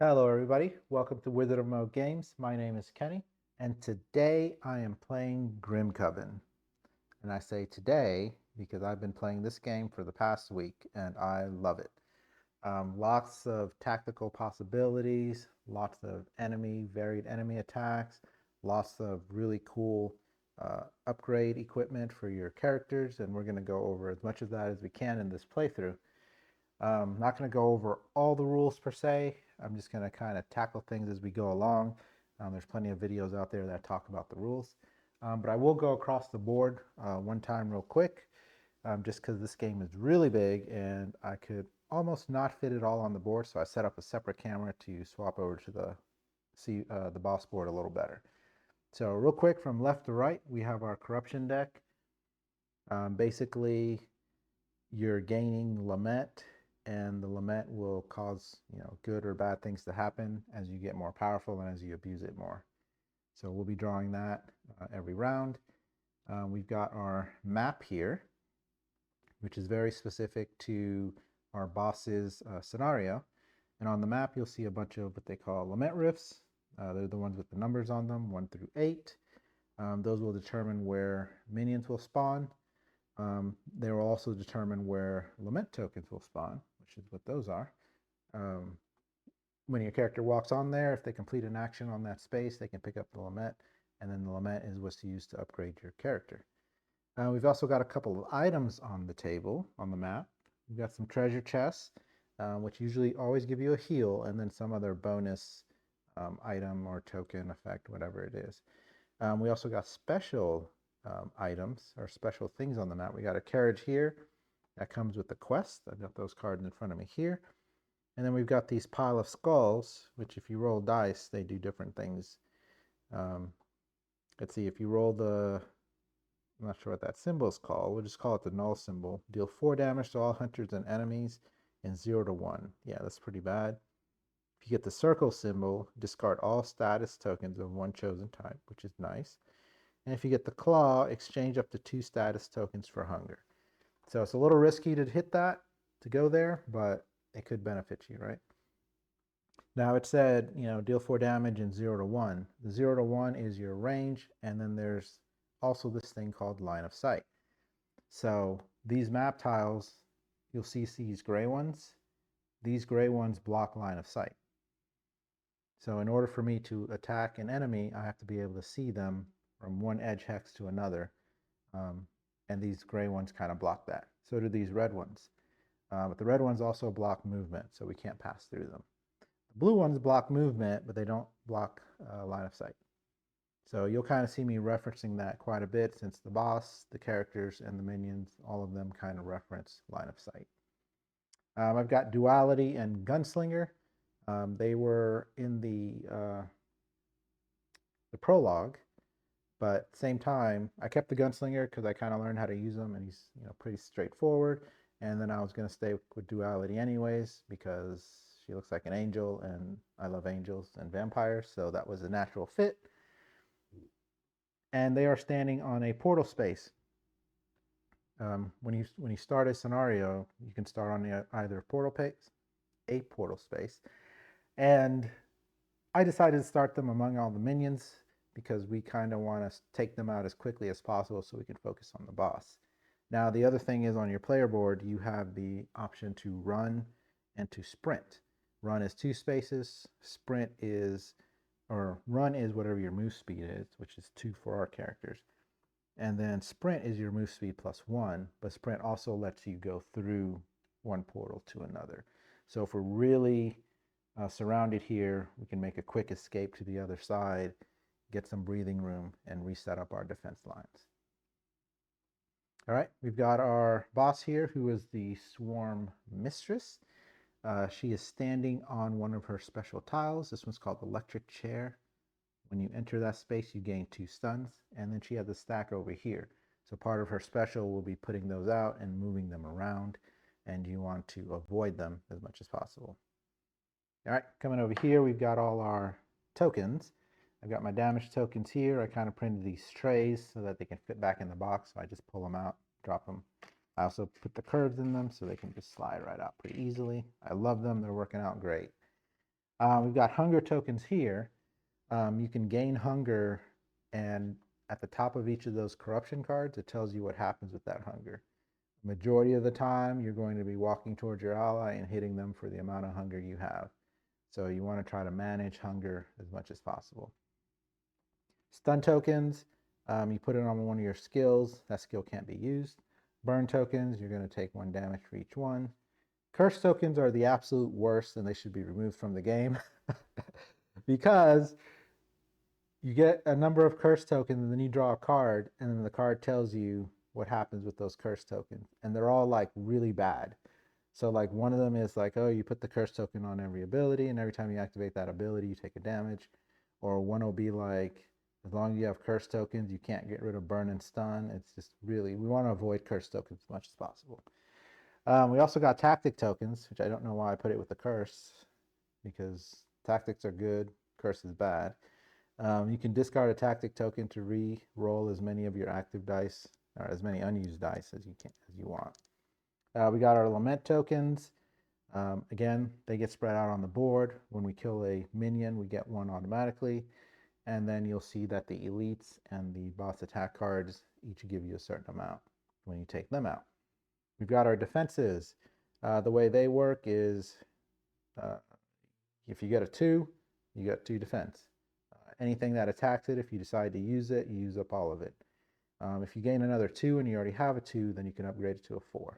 Hello everybody, welcome to Wizard of Mode Games. My name is Kenny, and today I am playing Grimcoven. And I say today because I've been playing this game for the past week, and I love it. Lots of tactical possibilities, lots of varied enemy attacks, lots of really cool upgrade equipment for your characters, and we're going to go over as much of that as we can in this playthrough. Not going to go over all the rules per se. I'm just going to kind of tackle things as we go along. There's plenty of videos out there that talk about the rules. But I will go across the board one time real quick, just because this game is really big and I could almost not fit it all on the board. So I set up a separate camera to swap over to see the boss board a little better. So real quick from left to right, we have our corruption deck. Basically, you're gaining Lament, and the Lament will cause good or bad things to happen as you get more powerful and as you abuse it more. So we'll be drawing that every round. We've got our map here, which is very specific to our boss's scenario. And on the map, you'll see a bunch of what they call Lament Rifts. They're the ones with the numbers on them, 1 through 8. Those will determine where minions will spawn. They will also determine where Lament tokens will spawn, which is what those are. When your character walks on there, if they complete an action on that space, they can pick up the Lament, and then the Lament is what's used to upgrade your character. We've also got a couple of items on the table, on the map. We've got some treasure chests, which usually always give you a heal, and then some other bonus item or token effect, whatever it is. We also got special items or special things on the map. We got a carriage here that comes with the quest. I've got those cards in front of me here. And then we've got these pile of skulls, which if you roll dice, they do different things. Let's see, if you roll I'm not sure what that symbol is called. We'll just call it the null symbol. Deal 4 damage to all hunters and enemies and 0 to 1. Yeah, that's pretty bad. If you get the circle symbol, discard all status tokens of one chosen type, which is nice. And if you get the claw, exchange up to 2 status tokens for hunger. So it's a little risky to hit that, to go there, but it could benefit you, right? Now it said, deal 4 damage in 0 to 1. The 0 to 1 is your range, and then there's also this thing called line of sight. So these map tiles, you'll see these gray ones. These gray ones block line of sight. So in order for me to attack an enemy, I have to be able to see them from one edge hex to another. And these gray ones kind of block that. So do these red ones. But the red ones also block movement, so we can't pass through them. The blue ones block movement, but they don't block line of sight. So you'll kind of see me referencing that quite a bit, since the boss, the characters, and the minions, all of them kind of reference line of sight. I've got Duality and Gunslinger. They were in the prologue, but at the same time, I kept the Gunslinger because I kind of learned how to use him, and he's pretty straightforward. And then I was going to stay with Duality anyways because she looks like an angel, and I love angels and vampires, so that was a natural fit. And they are standing on a portal space. When you start a scenario, you can start on either a portal space, and I decided to start them among all the minions because we kind of want to take them out as quickly as possible so we can focus on the boss. Now, the other thing is, on your player board, you have the option to run and to sprint. Run is 2 spaces, run is whatever your move speed is, which is 2 for our characters. And then sprint is your move speed plus 1, but sprint also lets you go through one portal to another. So if we're really surrounded here, we can make a quick escape to the other side, get some breathing room, and reset up our defense lines. All right, we've got our boss here, who is the Swarm Mistress. She is standing on one of her special tiles. This one's called Electric Chair. When you enter that space, you gain 2 stuns, and then she has a stack over here. So part of her special will be putting those out and moving them around, and you want to avoid them as much as possible. All right, coming over here, we've got all our tokens. I've got my damage tokens here. I kind of printed these trays so that they can fit back in the box. So I just pull them out, drop them. I also put the curves in them so they can just slide right out pretty easily. I love them. They're working out great. We've got hunger tokens here. You can gain hunger, and at the top of each of those corruption cards, it tells you what happens with that hunger. Majority of the time, you're going to be walking towards your ally and hitting them for the amount of hunger you have. So you want to try to manage hunger as much as possible. Stun tokens, you put it on one of your skills. That skill can't be used. Burn tokens, you're going to take 1 damage for each one. Curse tokens are the absolute worst, and they should be removed from the game because you get a number of curse tokens and then you draw a card, and then the card tells you what happens with those curse tokens, and they're all like really bad. So like one of them is like, oh, you put the curse token on every ability, and every time you activate that ability, you take a damage. Or one will be like, as long as you have curse tokens, you can't get rid of burn and stun. It's just really, we want to avoid curse tokens as much as possible. We also got tactic tokens, which I don't know why I put it with the curse, because tactics are good, curse is bad. You can discard a tactic token to re-roll as many of your active dice, or as many unused dice as you want. We got our Lament tokens. Again, they get spread out on the board. When we kill a minion, we get 1 automatically. And then you'll see that the elites and the boss attack cards each give you a certain amount when you take them out. We've got our defenses. The way they work is if you get a 2, you get 2 defense. Anything that attacks it, if you decide to use it, you use up all of it. If you gain another 2 and you already have a 2, then you can upgrade it to a 4.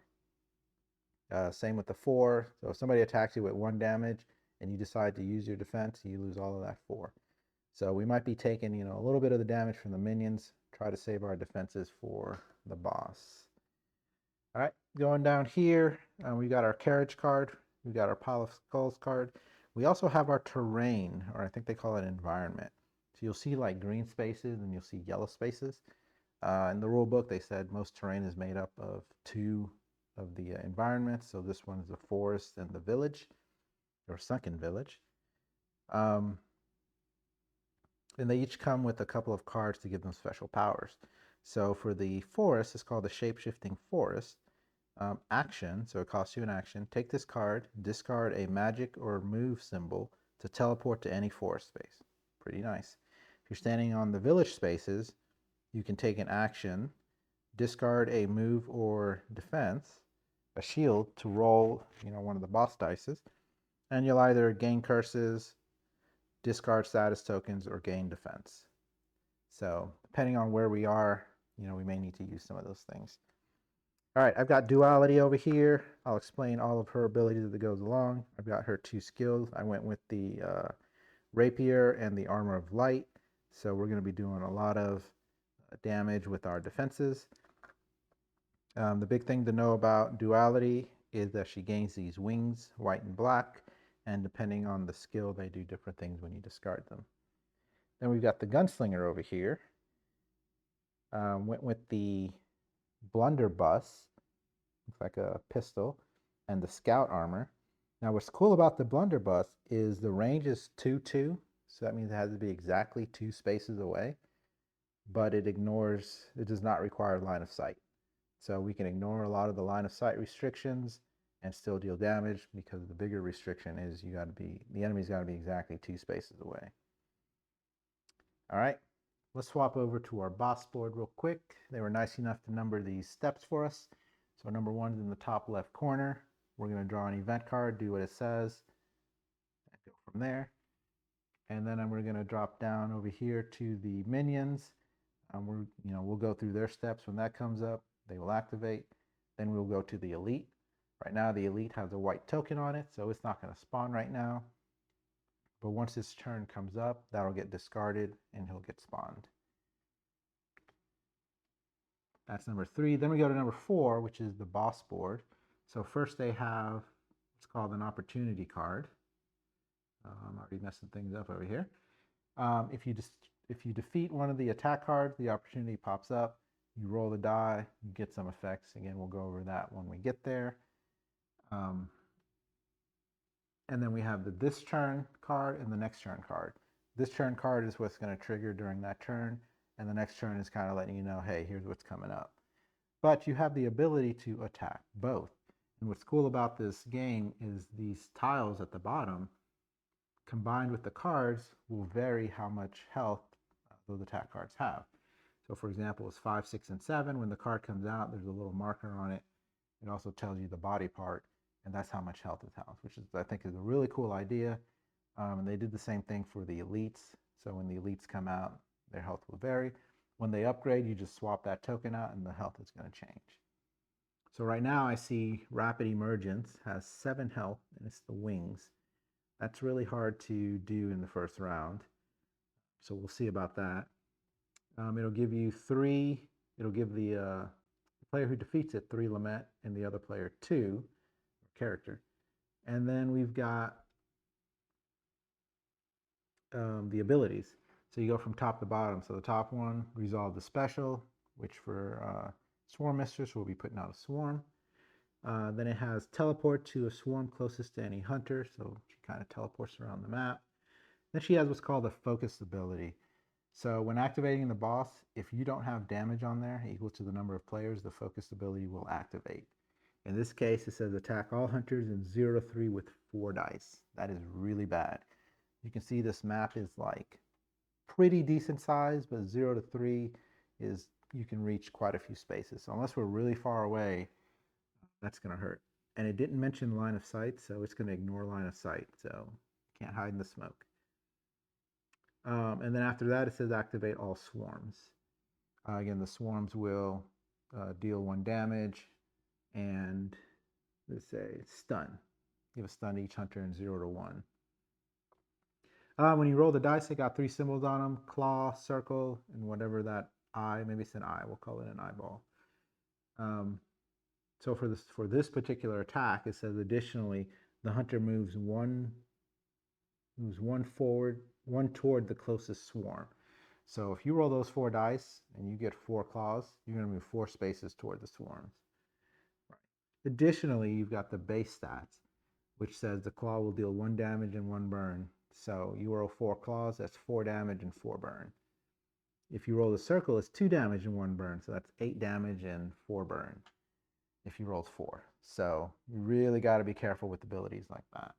Same with the 4. So if somebody attacks you with 1 damage and you decide to use your defense, you lose all of that 4. So we might be taking, a little bit of the damage from the minions, try to save our defenses for the boss. All right, going down here, we got our carriage card. We got our pile of skulls card. We also have our terrain, or I think they call it environment. So you'll see like green spaces and you'll see yellow spaces. In the rule book, they said most terrain is made up of 2 of the environments. So this one is the forest and the village, or sunken village. And they each come with a couple of cards to give them special powers. So for the forest, it's called the Shape-Shifting Forest. Action, so it costs you an action. Take this card, discard a magic or move symbol to teleport to any forest space. Pretty nice. If you're standing on the village spaces, you can take an action, discard a move or defense, a shield to roll, one of the boss dices, and you'll either gain curses, discard status tokens, or gain defense. So depending on where we are, we may need to use some of those things. All right, I've got Duality over here. I'll explain all of her abilities as it goes along. I've got her 2 skills. I went with the Rapier and the Armor of Light. So we're going to be doing a lot of damage with our defenses. The big thing to know about Duality is that she gains these wings, white and black, and depending on the skill, they do different things when you discard them. Then we've got the Gunslinger over here. Went with the Blunderbuss, looks like a pistol, and the Scout armor. Now what's cool about the Blunderbuss is the range is 2-2, so that means it has to be exactly 2 spaces away, but it does not require line of sight. So we can ignore a lot of the line of sight restrictions and still deal damage, because the bigger restriction is the enemy's got to be exactly 2 spaces away. All right, let's swap over to our boss board real quick. They were nice enough to number these steps for us. So number 1 is in the top left corner. We're going to draw an event card, do what it says, and go from there. And then we're going to drop down over here to the minions. We'll go through their steps. When that comes up, they will activate. Then we'll go to the elite. Right now, the elite has a white token on it, so it's not going to spawn right now. But once his turn comes up, that'll get discarded and he'll get spawned. That's number 3. Then we go to number 4, which is the boss board. So first they have what's called an opportunity card. I'm already messing things up over here. If you defeat one of the attack cards, the opportunity pops up. You roll the die, you get some effects. Again, we'll go over that when we get there. And then we have the this turn card and the next turn card. This turn card is what's going to trigger during that turn, and the next turn is kind of letting you know, hey, here's what's coming up. But you have the ability to attack both. And what's cool about this game is these tiles at the bottom combined with the cards will vary how much health those attack cards have. So for example, it's 5, 6, and 7. When the card comes out, there's a little marker on it. It also tells you the body part, and that's how much health it has, which is, I think, is a really cool idea. And they did the same thing for the elites. So when the elites come out, their health will vary. When they upgrade, you just swap that token out and the health is going to change. So right now I see Rapid Emergence has 7 health, and it's the wings. That's really hard to do in the first round. So we'll see about that. It'll give you 3, it'll give the player who defeats it 3 Lament and the other player 2 character. And then we've got the abilities. So you go from top to bottom. So the top one, Resolve the Special, which for Swarm Mistress will be putting out a swarm. Then it has Teleport to a swarm closest to any hunter, so she kind of teleports around the map. Then she has what's called the Focus ability. So when activating the boss, if you don't have damage on there equal to the number of players, the Focus ability will activate. In this case, it says attack all hunters in 0 to 3 with 4 dice. That is really bad. You can see this map is like pretty decent size, but 0 to 3 is, you can reach quite a few spaces. So unless we're really far away, that's going to hurt. And it didn't mention line of sight, so it's going to ignore line of sight. So can't hide in the smoke. And then after that, it says activate all swarms. Again, the swarms will deal 1 damage and let's say stun. Give a stun to each hunter in 0 to 1. When you roll the dice, they got 3 symbols on them: claw, circle, and whatever that eye. Maybe it's an eye. We'll call it an eyeball. So for this particular attack, it says additionally the hunter moves one forward, 1 toward the closest swarm. So if you roll those 4 dice and you get 4 claws, you're going to move 4 spaces toward the swarms. Right. Additionally, you've got the base stats, which says the claw will deal 1 damage and 1 burn. So you roll 4 claws, that's 4 damage and 4 burn. If you roll the circle, it's 2 damage and 1 burn, so that's 8 damage and 4 burn if you rolled 4. So you really got to be careful with abilities like that.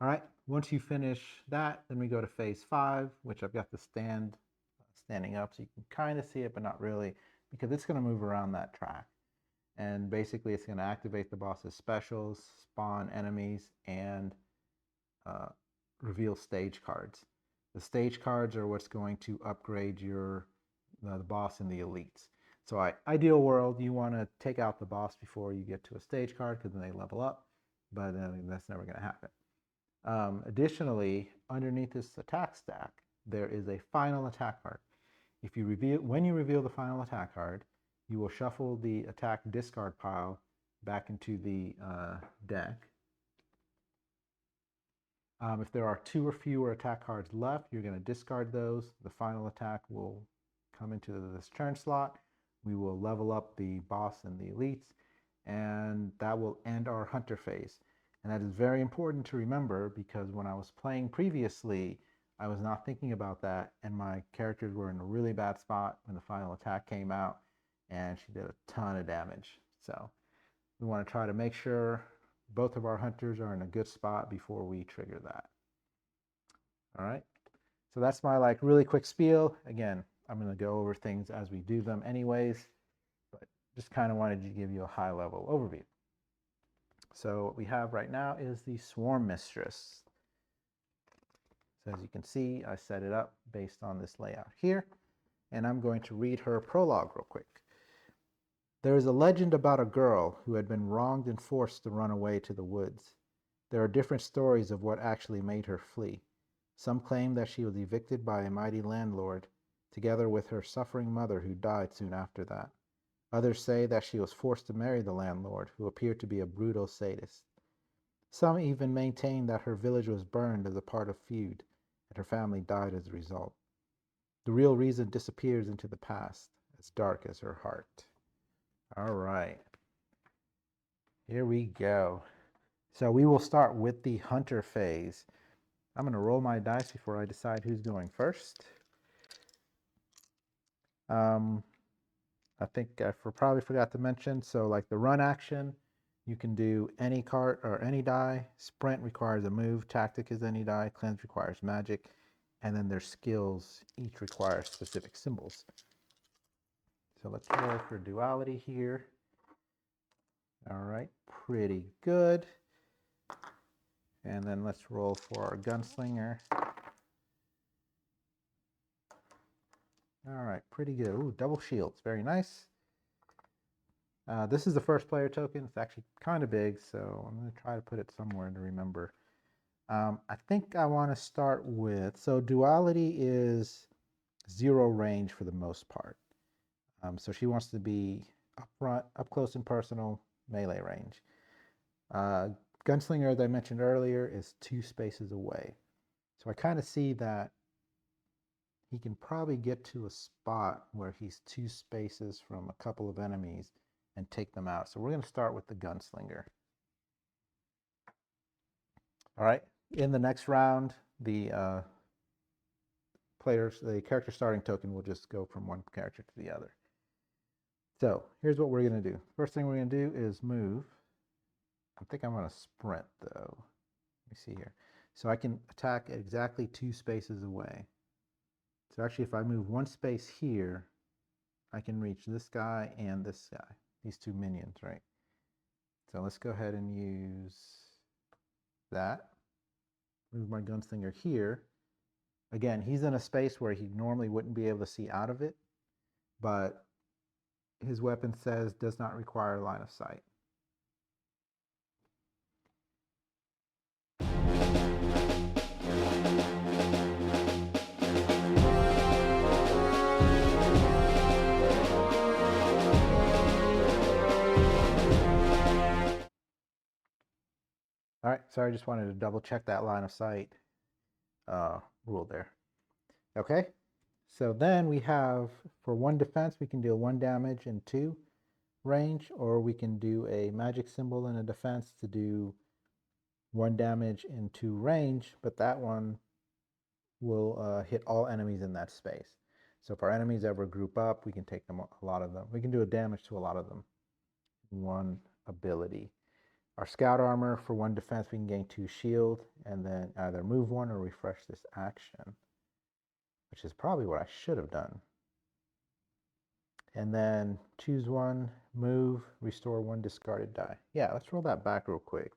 All right, once you finish that, then we go to phase 5, which I've got the standing up, so you can kind of see it, but not really, because it's going to move around that track. And basically, it's going to activate the boss's specials, spawn enemies, and reveal stage cards. The stage cards are what's going to upgrade the boss and the elites. So ideal world, you want to take out the boss before you get to a stage card, because then they level up, but that's never going to happen. Additionally, underneath this attack stack, there is a final attack card. When you reveal the final attack card, you will shuffle the attack discard pile back into the deck. If there are 2 or fewer attack cards left, you're going to discard those. The final attack will come into this turn slot. We will level up the boss and the elites, and that will end our hunter phase. And that is very important to remember, because when I was playing previously, I was not thinking about that, and my characters were in a really bad spot when the final attack came out, and she did a ton of damage. So we want to try to make sure both of our hunters are in a good spot before we trigger that. All right, so that's my really quick spiel. Again, I'm going to go over things as we do them anyways, but just kind of wanted to give you a high-level overview. So what we have right now is the Swarm Mistress. So as you can see, I set it up based on this layout here, and I'm going to read her prologue real quick. There is a legend about a girl who had been wronged and forced to run away to the woods. There are different stories of what actually made her flee. Some claim that she was evicted by a mighty landlord, together with her suffering mother who died soon after that. Others say that she was forced to marry the landlord, who appeared to be a brutal sadist. Some even maintain that her village was burned as a part of feud, and her family died as a result. The real reason disappears into the past, as dark as her heart. All right, here we go. So we will start with the hunter phase. I'm going to roll my dice before I decide who's going first. I think I probably forgot to mention, so like the run action, You can do any card or any die. Sprint requires a move. Tactic is any die. Cleanse requires magic. And then their skills each require specific symbols. So let's roll for Duality here. All right, pretty good. And then let's roll for our Gunslinger. All right, pretty good. Ooh, double shields, very nice. This is the first player token. It's actually kind of big, so I'm going to try to put it somewhere to remember. I think I want to start with, so Duality is 0 range for the most part. So she wants to be up front, up close and personal, melee range. Gunslinger, as I mentioned earlier, is 2 spaces away. So I kind of see that he can probably get to a spot where he's 2 spaces from a couple of enemies and take them out. So we're going to start with the Gunslinger. All right, in the next round, the character starting token will just go from one character to the other. So here's what we're going to do. First thing we're going to do is move. I think I'm going to sprint though. Let me see here. So I can attack exactly 2 spaces away. So actually if I move 1 space here, I can reach this guy and this guy, these 2 minions, right? So let's go ahead and use that. Move my Gunslinger here. Again, he's in a space where he normally wouldn't be able to see out of it, but his weapon says does not require line of sight. All right, sorry, I just wanted to double check that line of sight rule there. Okay, so then we have, for 1 defense, we can deal 1 damage and 2 range, or we can do a magic symbol in a defense to do 1 damage and 2 range, but that one will hit all enemies in that space. So if our enemies ever group up, we can take them, a lot of them. We can do a damage to a lot of them. 1 ability. Our scout armor, for 1 defense, we can gain 2 shield, and then either move 1 or refresh this action, which is probably what I should have done. And then choose 1, move, restore 1 discarded die. Yeah, let's roll that back real quick.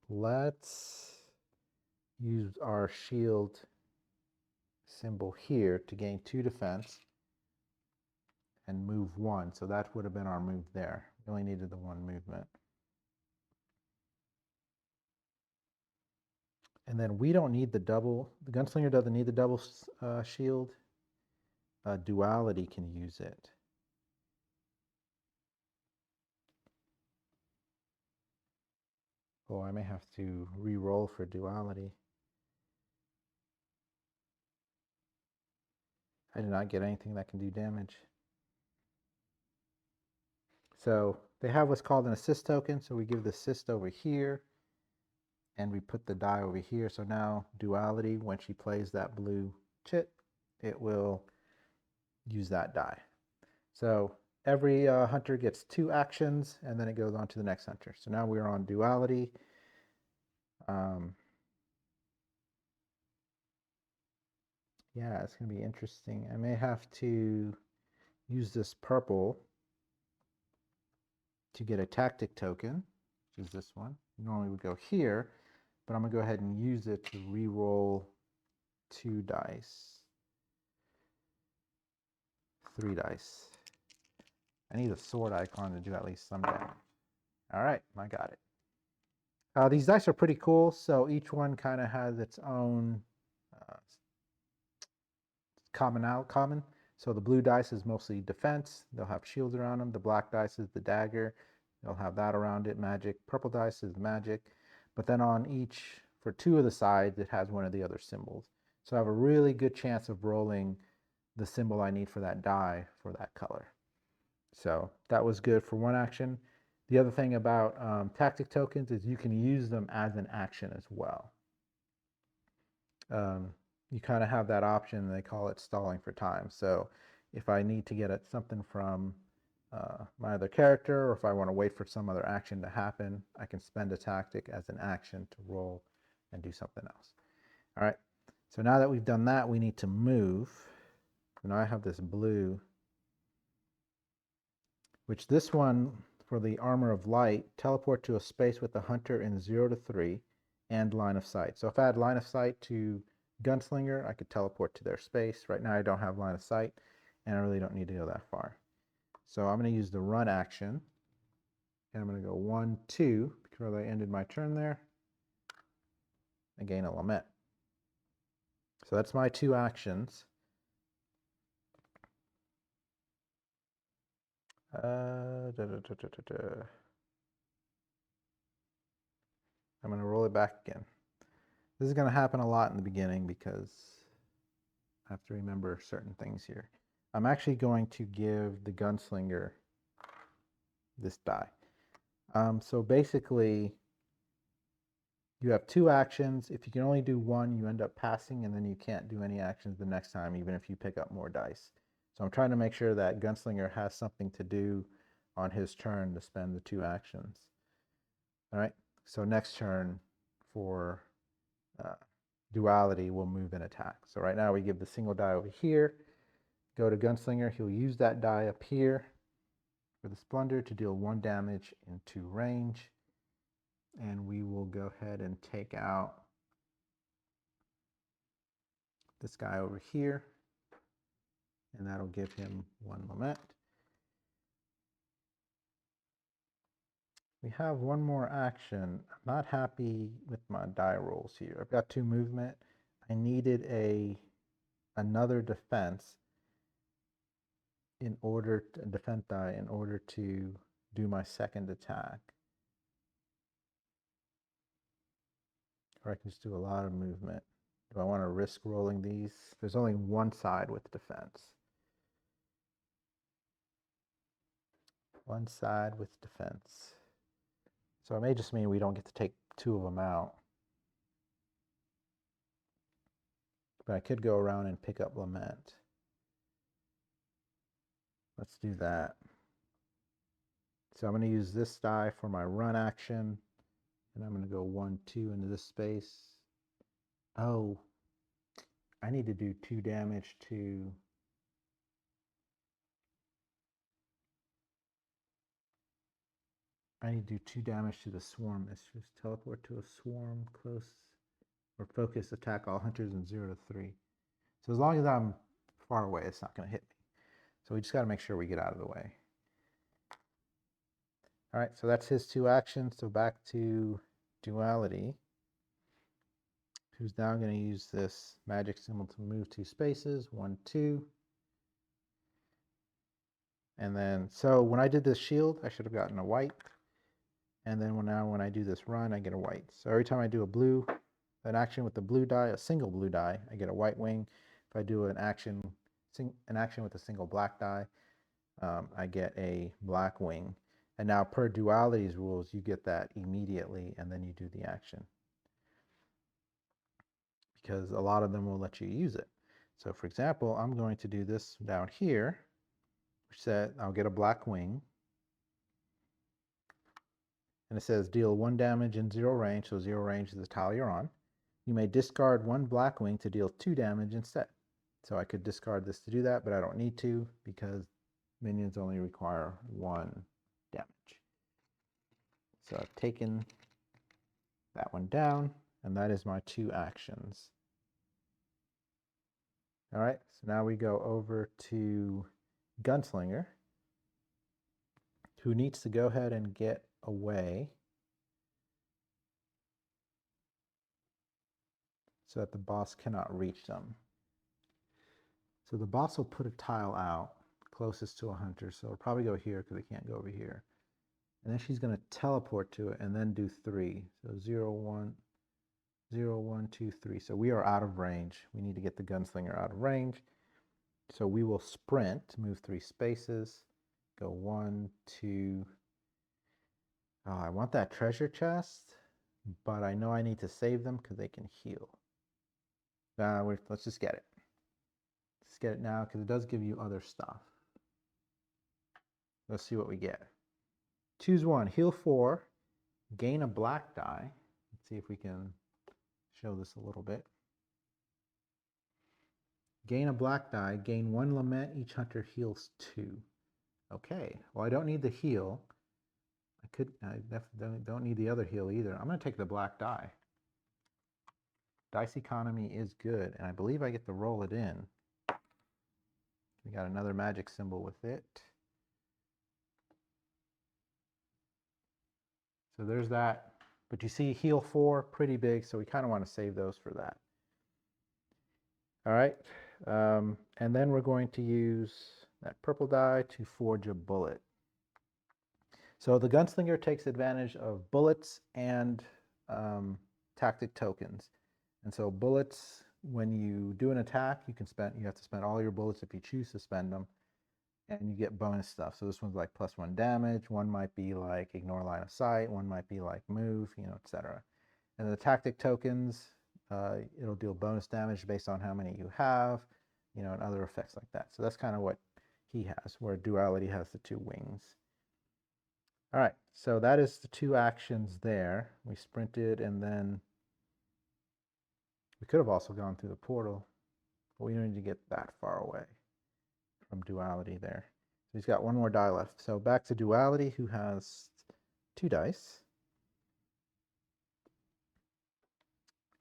Let's use our shield symbol here to gain 2 defense and move 1. So that would have been our move there. We only needed the 1 movement. And then we don't need the double. The Gunslinger doesn't need the double shield. Duality can use it. Oh, I may have to re-roll for Duality. I did not get anything that can do damage. So they have what's called an assist token. So we give the assist over here and we put the die over here. So now Duality, when she plays that blue chit, it will use that die. So every hunter gets 2 actions and then it goes on to the next hunter. So now we're on Duality. Yeah, it's going to be interesting. I may have to use this purple to get a tactic token, which is this one. Normally we go here, but I'm going to go ahead and use it to re-roll 2 dice. 3 dice. I need a sword icon to do at least some damage. All right, I got it. These dice are pretty cool, so each one kind of has its own common. So the blue dice is mostly defense. They'll have shields around them. The black dice is the dagger. They'll have that around it, magic. Purple dice is magic. But then on each, for 2 of the sides, it has one of the other symbols. So I have a really good chance of rolling the symbol I need for that die for that color. So that was good for 1 action. The other thing about tactic tokens is you can use them as an action as well. You kind of have that option. They call it stalling for time. So if I need to get at something from my other character, or if I want to wait for some other action to happen, I can spend a tactic as an action to roll and do something else. All right, so now that we've done that, we need to move. Now I have this blue, which this one, for the Armor of Light, teleport to a space with the hunter in 0 to 3 and line of sight. So if I had line of sight to Gunslinger, I could teleport to their space. Right now I don't have line of sight, and I really don't need to go that far. So I'm going to use the run action, and I'm going to go 1, 2, because I ended my turn there, and gain a Lament. So that's my 2 actions. I'm going to roll it back again. This is going to happen a lot in the beginning because I have to remember certain things here. I'm actually going to give the Gunslinger this die. So basically, you have 2 actions. If you can only do 1, you end up passing, and then you can't do any actions the next time, even if you pick up more dice. So I'm trying to make sure that Gunslinger has something to do on his turn to spend the 2 actions. All right, so next turn for Duality, we'll move and attack. So right now we give the single die over here, go to Gunslinger, he'll use that die up here for the Splendor to deal 1 damage into range, and we will go ahead and take out this guy over here, and that'll give him 1 Lament. We have 1 more action. I'm not happy with my die rolls here. I've got 2 movement. I needed another defense in order to defend die in order to do my second attack. Or I can just do a lot of movement. Do I want to risk rolling these? There's only 1 side with defense. 1 side with defense. So it may just mean we don't get to take 2 of them out. But I could go around and pick up Lament. Let's do that. So I'm going to use this die for my run action. And I'm going to go 1, 2 into this space. Oh, I need to do 2 damage to... I need to do 2 damage to the Swarm Mistress. Teleport to a swarm close or focus attack all hunters in 0 to 3. So as long as I'm far away, it's not going to hit me. So we just got to make sure we get out of the way. All right, so that's his 2 actions. So back to Duality, who's now going to use this magic symbol to move 2 spaces, 1, 2. And then, so when I did this shield, I should have gotten a white. And then when I do this run, I get a white. So every time I do an action with the blue die, a single blue die, I get a white wing. If I do an action with a single black die, I get a black wing. And now per Duality's rules, you get that immediately, and then you do the action. Because a lot of them will let you use it. So for example, I'm going to do this down here, which said I'll get a black wing. And it says deal 1 damage in 0 range, so 0 range is the tile you're on. You may discard 1 black wing to deal 2 damage instead. So I could discard this to do that, but I don't need to because minions only require 1 damage. So I've taken that one down, and that is my 2 actions. All right, so now we go over to Gunslinger, who needs to go ahead and get away so that the boss cannot reach them. So the boss will put a tile out closest to a hunter, so it'll probably go here because it can't go over here. And then she's going to teleport to it and then do 3. So 0, 1, 0, 1, 2, 3. So we are out of range. We need to get the Gunslinger out of range. So we will sprint, move 3 spaces, go 1, 2. Oh, I want that treasure chest, but I know I need to save them because they can heal. Let's just get it. Let's get it now because it does give you other stuff. Let's see what we get. Choose one. Heal 4. Gain a black die. Let's see if we can show this a little bit. Gain a black die. Gain 1 lament. Each hunter heals 2. Okay. Well, I don't need the heal. I definitely don't need the other heal either. I'm going to take the black die. Dice economy is good, and I believe I get to roll it in. We got another magic symbol with it. So there's that. But you see heal 4, pretty big, so we kind of want to save those for that. All right. And then we're going to use that purple die to forge a bullet. So the Gunslinger takes advantage of bullets and tactic tokens. And so bullets, when you do an attack, you have to spend all your bullets if you choose to spend them, and you get bonus stuff. So this one's like +1 damage. One might be like ignore line of sight. One might be like move, etc. And the tactic tokens, it'll deal bonus damage based on how many you have, and other effects like that. So that's kind of what he has, where Duality has the 2 wings. All right, so that is the 2 actions there. We sprinted, and then we could have also gone through the portal, but we don't need to get that far away from Duality there. So he's got 1 more die left. So back to Duality, who has 2 dice.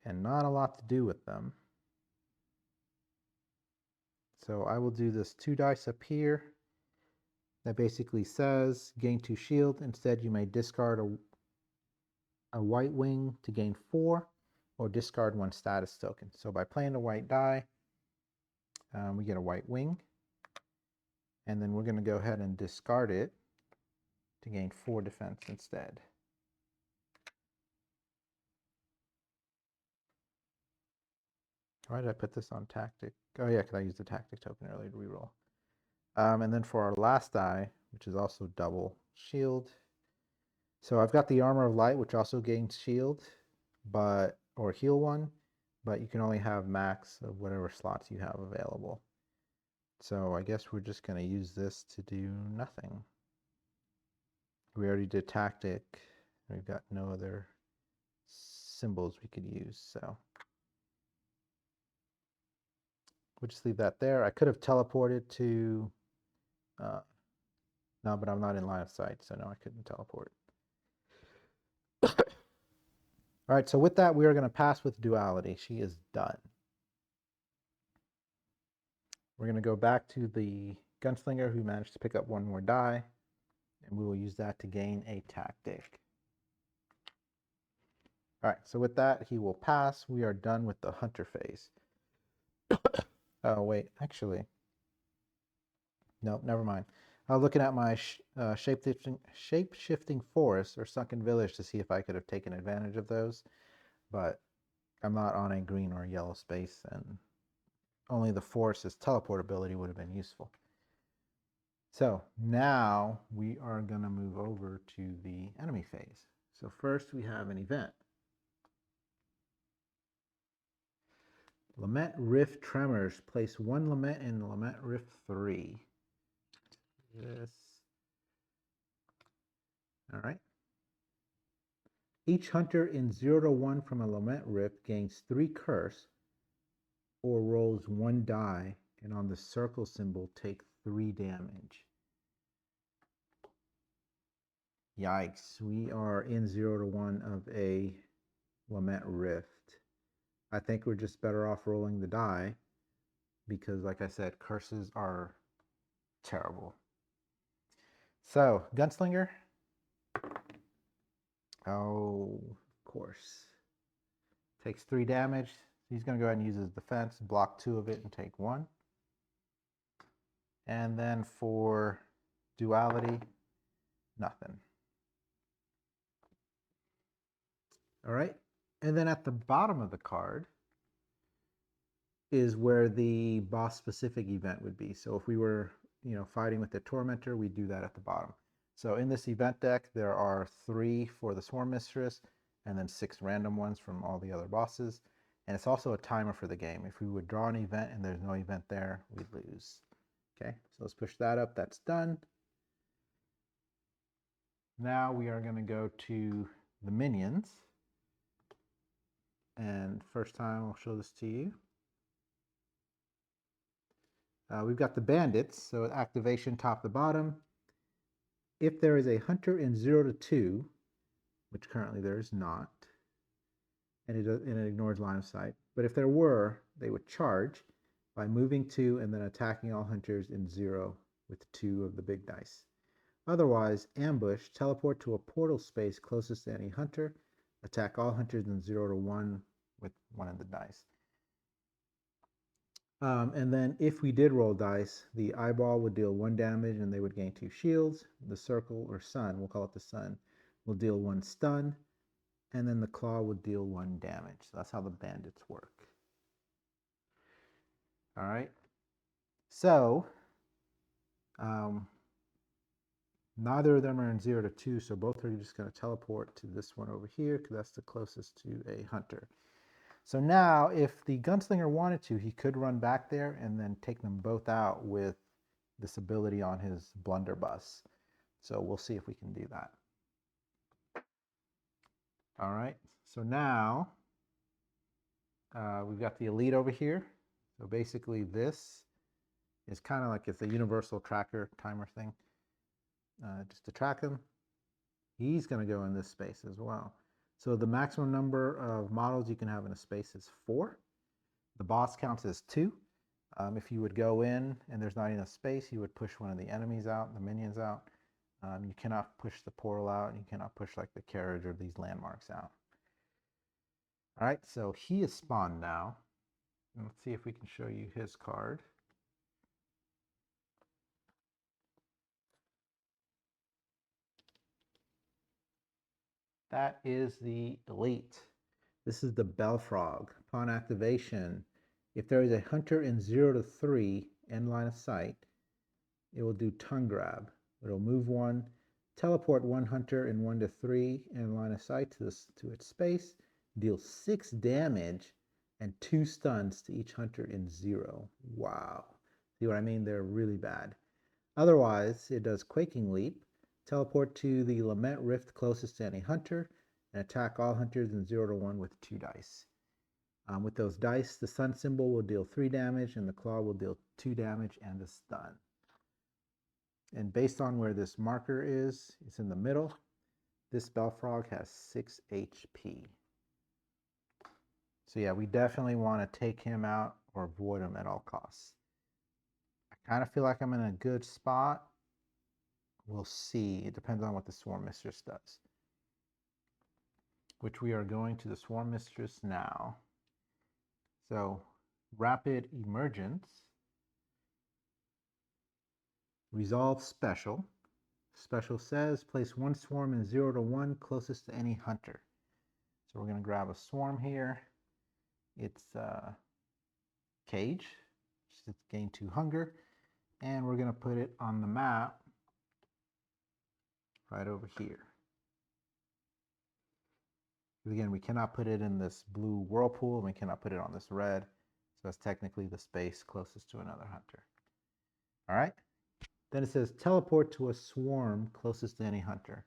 And not a lot to do with them. So I will do this 2 dice up here. That basically says gain 2 shield. Instead, you may discard a white wing to gain 4, or discard 1 status token. So by playing the white die, we get a white wing. And then we're going to go ahead and discard it to gain 4 defense instead. Why did I put this on tactic? Oh yeah, because I used the tactic token earlier to reroll. And then for our last die, which is also double shield. So I've got the Armor of Light, which also gains shield, or heal 1, but you can only have max of whatever slots you have available. So I guess we're just going to use this to do nothing. We already did tactic. We've got no other symbols we could use, so we'll just leave that there. I could have teleported to... no, but I'm not in line of sight, so no, I couldn't teleport. All right, so with that, we are going to pass with Duality. She is done. We're going to go back to the Gunslinger, who managed to pick up 1 more die, and we will use that to gain a tactic. All right, so with that, he will pass. We are done with the Hunter phase. Oh, wait, actually. Nope, never mind. I was looking at my shape-shifting forest or sunken village to see if I could have taken advantage of those, but I'm not on a green or yellow space, and only the forest's teleportability would have been useful. So now we are going to move over to the enemy phase. So first we have an event. Lament Rift Tremors. Place 1 Lament in Lament Rift 3. This. All right. Each hunter in 0 to 1 from a Lament Rift gains 3 curse or rolls 1 die, and on the circle symbol take 3 damage. Yikes, we are in 0 to 1 of a Lament Rift. I think we're just better off rolling the die because, like I said, curses are terrible. So, Gunslinger. Oh, of course. Takes 3 damage. He's going to go ahead and use his defense, block 2 of it, and take 1. And then for Duality, nothing. All right. And then at the bottom of the card is where the boss-specific event would be. So if we were, fighting with the Tormentor, we'd do that at the bottom. So in this event deck, there are 3 for the Swarm Mistress, and then 6 random ones from all the other bosses. And it's also a timer for the game. If we would draw an event and there's no event there, we'd lose. Okay, so let's push that up. That's done. Now we are going to go to the minions. And first time I'll show this to you. We've got the bandits, so activation top to bottom. If there is a hunter in 0 to 2, which currently there is not, and it ignores line of sight, but if there were, they would charge by moving 2 and then attacking all hunters in 0 with 2 of the big dice. Otherwise, ambush, teleport to a portal space closest to any hunter, attack all hunters in 0 to 1 with 1 of the dice. And then if we did roll dice, the eyeball would deal 1 damage and they would gain 2 shields. The circle or sun, we'll call it the sun, will deal 1 stun. And then the claw would deal 1 damage. So that's how the bandits work. All right. So neither of them are in 0 to 2, so both are just going to teleport to this one over here because that's the closest to a hunter. So now, if the Gunslinger wanted to, he could run back there and then take them both out with this ability on his blunderbuss. So we'll see if we can do that. All right, so now we've got the elite over here. So basically this is kind of like it's a universal tracker timer thing. Just to track him, he's going to go in this space as well. So the maximum number of models you can have in a space is 4. The boss counts as 2. If you would go in and there's not enough space, you would push one of the enemies out, the minions out. You cannot push the portal out. You cannot push like the carriage or these landmarks out. All right, so he is spawned now. And let's see if we can show you his card. That is the elite. This is the Bellfrog. Upon activation, if there is a hunter in 0 to 3 in line of sight, it will do tongue grab. It'll move 1, teleport 1 hunter in 1 to 3 in line of sight to its space, deal 6 damage and 2 stuns to each hunter in 0. Wow. See what I mean? They're really bad. Otherwise, it does Quaking Leap, teleport to the Lament Rift closest to any hunter, and attack all hunters in 0 to 1 with 2 dice. With those dice, the sun symbol will deal 3 damage, and the claw will deal 2 damage and a stun. And based on where this marker is, it's in the middle. This Bellfrog has 6 HP. So yeah, we definitely want to take him out or avoid him at all costs. I kind of feel like I'm in a good spot. We'll see. It depends on what the Swarm Mistress does. Which we are going to the Swarm Mistress now. So, Rapid Emergence. Resolve Special. Special says place 1 swarm in 0 to 1 closest to any hunter. So we're going to grab a swarm here. It's Cage. It's gain 2 hunger. And we're going to put it on the map right over here. Again, we cannot put it in this blue whirlpool, and we cannot put it on this red. So that's technically the space closest to another hunter. All right. Then it says teleport to a swarm closest to any hunter.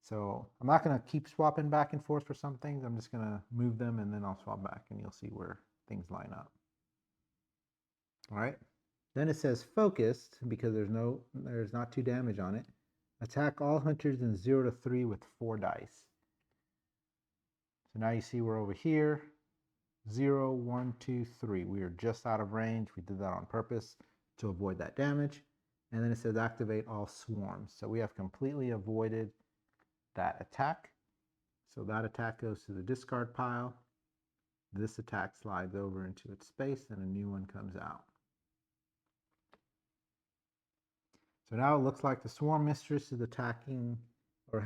So I'm not going to keep swapping back and forth for some things. I'm just going to move them and then I'll swap back and you'll see where things line up. All right. Then it says focused because there's not 2 damage on it. Attack all hunters in 0 to 3 with 4 dice. So now you see we're over here. 0, 1, 2, 3. We are just out of range. We did that on purpose to avoid that damage. And then it says activate all swarms. So we have completely avoided that attack. So that attack goes to the discard pile. This attack slides over into its space and a new one comes out. So now it looks like the Swarm Mistress is attacking or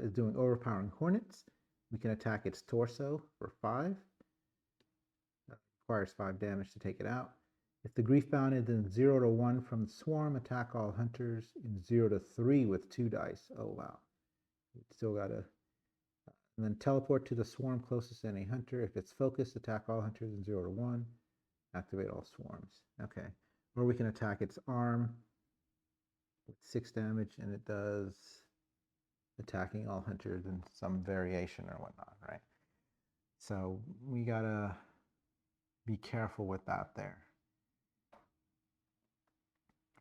is doing overpowering hornets. We can attack its torso for 5. That requires 5 damage to take it out. If the Griefbound is in 0 to 1 from the swarm, attack all hunters in 0 to 3 with 2 dice. Oh wow. Still gotta. And then teleport to the swarm closest to any hunter. If it's focused, attack all hunters in 0 to 1. Activate all swarms. Okay. Or we can attack its arm with 6 damage, and it does attacking all hunters in some variation or whatnot, right? So we gotta be careful with that there.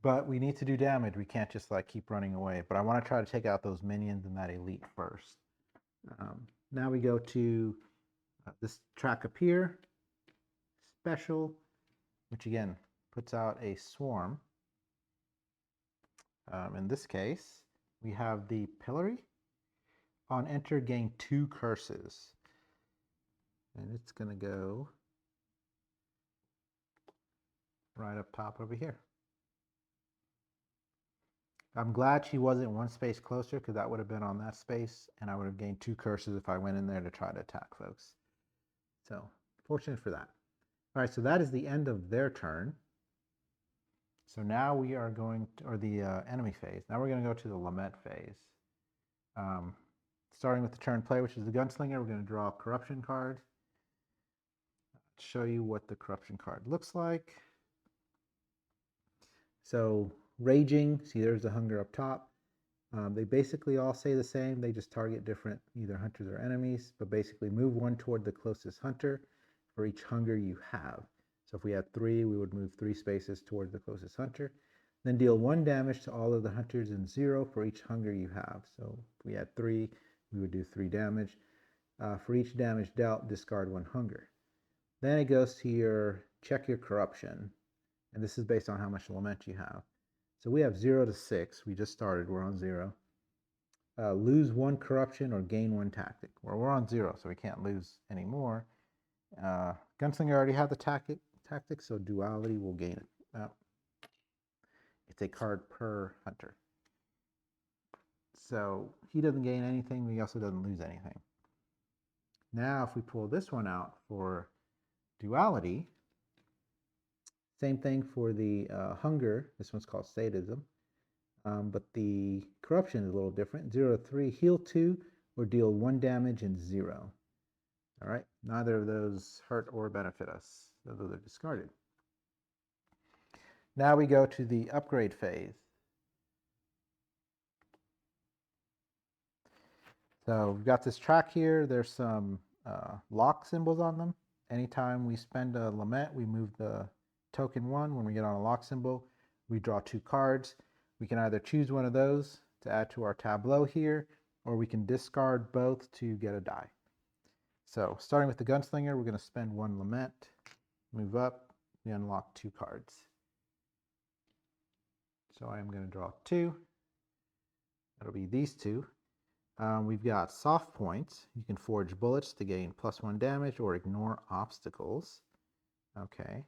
But we need to do damage. We can't just like keep running away. But I want to try to take out those minions and that elite first. Now we go to this track up here, special, which again puts out a swarm. In this case, we have the pillory. On enter, gain 2 curses. And it's going to go right up top over here. I'm glad she wasn't one space closer, because that would have been on that space, and I would have gained 2 curses if I went in there to try to attack folks. So, fortunate for that. All right, so that is the end of their turn. So now we are going to, or the enemy phase. Now we're going to go to the Lament phase. Starting with the turn play, which is the Gunslinger, we're going to draw a Corruption card. Show you what the Corruption card looks like. So Raging, see there's the hunger up top. They basically all say the same. They just target different either hunters or enemies, but basically move 1 toward the closest hunter for each hunger you have. So if we had 3, we would move 3 spaces toward the closest hunter. Then deal 1 damage to all of the hunters and 0 for each hunger you have. So if we had 3, we would do 3 damage. For each damage dealt, discard 1 hunger. Then it goes to check your corruption. And this is based on how much lament you have. So we have 0 to 6. We just started. We're on 0. Lose 1 corruption or gain 1 tactic. Well, we're on 0, so we can't lose anymore. Gunslinger already had the tactic, so Duality will gain it. It's a card per hunter. So he doesn't gain anything. He also doesn't lose anything. Now, if we pull this one out for Duality, same thing for the hunger. This one's called sadism. But the corruption is a little different. 0 to 3, heal 2 or deal 1 damage and 0. All right, neither of those hurt or benefit us. Those are discarded. Now we go to the upgrade phase. So we've got this track here. There's some lock symbols on them. Anytime we spend a lament, we move the token 1. When we get on a lock symbol, we draw 2 cards. We can either choose one of those to add to our tableau here, or we can discard both to get a die. So starting with the Gunslinger, we're going to spend 1 lament, move up, we unlock 2 cards. So I am going to draw 2. That'll be these 2. We've got soft points. You can forge bullets to gain +1 damage or ignore obstacles. Okay.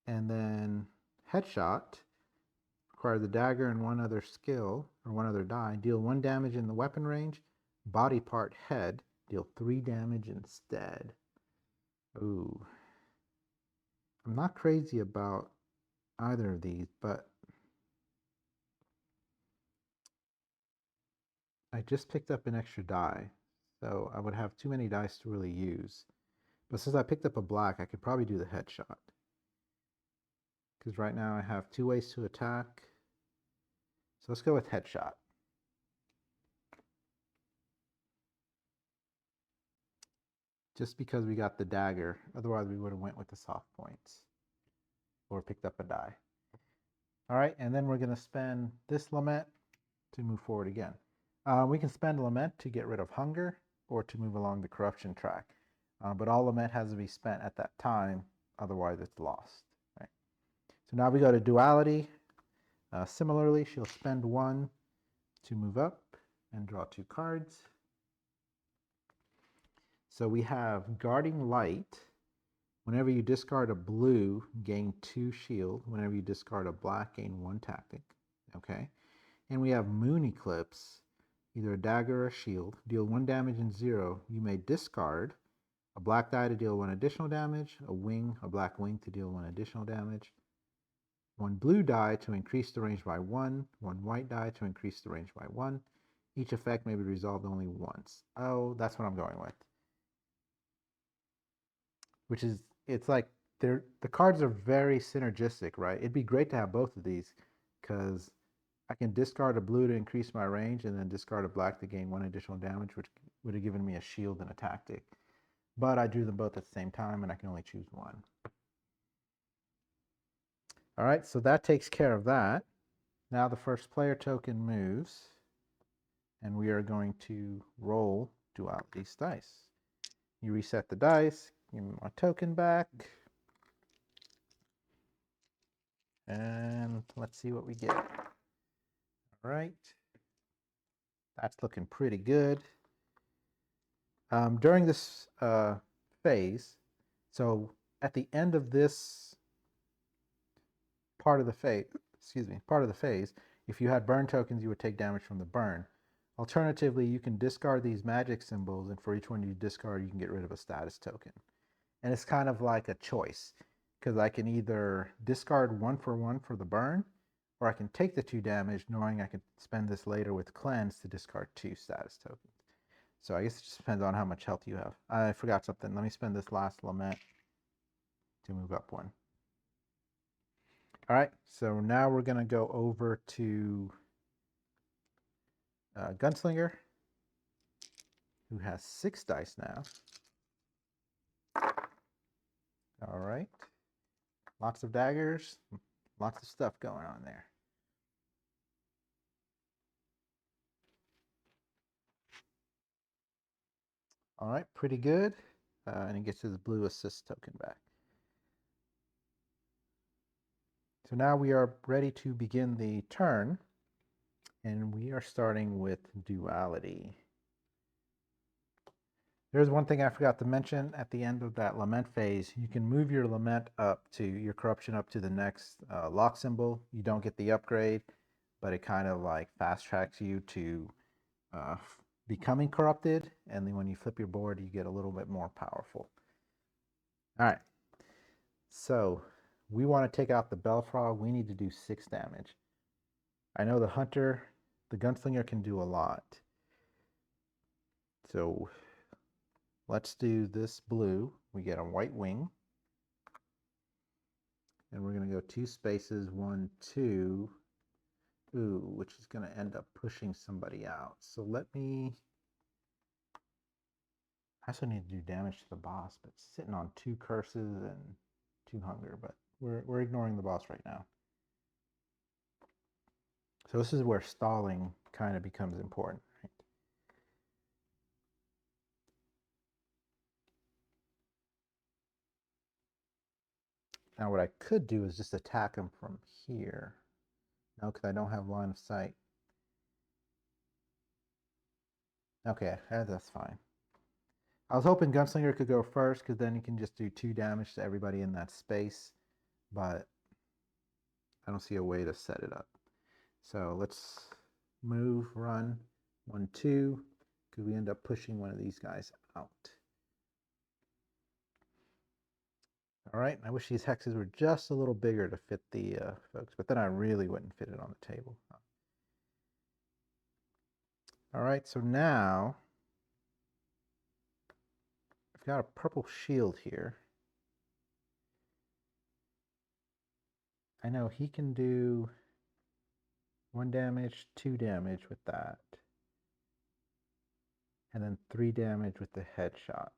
And then headshot. Require the dagger and 1 other skill, or 1 other die. Deal 1 damage in the weapon range. Body part head. Deal 3 damage instead. Ooh. I'm not crazy about either of these, but I just picked up an extra die, so I would have too many dice to really use. But since I picked up a black, I could probably do the headshot. Because right now I have 2 ways to attack. So let's go with headshot. Just because we got the dagger, otherwise we would have went with the soft points. Or picked up a die. Alright, and then we're going to spend this lament to move forward again. We can spend lament to get rid of hunger, or to move along the corruption track. But all lament has to be spent at that time, otherwise it's lost. Right? So now we go to Duality. Similarly, she'll spend 1 to move up and draw 2 cards. So we have Guarding Light. Whenever you discard a blue, gain 2 shield. Whenever you discard a black, gain 1 tactic. Okay. And we have Moon Eclipse. Either a dagger or a shield. Deal 1 damage and 0. You may discard a black die to deal 1 additional damage, a black wing to deal 1 additional damage, 1 blue die to increase the range by 1, 1 white die to increase the range by 1. Each effect may be resolved only once. Oh, that's what I'm going with. Which is, it's like, the cards are very synergistic, right? It'd be great to have both of these, because I can discard a blue to increase my range and then discard a black to gain 1 additional damage, which would have given me a shield and a tactic. But I drew them both at the same time and I can only choose one. All right, so that takes care of that. Now the first player token moves, and we are going to roll Duality's dice. You reset the dice, give me my token back, and let's see what we get. All right, that's looking pretty good. During this phase, so at the end of this part of the phase, if you had burn tokens, you would take damage from the burn. Alternatively, you can discard these magic symbols, and for each one you discard, you can get rid of a status token. And it's kind of like a choice, because I can either discard 1 for the burn, or I can take the 2 damage, knowing I can spend this later with cleanse to discard 2 status tokens. So I guess it just depends on how much health you have. I forgot something. Let me spend this last Lament to move up 1. All right, so now we're going to go over to Gunslinger, who has 6 dice now. All right. Lots of daggers, lots of stuff going on there. All right, pretty good. And he gets his blue assist token back. So now we are ready to begin the turn, and we are starting with Duality. There's one thing I forgot to mention at the end of that Lament phase. You can move your Lament up to your corruption up to the next lock symbol. You don't get the upgrade, but it kind of like fast tracks you to becoming corrupted, and then when you flip your board, you get a little bit more powerful. All right, so we want to take out the Belfrog. We need to do 6 damage. I know the Hunter, the Gunslinger can do a lot. So let's do this blue. We get a white wing. And we're going to go 2 spaces, 1, 2. Ooh, which is going to end up pushing somebody out. So let me... I also need to do damage to the boss, but sitting on 2 curses and 2 hunger, but we're ignoring the boss right now. So this is where stalling kind of becomes important, right? Now what I could do is just attack him from here. No, because I don't have line of sight. Okay, that's fine. I was hoping Gunslinger could go first, because then he can just do 2 damage to everybody in that space, but I don't see a way to set it up. So let's move, run, 1, 2, because we end up pushing one of these guys out. All right, I wish these hexes were just a little bigger to fit the folks, but then I really wouldn't fit it on the table. All right, so now I've got a purple shield here. I know he can do 1 damage, 2 damage with that, and then 3 damage with the headshot.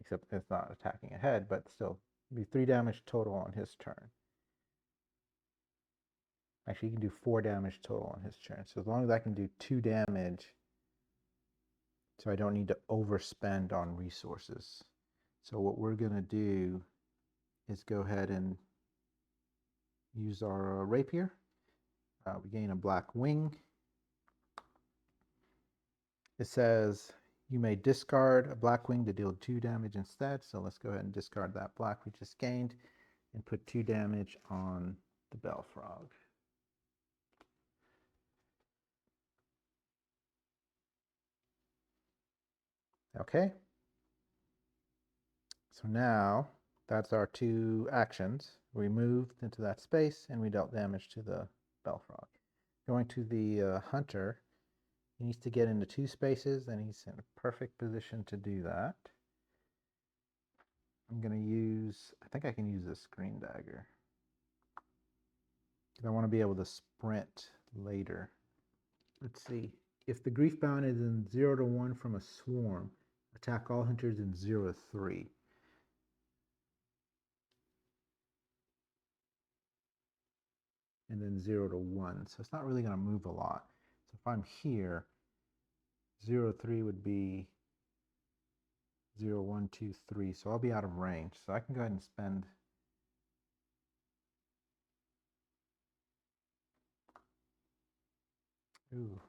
Except it's not attacking a head, but still, it'd be 3 damage total on his turn. Actually, he can do 4 damage total on his turn. So as long as I can do 2 damage, so I don't need to overspend on resources. So what we're going to do is go ahead and use our rapier. We gain a black wing. It says you may discard a black wing to deal 2 damage instead. So let's go ahead and discard that black we just gained and put 2 damage on the Belfrog. Okay. So now that's our 2 actions. We moved into that space and we dealt damage to the Belfrog. Going to the Hunter, he needs to get into 2 spaces, and he's in a perfect position to do that. I'm going to use, I think I can use this green dagger. I want to be able to sprint later. Let's see. If the grief bound is in 0 to 1 from a swarm, attack all hunters in 0 to 3. And then 0 to 1. So it's not really going to move a lot. So if I'm here, 0 to 3 would be 0, 1, 2, 3. So I'll be out of range. So I can go ahead and spend. Ooh.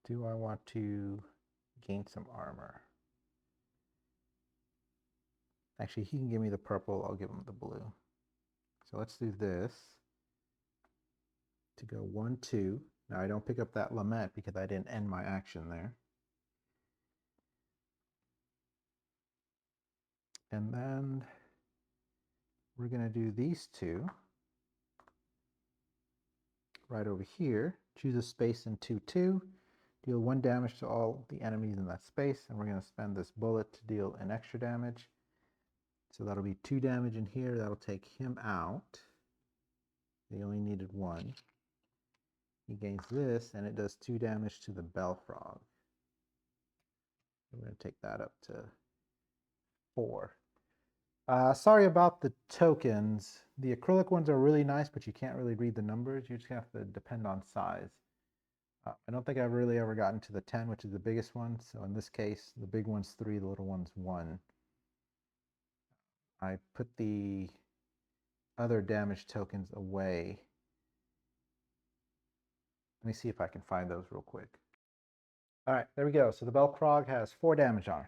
Do I want to gain some armor? Actually, he can give me the purple. I'll give him the blue. So let's do this. To go 1, 2. Now I don't pick up that Lament because I didn't end my action there. And then we're going to do these two right over here. Choose a space in 2, 2. Deal 1 damage to all the enemies in that space. And we're going to spend this bullet to deal an extra damage. So that'll be 2 damage in here. That'll take him out. He only needed 1. He gains this, and it does 2 damage to the Belfrog. We're going to take that up to 4. Sorry about the tokens. The acrylic ones are really nice, but you can't really read the numbers. You just have to depend on size. I don't think I've really ever gotten to the 10, which is the biggest one. So in this case, the big one's 3, the little one's 1. I put the other damage tokens away. Let me see if I can find those real quick. All right, there we go. So the Belfrog has 4 damage on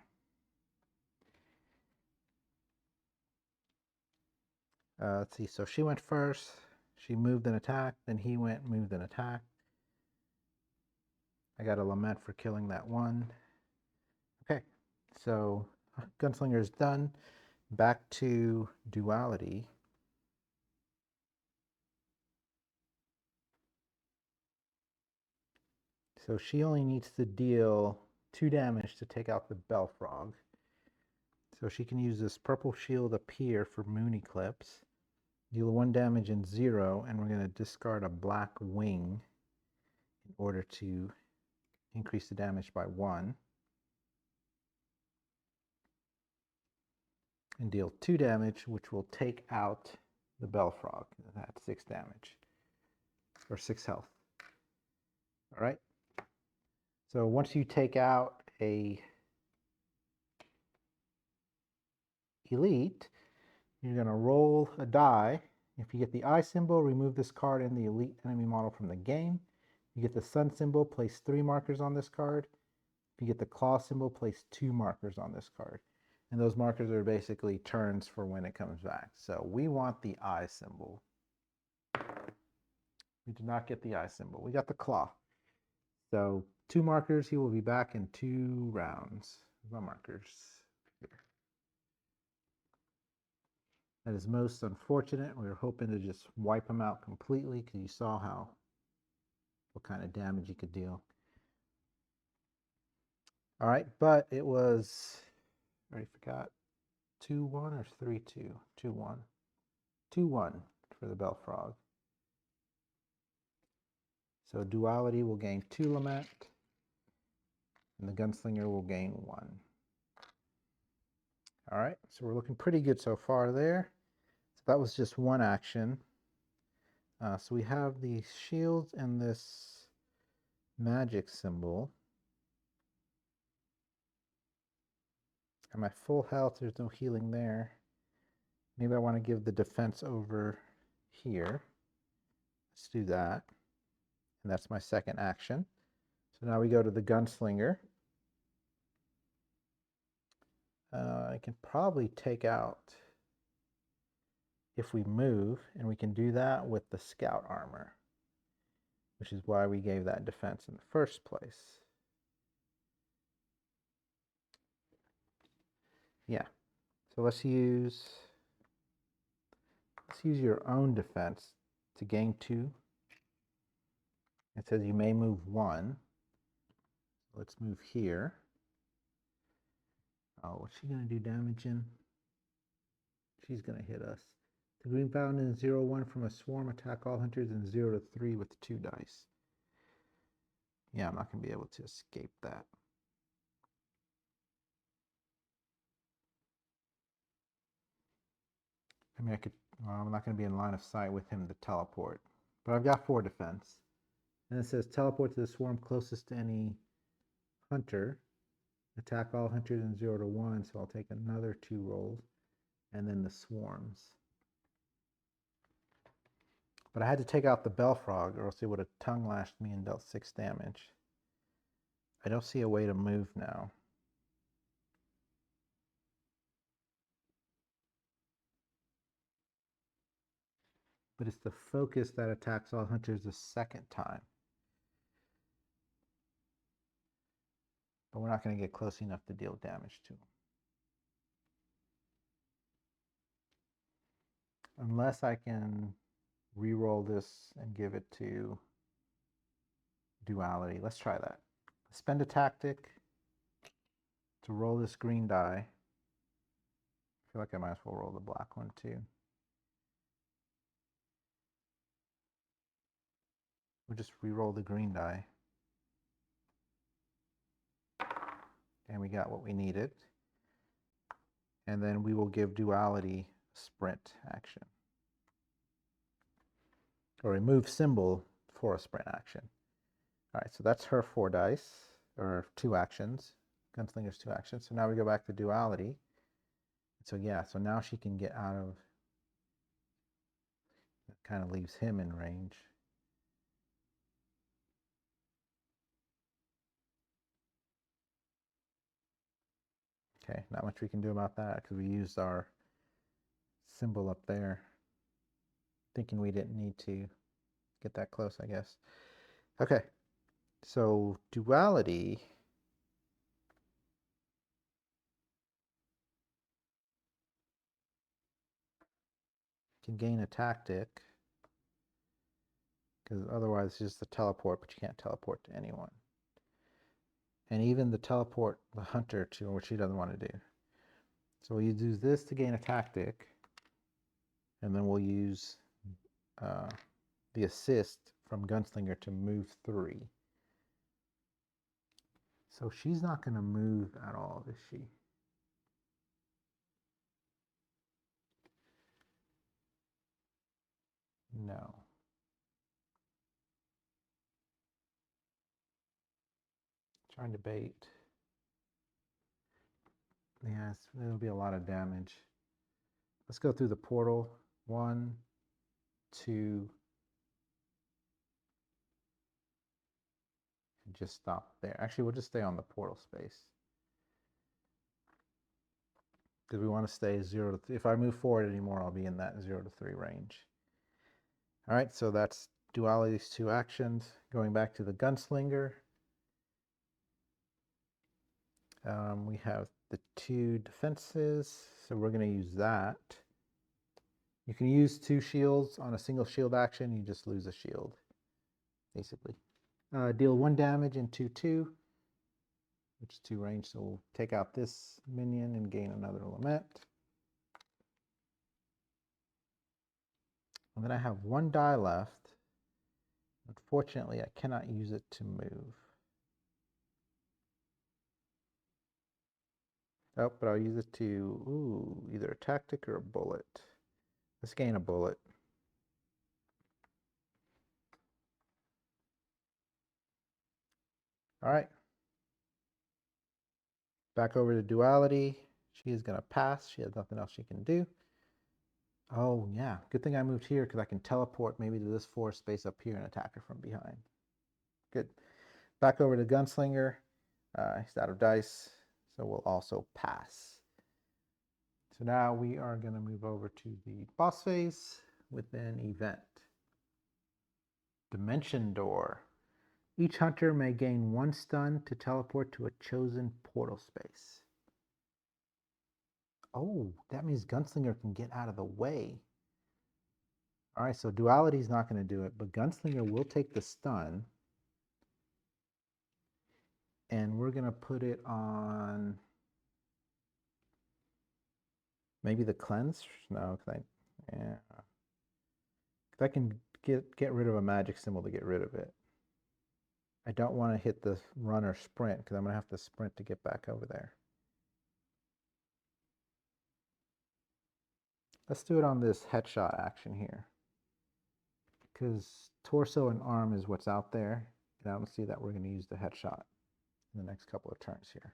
her. Let's see. So she went first. She moved and attacked. Then he went, moved and attacked. I got a Lament for killing that one. Okay, so Gunslinger is done. Back to Duality. So she only needs to deal 2 damage to take out the Belfrog. So she can use this purple shield up here for Moon Eclipse. Deal 1 damage in 0, and we're going to discard a black wing in order to increase the damage by 1. And deal 2 damage, which will take out the Belfrog. That's 6 damage, or 6 health. All right. So once you take out a elite, you're going to roll a die. If you get the eye symbol, remove this card and the elite enemy model from the game. You get the sun symbol, place 3 markers on this card. If you get the claw symbol, place 2 markers on this card. And those markers are basically turns for when it comes back. So we want the eye symbol. We did not get the eye symbol. We got the claw. So 2 markers, he will be back in 2 rounds. My markers here. That is most unfortunate. We were hoping to just wipe him out completely because you saw what kind of damage he could deal. All right, but it was, I already forgot, 2-1 or 3-2? 2-1. 2-1 for the Belfrog. So Duality will gain 2 Lament, and the Gunslinger will gain 1. All right, so we're looking pretty good so far there. So that was just one action. So we have the shields and this magic symbol. At my full health, there's no healing there. Maybe I want to give the defense over here. Let's do that. And that's my second action. So now we go to the Gunslinger. I can probably take out if we move, and we can do that with the scout armor, which is why we gave that defense in the first place. Yeah, so let's use your own defense to gain 2. It says you may move 1. Let's move here. Oh, what's she gonna do damage in? She's gonna hit us. The green fountain is 0-1 from a swarm. Attack all hunters in 0-3 with 2 dice. Yeah, I'm not going to be able to escape that. I mean, I could, well, I'm not going to be in line of sight with him to teleport. But I've got 4 defense. And it says teleport to the swarm closest to any hunter. Attack all hunters in 0-1, so I'll take another 2 rolls. And then the swarms. But I had to take out the Bellfrog, or else it would have tongue lashed me and dealt 6 damage. I don't see a way to move now. But it's the focus that attacks all hunters the second time. But we're not going to get close enough to deal damage to him. Unless I can re-roll this and give it to Duality. Let's try that. Spend a tactic to roll this green die. I feel like I might as well roll the black one too. We'll just re-roll the green die. And we got what we needed. And then we will give Duality sprint action. Or remove symbol for a sprint action. All right, so that's her 4 dice, or 2 actions. Gunslinger's 2 actions. So now we go back to Duality. So yeah, so now she can get out of, that kind of leaves him in range. Okay, not much we can do about that because we used our symbol up there. Thinking we didn't need to get that close, I guess. Okay, so Duality can gain a tactic, because otherwise it's just the teleport, but you can't teleport to anyone. And even the teleport the hunter to what she doesn't want to do. So we'll use this to gain a tactic, and then we'll use the assist from Gunslinger to move 3. So she's not going to move at all, is she? No. Trying to bait. Yes, it'll be a lot of damage. Let's go through the portal. 1, 2, and just stop there. Actually, we'll just stay on the portal space. Because we want to stay 0 to 3. If I move forward anymore, I'll be in that 0 to 3 range. All right, so that's Duality's 2 actions. Going back to the Gunslinger. We have the 2 defenses, so we're going to use that. You can use 2 shields on a single shield action. You just lose a shield, basically. Deal 1 damage in 2/2, which is 2 range. So we'll take out this minion and gain another Lament. And then I have 1 die left. Unfortunately, I cannot use it to move. Oh, but I'll use it to, either a tactic or a bullet. Let's gain a bullet. All right. Back over to Duality. She is going to pass. She has nothing else she can do. Oh, yeah. Good thing I moved here because I can teleport maybe to this 4 space up here and attack her from behind. Good. Back over to Gunslinger. He's out of dice, so we'll also pass. So now we are going to move over to the boss phase with an event. Dimension Door. Each hunter may gain 1 stun to teleport to a chosen portal space. Oh, that means Gunslinger can get out of the way. All right, so Duality is not going to do it, but Gunslinger will take the stun. And we're going to put it on maybe the cleanse? No, yeah. If I can get rid of a magic symbol to get rid of it. I don't want to hit the run or sprint because I'm going to have to sprint to get back over there. Let's do it on this headshot action here. Because torso and arm is what's out there. And I don't see that we're going to use the headshot in the next couple of turns here.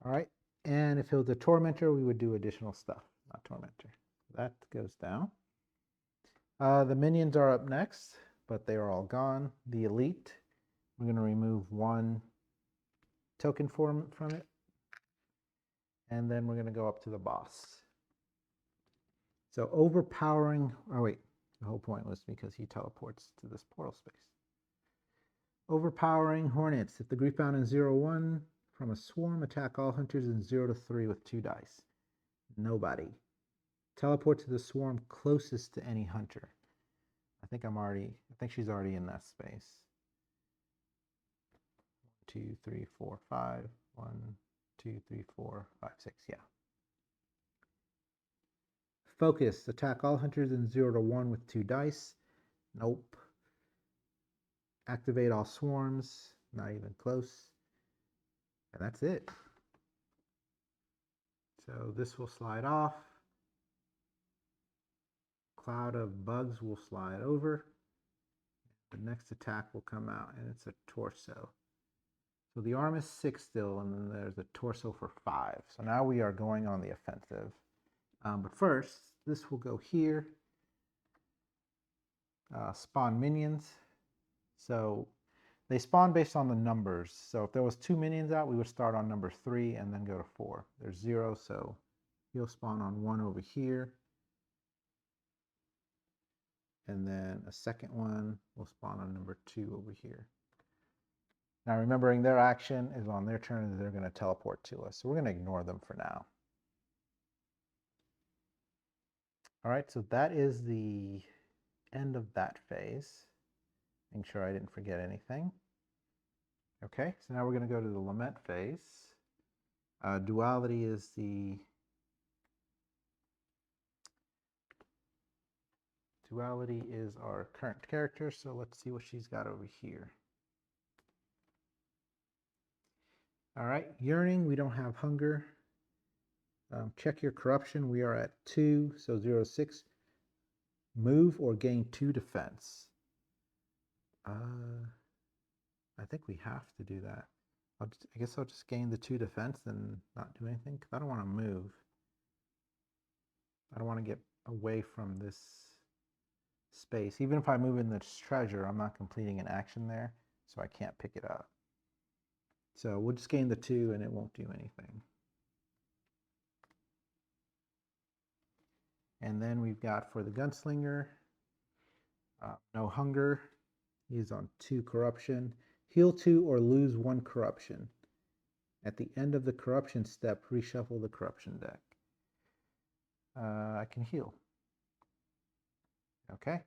All right. And if it was a Tormentor, we would do additional stuff, not Tormentor. That goes down. The minions are up next, but they are all gone. The elite, we're going to remove one token form from it. And then we're going to go up to the boss. So overpowering, oh wait, the whole point was because he teleports to this portal space. Overpowering Hornets. If the group found in 0-1 from a swarm, attack all hunters in 0-3 with 2 dice. Nobody. Teleport to the swarm closest to any hunter. I think she's already in that space. 1, 2, 3, 4, 5. 1, 2, 3, 4, 5, 6. Yeah. Focus. Attack all hunters in 0-1 with 2 dice. Nope. Activate all swarms. Not even close. And that's it. So this will slide off. Cloud of bugs will slide over. The next attack will come out, and it's a torso. So the arm is 6 still, and then there's a torso for 5. So now we are going on the offensive. But first, this will go here. Spawn minions. So they spawn based on the numbers. So if there was 2 minions out, we would start on number 3 and then go to 4. There's 0, so he'll spawn on 1 over here. And then a second one will spawn on number 2 over here. Now remembering their action is on their turn and they're going to teleport to us. So we're going to ignore them for now. All right, so that is the end of that phase. Make sure I didn't forget anything. Okay, so now we're going to go to the Lament phase. Duality is our current character, so let's see what she's got over here. All right, Yearning, we don't have Hunger. Check your corruption, we are at 2, so 0-6. Move or gain 2 defense. I think we have to do that. I guess I'll just gain the 2 defense and not do anything, because I don't want to move. I don't want to get away from this space. Even if I move in this treasure, I'm not completing an action there, so I can't pick it up. So we'll just gain the 2 and it won't do anything. And then we've got for the Gunslinger, no Hunger. He's on 2 corruption. Heal 2 or lose 1 corruption. At the end of the corruption step, reshuffle the corruption deck. I can heal. Okay.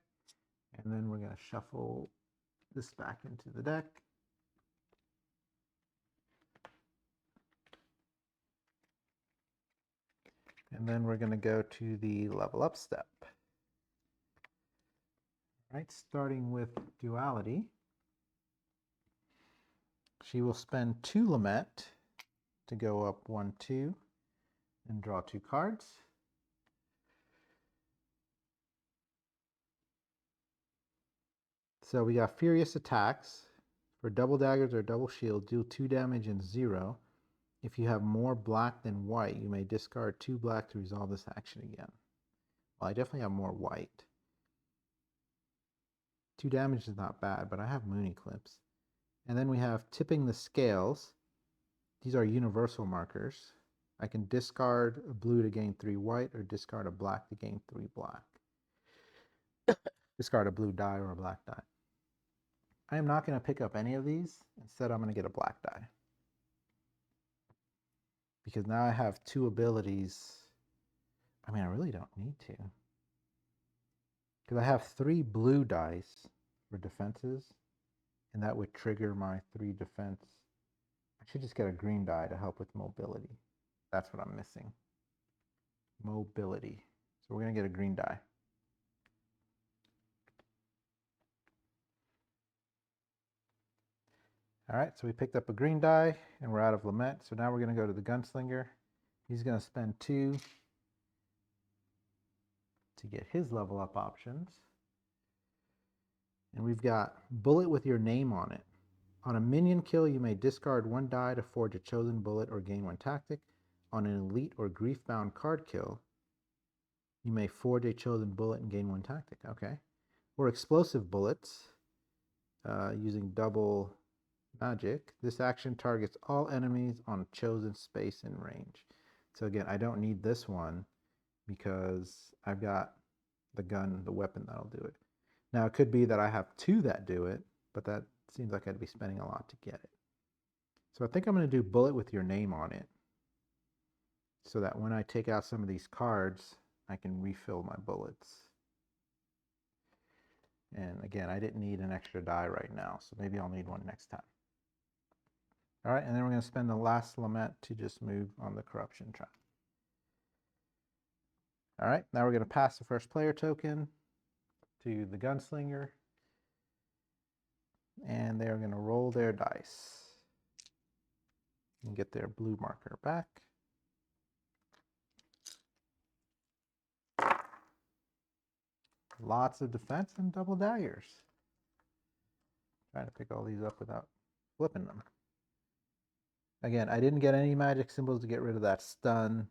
And then we're going to shuffle this back into the deck. And then we're going to go to the level up step. All right, starting with Duality. She will spend 2 Lament to go up 1, 2, and draw 2 cards. So we got Furious Attacks. For double daggers or double shield, deal 2 damage and 0. If you have more black than white, you may discard 2 black to resolve this action again. Well, I definitely have more white. 2 damage is not bad, but I have Moon Eclipse. And then we have Tipping the Scales. These are universal markers. I can discard a blue to gain 3 white, or discard a black to gain 3 black. Discard a blue die or a black die. I am not going to pick up any of these. Instead, I'm going to get a black die. Because now I have 2 abilities. I mean, I really don't need to. Because I have 3 blue dice for defenses. And that would trigger my 3 defense. I should just get a green die to help with mobility. That's what I'm missing. Mobility. So we're going to get a green die. All right, so we picked up a green die, and we're out of Lament. So now we're going to go to the Gunslinger. He's going to spend 2 to get his level up options. And we've got bullet with your name on it. On a minion kill, you may discard 1 die to forge a chosen bullet or gain 1 tactic. On an elite or grief-bound card kill, you may forge a chosen bullet and gain 1 tactic. Okay. Or explosive bullets, using double magic. This action targets all enemies on a chosen space and range. So again, I don't need this one because I've got the gun, the weapon that'll do it. Now, it could be that I have 2 that do it, but that seems like I'd be spending a lot to get it. So I think I'm going to do bullet with your name on it so that when I take out some of these cards, I can refill my bullets. And again, I didn't need an extra die right now, so maybe I'll need one next time. All right, and then we're going to spend the last Lament to just move on the corruption track. All right, now we're going to pass the first player token to the Gunslinger, and they're going to roll their dice and get their blue marker back. Lots of defense and double daggers. Trying to pick all these up without flipping them. Again, I didn't get any magic symbols to get rid of that stun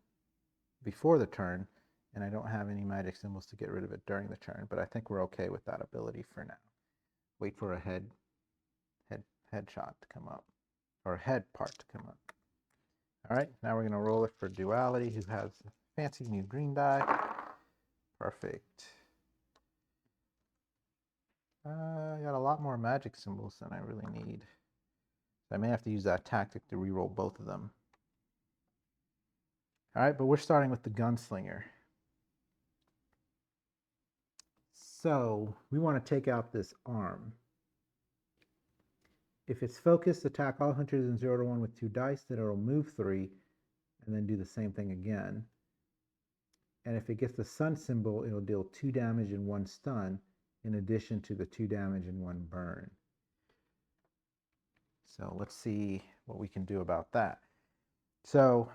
before the turn, and I don't have any magic symbols to get rid of it during the turn, but I think we're okay with that ability for now. Wait for a headshot to come up, or head part to come up. All right, now we're going to roll it for Duality, who has a fancy new green die. Perfect. I got a lot more magic symbols than I really need. I may have to use that tactic to reroll both of them. All right, but we're starting with the Gunslinger. So we want to take out this arm. If it's focused, attack all hunters in 0 to 1 with 2 dice, then it'll move 3 and then do the same thing again. And if it gets the sun symbol, it'll deal 2 damage and 1 stun in addition to the 2 damage and 1 burn. So let's see what we can do about that. So,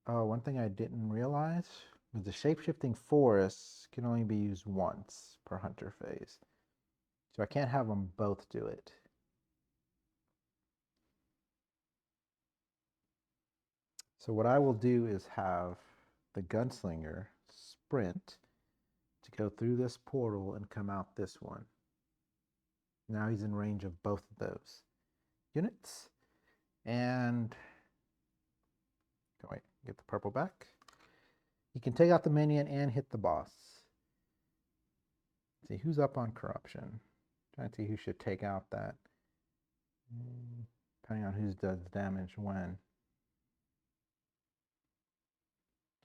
one thing I didn't realize was the shape-shifting forests can only be used once per hunter phase. So I can't have them both do it. So what I will do is have the Gunslinger sprint to go through this portal and come out this one. Now he's in range of both of those units. And wait, get the purple back. He can take out the minion and hit the boss. Let's see who's up on corruption. Trying to see who should take out that. Depending on who does damage when.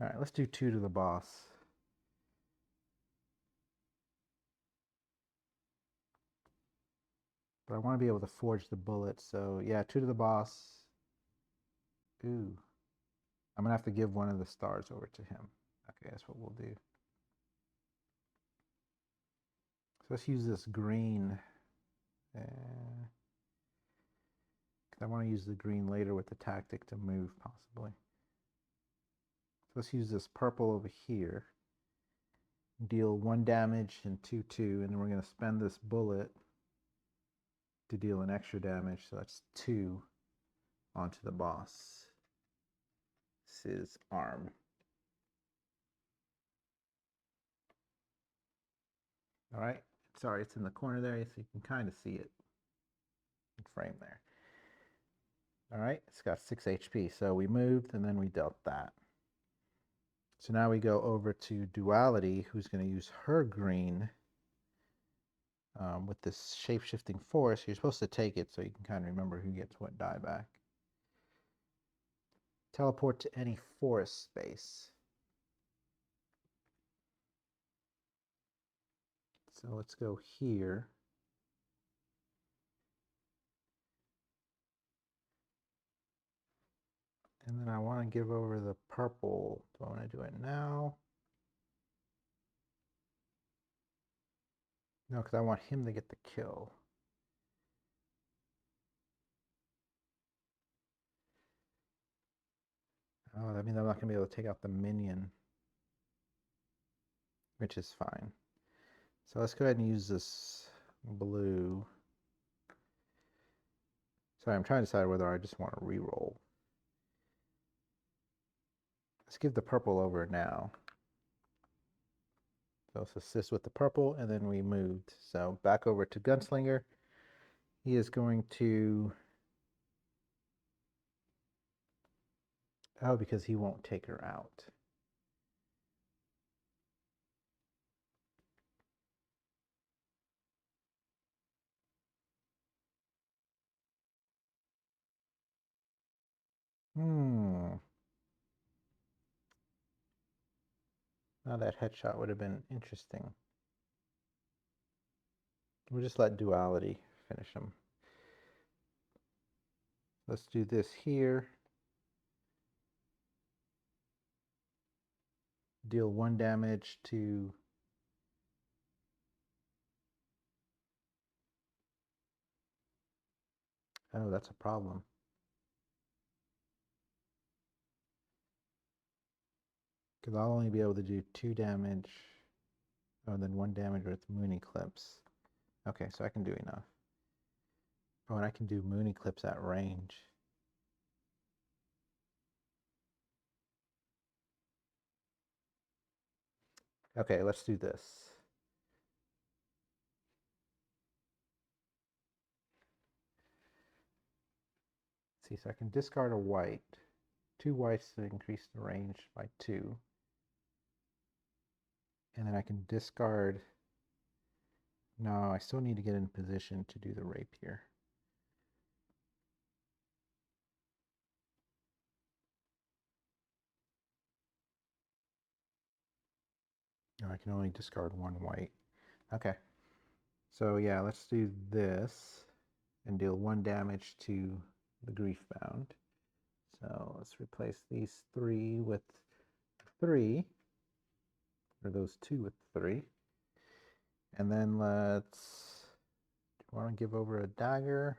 All right, let's do 2 to the boss. But I want to be able to forge the bullet, so yeah, 2 to the boss. Ooh. I'm going to have to give one of the stars over to him. Okay, that's what we'll do. So let's use this green. I want to use the green later with the tactic to move, possibly. So let's use this purple over here. Deal 1 damage and 2/2, and then we're going to spend this bullet to deal an extra damage, so that's 2 onto the boss. This is arm. All right, sorry, it's in the corner there, so you can kind of see it in frame there. All right, it's got 6 HP, so we moved and then we dealt that. So now we go over to Duality, who's going to use her green with this shape-shifting force. You're supposed to take it so you can kind of remember who gets what die back. Teleport to any forest space. So let's go here. And then I want to give over the purple. Do I want to do it now? No, because I want him to get the kill. Oh, that means I'm not going to be able to take out the minion, which is fine. So let's go ahead and use this blue. Sorry, I'm trying to decide whether I just want to reroll. Let's give the purple over now. So let's assist with the purple, and then we moved. So back over to Gunslinger. He is going to... Oh, because he won't take her out. Now that headshot would have been interesting. We'll just let Duality finish him. Let's do this here. Deal 1 damage to... Oh, that's a problem. Because I'll only be able to do 2 damage. Oh, and then 1 damage with Moon Eclipse. Okay, so I can do enough. Oh, and I can do Moon Eclipse at range. Okay, let's do this. Let's see, so I can discard a white. 2 whites to increase the range by 2. And then I can discard... No, I still need to get in position to do the rapier. No, I can only discard 1 white. Okay. So yeah, let's do this and deal 1 damage to the Griefbound. So let's replace these 3 with 3, or those 2 with 3. And then let's... Do you want to give over a dagger?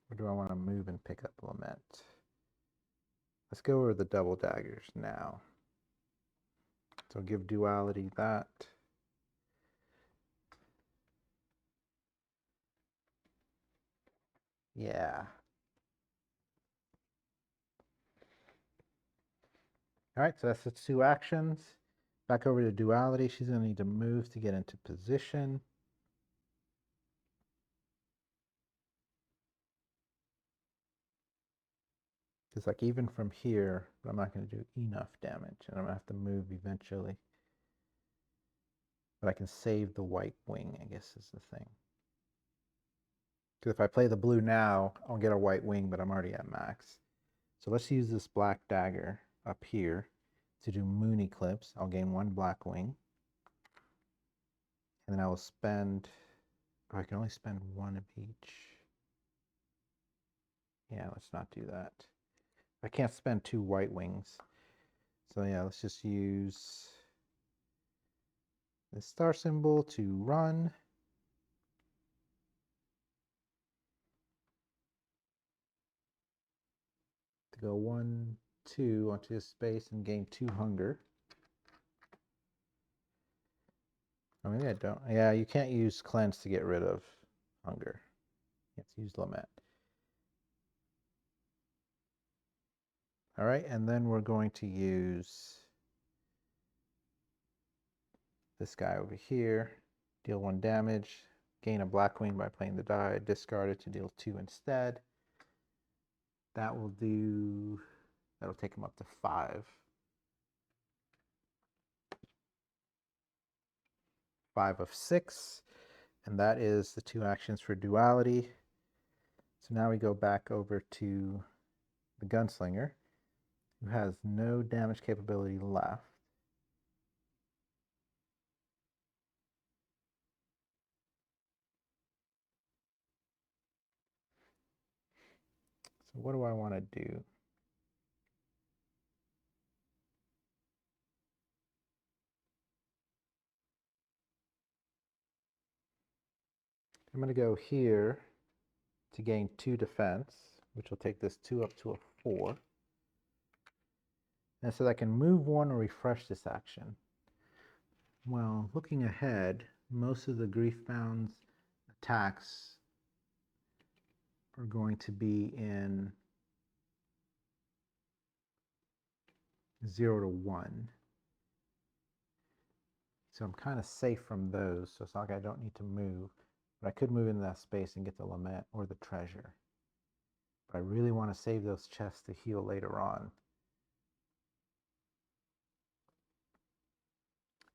Or do I want to move and pick up Lament? Let's go over the double daggers now. So give Duality that. Yeah. All right, so that's the 2 actions. Back over to Duality. She's going to need to move to get into position. Because like even from here, I'm not going to do enough damage, and I'm going to have to move eventually. But I can save the white wing, I guess is the thing. Because if I play the blue now, I'll get a white wing, but I'm already at max. So let's use this black dagger up here to do Moon Eclipse. I'll gain 1 black wing. And then I will spend... Oh, I can only spend 1 of each. Yeah, let's not do that. I can't spend 2 white wings. So yeah, let's just use the star symbol to run. To go 1, 2 onto his space and gain 2 hunger. Oh, maybe I don't. Yeah, you can't use cleanse to get rid of hunger. You have to use lament. All right, and then we're going to use this guy over here. Deal 1 damage. Gain a black wing by playing the die. Discard it to deal 2 instead. That will do... That'll take him up to 5. 5 of 6. And that is the 2 actions for Duality. So now we go back over to the Gunslinger, who has no damage capability left. So what do I want to do? I'm going to go here to gain 2 defense, which will take this 2 up to a 4. And so I can move 1 or refresh this action. Well, looking ahead, most of the Griefbound's attacks are going to be in 0 to 1. So I'm kind of safe from those, so it's not like I don't need to move. But I could move into that space and get the Lament or the treasure. But I really want to save those chests to heal later on.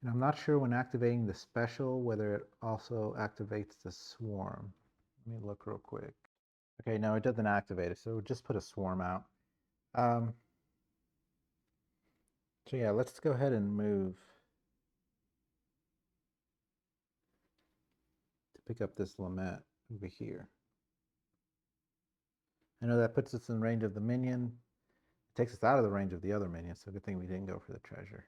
And I'm not sure when activating the special whether it also activates the swarm. Let me look real quick. Okay, no, it doesn't activate it, so we'll just put a swarm out. So yeah, let's go ahead and move to pick up this Lament over here. I know that puts us in range of the minion. It takes us out of the range of the other minion, so good thing we didn't go for the treasure.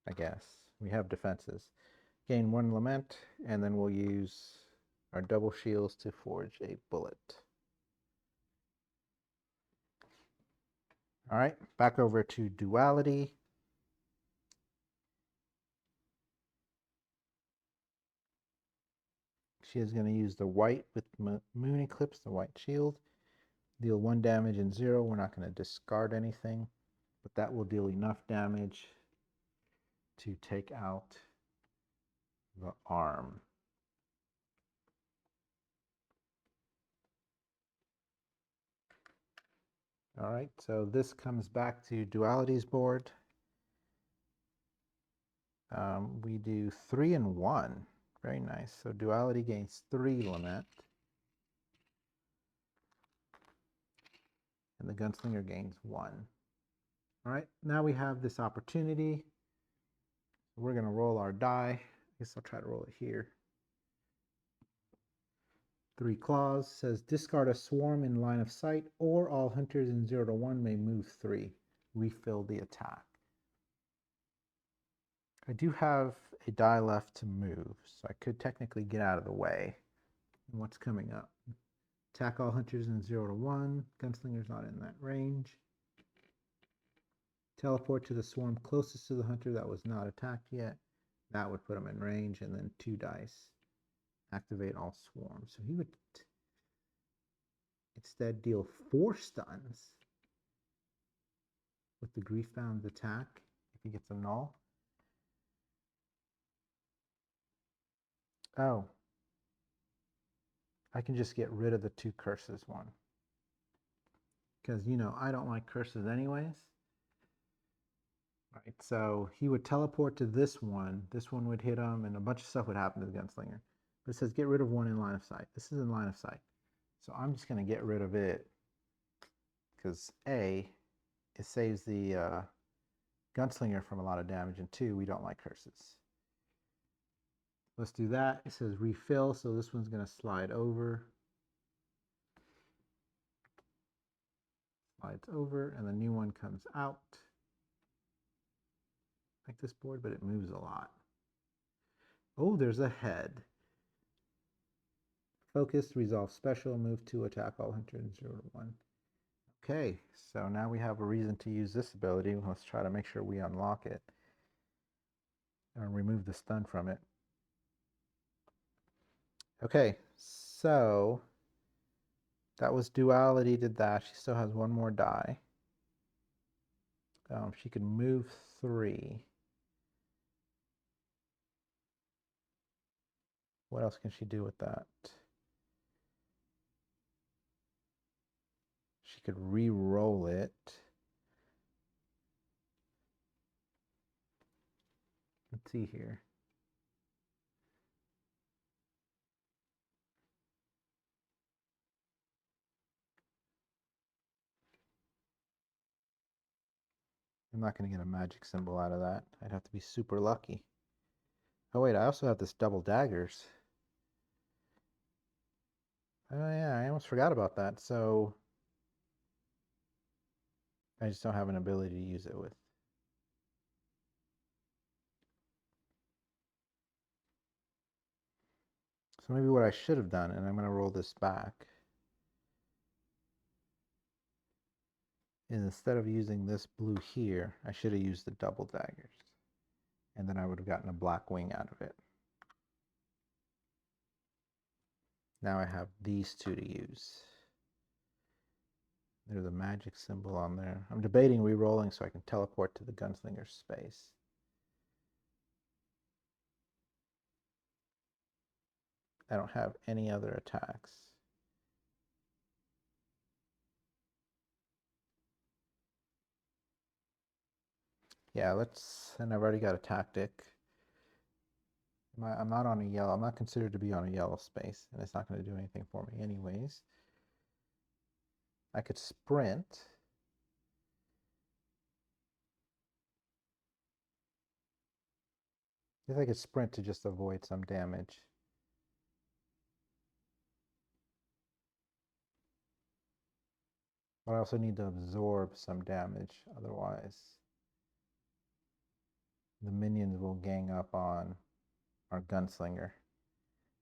I guess. We have defenses. Gain 1 Lament, and then we'll use our double shields to forge a bullet. All right, back over to Duality. She is going to use the white with Moon Eclipse, the white shield. Deal 1 damage and 0. We're not going to discard anything, but that will deal enough damage to take out the arm. All right, so this comes back to Duality's board. We do 3 and 1. Very nice. So Duality gains 3 Lament. And the Gunslinger gains 1. All right, now we have this opportunity. We're going to roll our die. I guess I'll try to roll it here. 3 claws. Says discard a swarm in line of sight, or all hunters in 0 to 1 may move 3. Refill the attack. I do have a die left to move, so I could technically get out of the way. And what's coming up? Attack all hunters in 0 to 1. Gunslinger's not in that range. Teleport to the swarm closest to the hunter that was not attacked yet. That would put him in range, and then 2 dice. Activate all swarms. So he would instead deal 4 stuns with the Griefbound's attack if he gets a null. Oh. I can just get rid of the 2 curses one. Because, you know, I don't like curses anyways. Right, so he would teleport to this one. This one would hit him, and a bunch of stuff would happen to the Gunslinger. But it says get rid of 1 in line of sight. This is in line of sight. So I'm just going to get rid of it. Because A, it saves the Gunslinger from a lot of damage, and 2, we don't like curses. Let's do that. It says refill, so this one's going to slide over. Slides over, and the new one comes out. Like this board, but it moves a lot. Oh, there's a head. Focus, resolve special, move 2, attack all hunters in 0 to 1. Okay, so now we have a reason to use this ability. Let's try to make sure we unlock it. And remove the stun from it. Okay, so that was Duality did that. She still has 1 more die. She can move 3. What else can she do with that? She could re-roll it. Let's see here. I'm not going to get a magic symbol out of that. I'd have to be super lucky. Oh wait, I also have this double daggers. Oh yeah, I almost forgot about that. So I just don't have an ability to use it with. So maybe what I should have done, and I'm going to roll this back, is instead of using this blue here, I should have used the double daggers. And then I would have gotten a black wing out of it. Now I have these two to use. There's a magic symbol on there. I'm debating re-rolling so I can teleport to the Gunslinger space. I don't have any other attacks. Yeah, and I've already got a tactic. I'm not on a yellow, I'm not considered to be on a yellow space, and it's not going to do anything for me anyways. I could sprint. I guess I could sprint to just avoid some damage. But I also need to absorb some damage, otherwise the minions will gang up on our Gunslinger.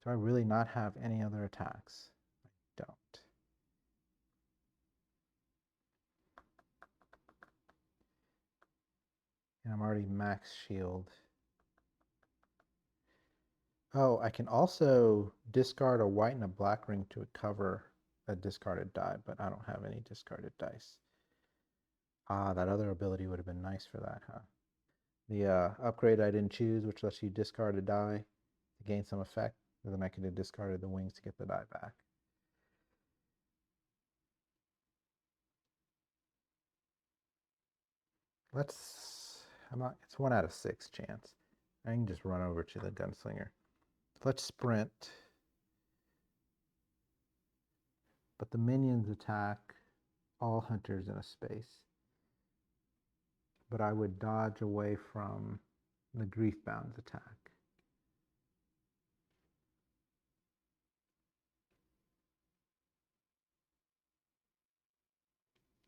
Do I really not have any other attacks? I don't. And I'm already max shield. Oh, I can also discard a white and a black ring to cover a discarded die, but I don't have any discarded dice. Ah, that other ability would have been nice for that, huh? The upgrade I didn't choose, which lets you discard a die to gain some effect, and then I could have discarded the wings to get the die back. It's 1 out of 6 chance. I can just run over to the Gunslinger. Let's sprint. But the minions attack all hunters in a space. But I would dodge away from the Griefbound's attack.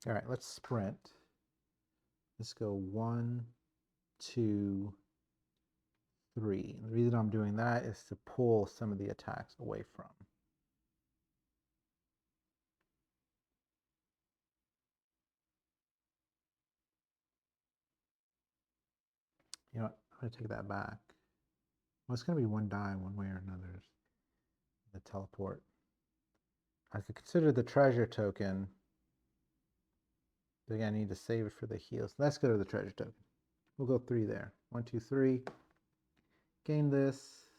All right, let's sprint. Let's go 1, 2, 3. The reason I'm doing that is to pull some of the attacks away from. You know what? I'm going to take that back. Well, it's going to be one die one way or another. The teleport. I could consider the treasure token. But again, I need to save it for the heals. Let's go to the treasure token. We'll go 3 there. 1, 2, 3. Gain this.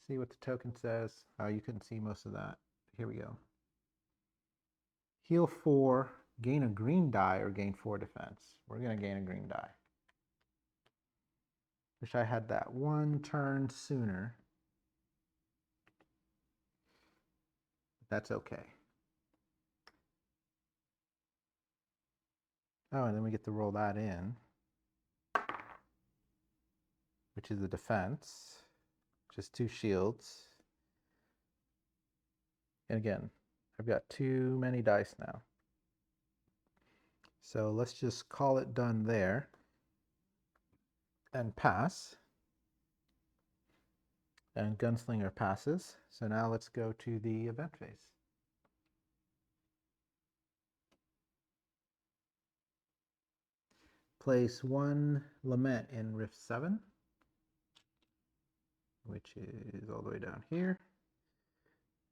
See what the token says. Oh, you couldn't see most of that. Here we go. Heal 4, gain a green die, or gain 4 defense. We're going to gain a green die. Wish I had that one turn sooner. But that's okay. Oh, and then we get to roll that in, which is a defense. Just 2 shields. And again, I've got too many dice now. So let's just call it done there and pass. And Gunslinger passes. So now let's go to the event phase. Place 1 Lament in Rift 7, which is all the way down here.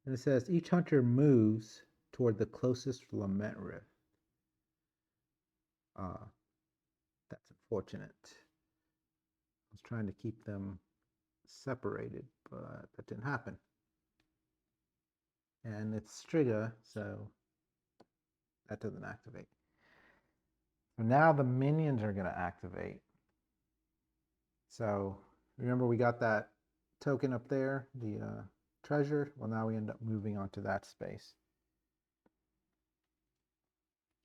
And it says each hunter moves toward the closest Lament Rift. That's unfortunate. I was trying to keep them separated, but that didn't happen. And it's Striga, so that doesn't activate. So now the minions are going to activate. So remember we got that token up there, the treasure. Well, now we end up moving onto that space.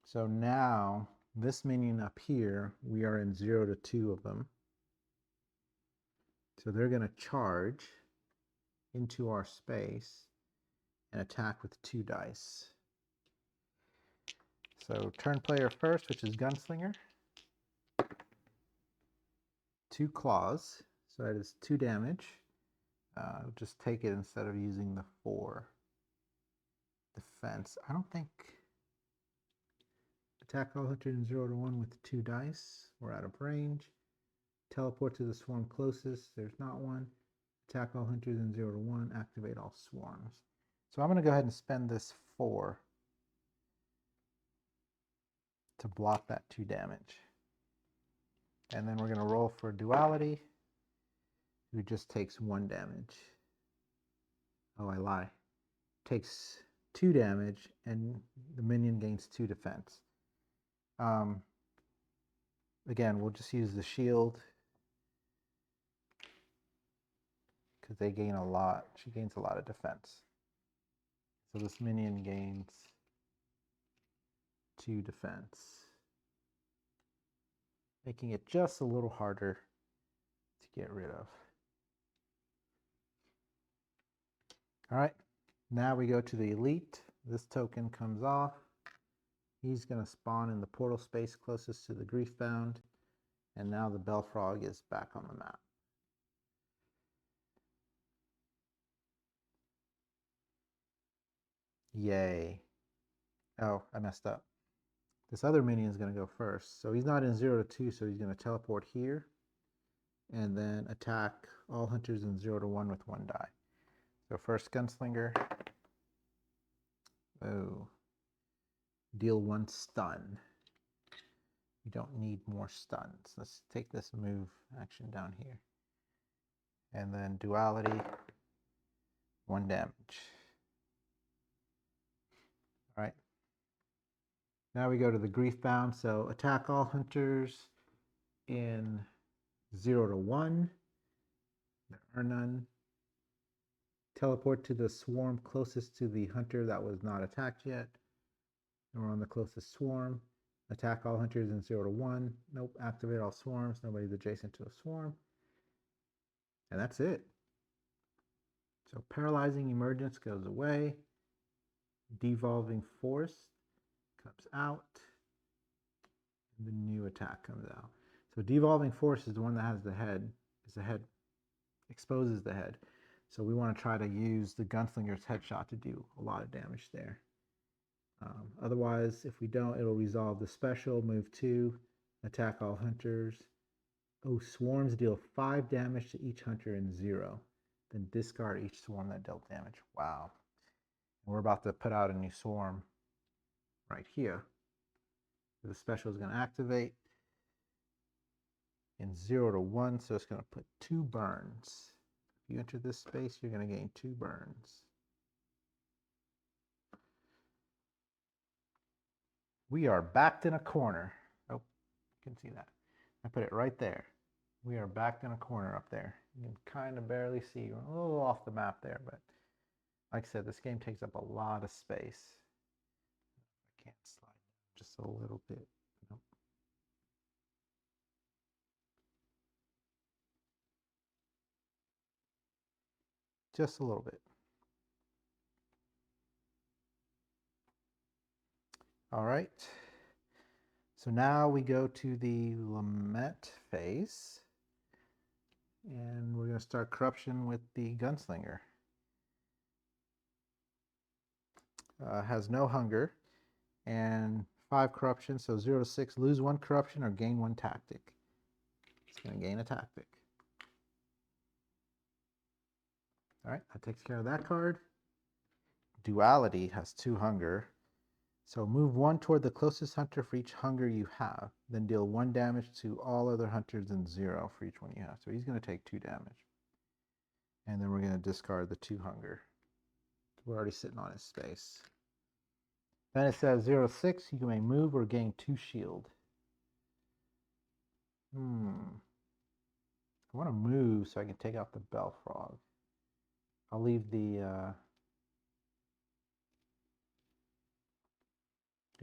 So now this minion up here, we are in 0 to 2 of them. So they're going to charge into our space and attack with 2 dice. So turn player first, which is Gunslinger. 2 claws, so that is 2 damage. Just take it instead of using the 4 defense. I don't think attack all hunters in 0 to 1 with 2 dice. We're out of range. Teleport to the swarm closest. There's not one. Attack all hunters in 0 to 1. Activate all swarms. So I'm going to go ahead and spend this 4 to block that 2 damage. And then we're going to roll for Duality, who just takes 1 damage. Oh, I lie. Takes 2 damage, and the minion gains 2 defense. Again, we'll just use the shield because they gain a lot. She gains a lot of defense. So this minion gains 2 defense, making it just a little harder to get rid of. All right, now we go to the elite. This token comes off. He's going to spawn in the portal space closest to the Griefbound, and now the Belfrog is back on the map. Yay. Oh, I messed up. This other minion is going to go first. So he's not in 0 to 2, so he's going to teleport here and then attack all hunters in 0 to 1 with 1 die. So first Gunslinger. Oh. Deal 1 stun. You don't need more stuns. Let's take this move action down here. And then Duality, 1 damage. All right. Now we go to the Griefbound. So attack all hunters in 0 to 1. There are none. Teleport to the swarm closest to the hunter that was not attacked yet. And we're on the closest swarm. Attack all hunters in 0 to 1. Nope. Activate all swarms. Nobody's adjacent to a swarm. And that's it. So paralyzing emergence goes away. Devolving force comes out. And the new attack comes out. So devolving force is the one that has the head. Exposes the head. So we want to try to use the Gunslinger's headshot to do a lot of damage there. Otherwise, if we don't, it'll resolve the special. Move 2, attack all hunters. Oh, swarms deal 5 damage to each hunter in 0. Then discard each swarm that dealt damage. Wow. We're about to put out a new swarm right here. The special is going to activate in 0 to 1, so it's going to put 2 burns. If you enter this space, you're going to gain 2 burns. We are backed in a corner. Oh, you can see that. I put it right there. We are backed in a corner up there. You can kind of barely see. We're a little off the map there, but like I said, this game takes up a lot of space. I can't slide just a little bit. Nope. Just a little bit. All right. So now we go to the Lament phase. And we're going to start corruption with the Gunslinger. Has no hunger and 5 corruption, so 0 to 6, lose 1 corruption or gain 1 tactic. It's going to gain a tactic. All right, that takes care of that card. Duality has 2 hunger. So move 1 toward the closest hunter for each hunger you have. Then deal 1 damage to all other hunters and 0 for each one you have. So he's going to take 2 damage. And then we're going to discard the 2 hunger. We're already sitting on his space. Then it says 0 to 6, you may move or gain 2 shield. I want to move so I can take out the Belfrog. I'll leave the...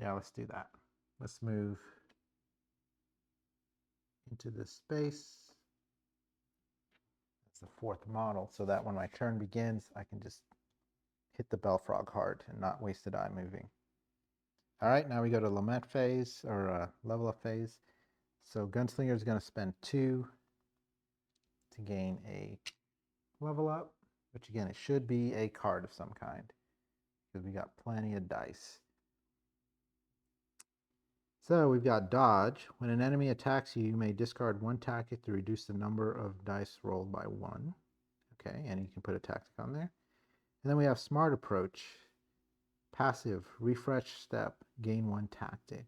Yeah, let's do that. Let's move into this space. That's the 4th model, so that when my turn begins, I can just hit the Belfrog hard and not waste a die moving. All right, now we go to Lament phase, or level up phase. So Gunslinger is going to spend 2 to gain a level up. which again, it should be a card of some kind because we got plenty of dice. So we've got dodge. When an enemy attacks you, you may discard one tactic to reduce the number of dice rolled by 1. Okay, and you can put a tactic on there. And then we have smart approach. Passive, refresh step, gain 1 tactic.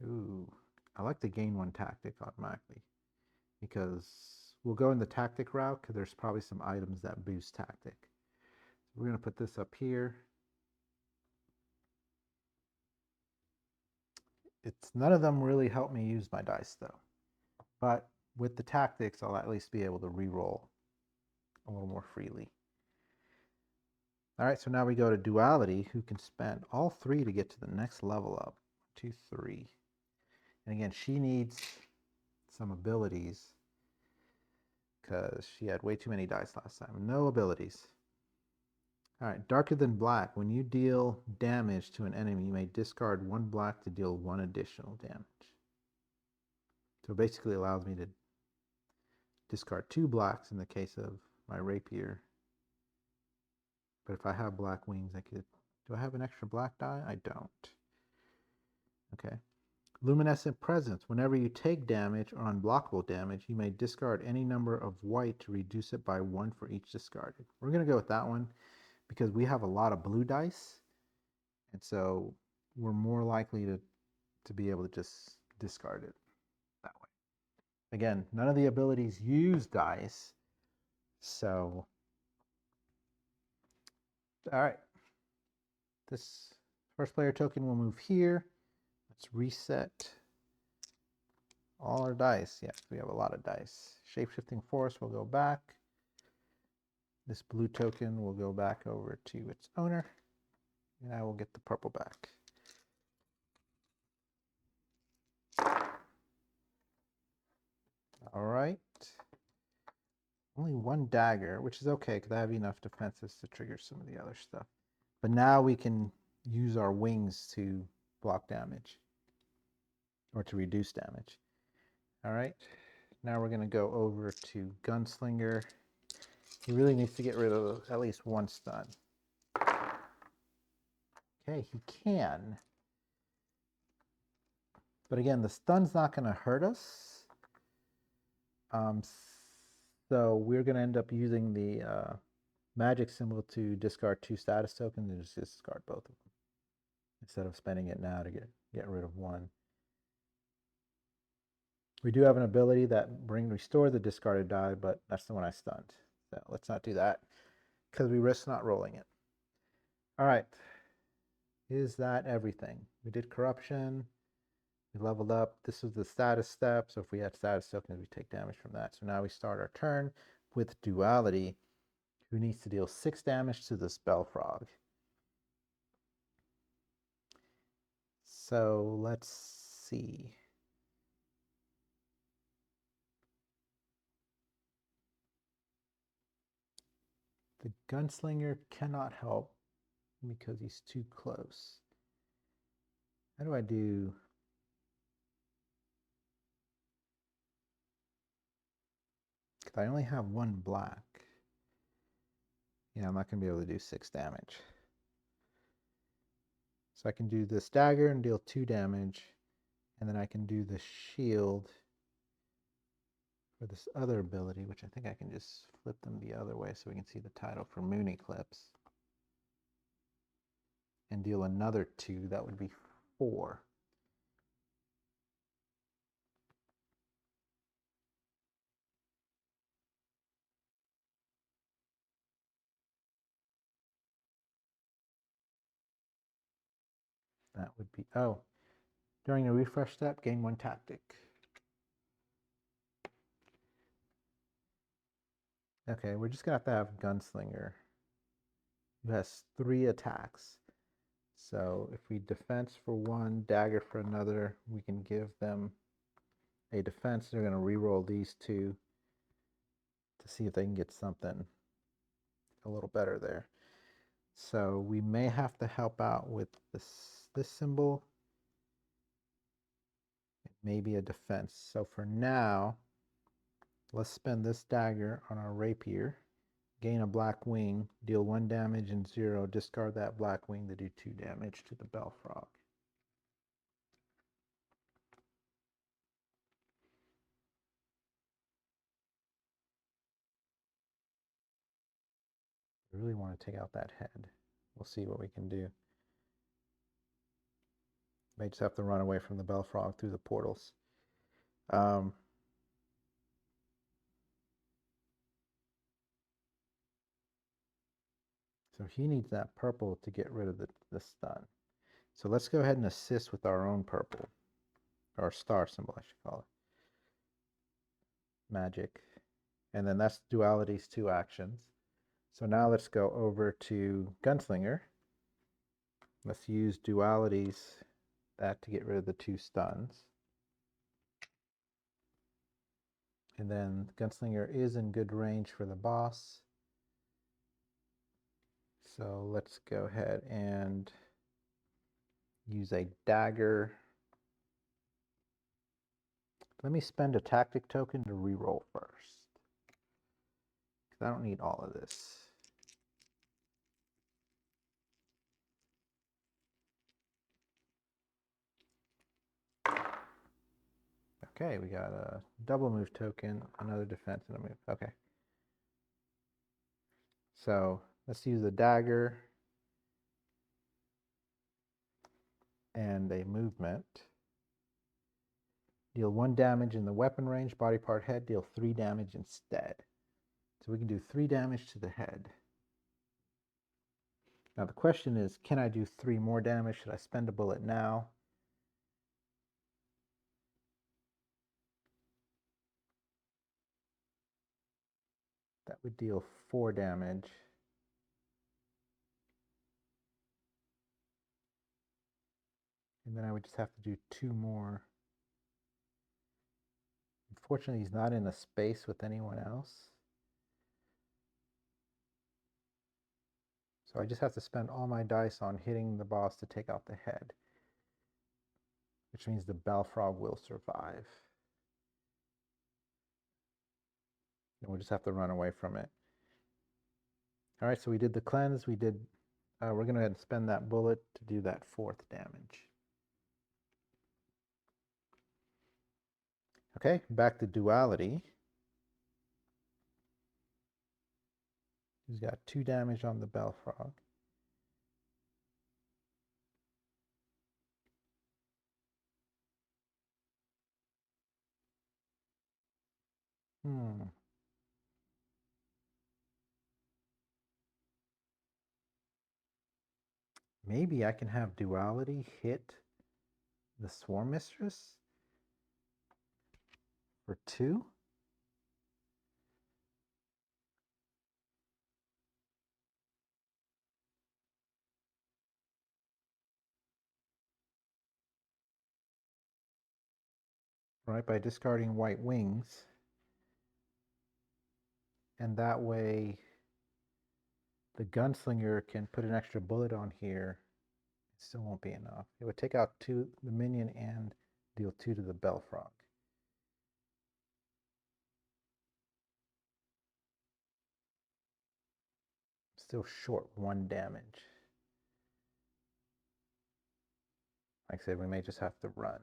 Ooh, I like the gain 1 tactic automatically because we'll go in the tactic route because there's probably some items that boost tactic. We're going to put this up here. None of them really help me use my dice though. But with the tactics, I'll at least be able to re-roll a little more freely. All right, so now we go to Duality, who can spend all 3 to get to the next level up. 2, 3. And again, she needs some abilities because she had way too many dice last time. No abilities. All right, Darker Than Black. When you deal damage to an enemy, you may discard 1 black to deal 1 additional damage. So it basically allows me to discard 2 blacks in the case of my rapier. But if I have black wings, I could... Do I have an extra black die? I don't. Okay. Luminescent Presence. Whenever you take damage or unblockable damage, you may discard any number of white to reduce it by 1 for each discarded. We're going to go with that one because we have a lot of blue dice. And so we're more likely to be able to just discard it that way. Again, none of the abilities use dice. So, all right. This first player token will move here. Let's reset all our dice. Yes, we have a lot of dice. Shapeshifting Force will go back. This blue token will go back over to its owner. And I will get the purple back. All right. Only 1 dagger, which is okay because I have enough defenses to trigger some of the other stuff. But now we can use our wings to block damage or to reduce damage. All right. Now we're going to go over to Gunslinger. He really needs to get rid of at least 1 stun. Okay, he can. But again, the stun's not going to hurt us. So we're going to end up using the magic symbol to discard 2 status tokens and just discard both of them instead of spending it now to get rid of 1. We do have an ability that restore the discarded die, but that's the one I stunned. So let's not do that because we risk not rolling it. All right. Is that everything? We did corruption. We leveled up. This was the status step. So if we had status tokens, we take damage from that. So now we start our turn with Duality, who needs to deal 6 damage to the Spell Frog. So let's see. The Gunslinger cannot help because he's too close. How do I do? Because I only have 1 black. Yeah, I'm not going to be able to do 6 damage. So I can do this dagger and deal 2 damage. And then I can do the shield for this other ability, which I think I can just flip them the other way so we can see the title for Moon Eclipse. And deal another 2, that would be 4. That would be, oh, during a refresh step, gain 1 tactic. Okay, we're just going to have Gunslinger, who has 3 attacks. So if we defense for 1, dagger for another, we can give them a defense. They're going to re-roll these 2 to see if they can get something a little better there. So we may have to help out with this symbol. It may be a defense. So for now, Let's spend this dagger on our rapier. Gain a black wing, deal 1 damage and 0. Discard that black wing to do 2 damage to the Belfrog. I really want to take out that head. We'll see what we can do. May just have to run away from the Belfrog through the portals. So he needs that purple to get rid of the stun. So let's go ahead and assist with our own purple. Or star symbol, I should call it. Magic. And then that's Duality's 2 actions. So now let's go over to Gunslinger. Let's use Duality's that to get rid of the 2 stuns. And then Gunslinger is in good range for the boss. So let's go ahead and use a dagger. Let me spend a tactic token to reroll first, because I don't need all of this. Okay, we got a double move token, another defense, and a move. Okay. So let's use a dagger and a movement. Deal 1 damage in the weapon range, body part head, deal 3 damage instead. So we can do 3 damage to the head. Now the question is, can I do 3 more damage? Should I spend a bullet now? That would deal 4 damage. And then I would just have to do 2 more. Unfortunately, he's not in a space with anyone else. So I just have to spend all my dice on hitting the boss to take out the head, which means the Balfrog will survive. And we'll just have to run away from it. All right, so we did the cleanse. We're going to go ahead and spend that bullet to do that 4th damage. Okay, back to Duality. He's got 2 damage on the Balfrog. Maybe I can have Duality hit the Swarm Mistress for 2? Right, by discarding white wings. And that way the Gunslinger can put an extra bullet on here. It still won't be enough. It would take out 2, the Minion, and deal 2 to the Belfrog. Still short 1 damage. Like I said, we may just have to run.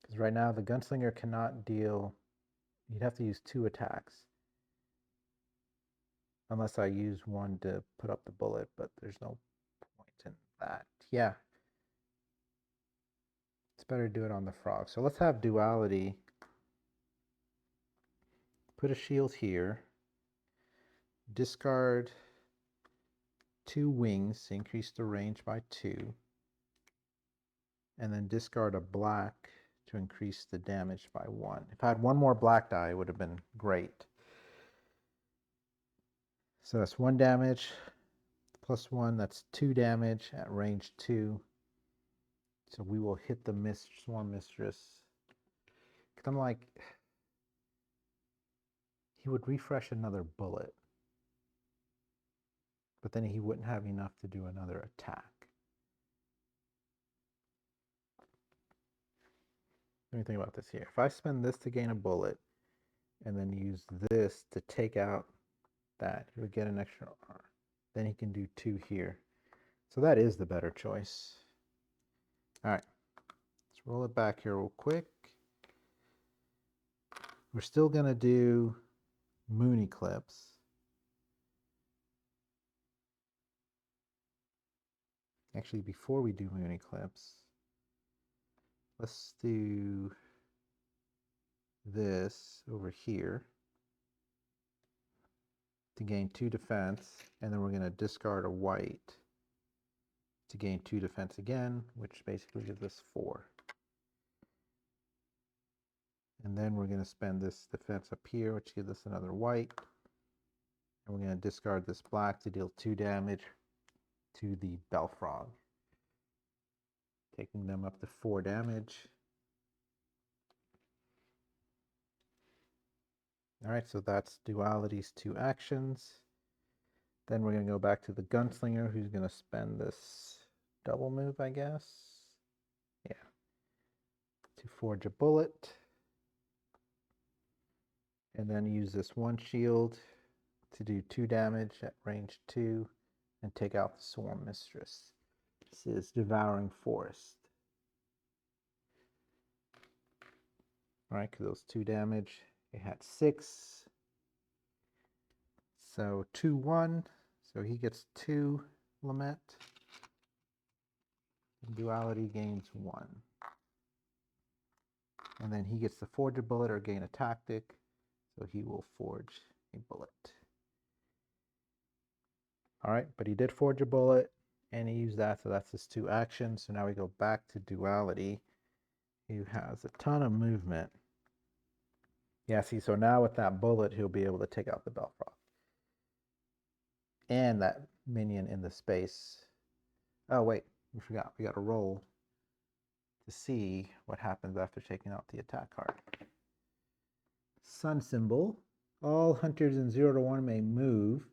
Because right now the Gunslinger cannot deal, you'd have to use 2 attacks. Unless I use 1 to put up the bullet, but there's no point in that. Yeah. It's better to do it on the frog. So let's have Duality. Put a shield here. Discard 2 wings, increase the range by 2. And then discard a black to increase the damage by 1. If I had 1 more black die, it would have been great. So that's 1 damage plus 1. That's 2 damage at range 2. So we will hit the Swarm Mistress. Because I'm like, he would refresh another bullet. But then he wouldn't have enough to do another attack. Let me think about this here. If I spend this to gain a bullet, and then use this to take out that, he would get an extra R. Then he can do 2 here. So that is the better choice. All right, let's roll it back here real quick. We're still going to do Moon Eclipse. Actually, before we do Moon Eclipse, let's do this over here to gain 2 defense, and then we're going to discard a white to gain 2 defense again, which basically gives us 4. And then we're going to spend this defense up here, which gives us another white. And we're going to discard this black to deal 2 damage to the Belfrog, taking them up to 4 damage. All right, so that's Duality's 2 actions. Then we're going to go back to the Gunslinger, who's going to spend this double move, I guess. Yeah. To forge a bullet. And then use this 1 shield to do 2 damage at range 2 and take out the Swarm Mistress. This is Devouring Forest. All right, because those 2 damage, it had 6. So 2-1. So he gets 2 Lament. And Duality gains 1. And then he gets to forge a bullet or gain a tactic. So he will forge a bullet. All right, but he did forge a bullet and he used that, so that's his 2 actions. So now we go back to Duality, who has a ton of movement. Yeah, see, so now with that bullet, he'll be able to take out the Belfrog. And that minion in the space. Oh, wait, we forgot. We got to roll to see what happens after taking out the attack card. Sun symbol. All hunters in 0 to 1 may move,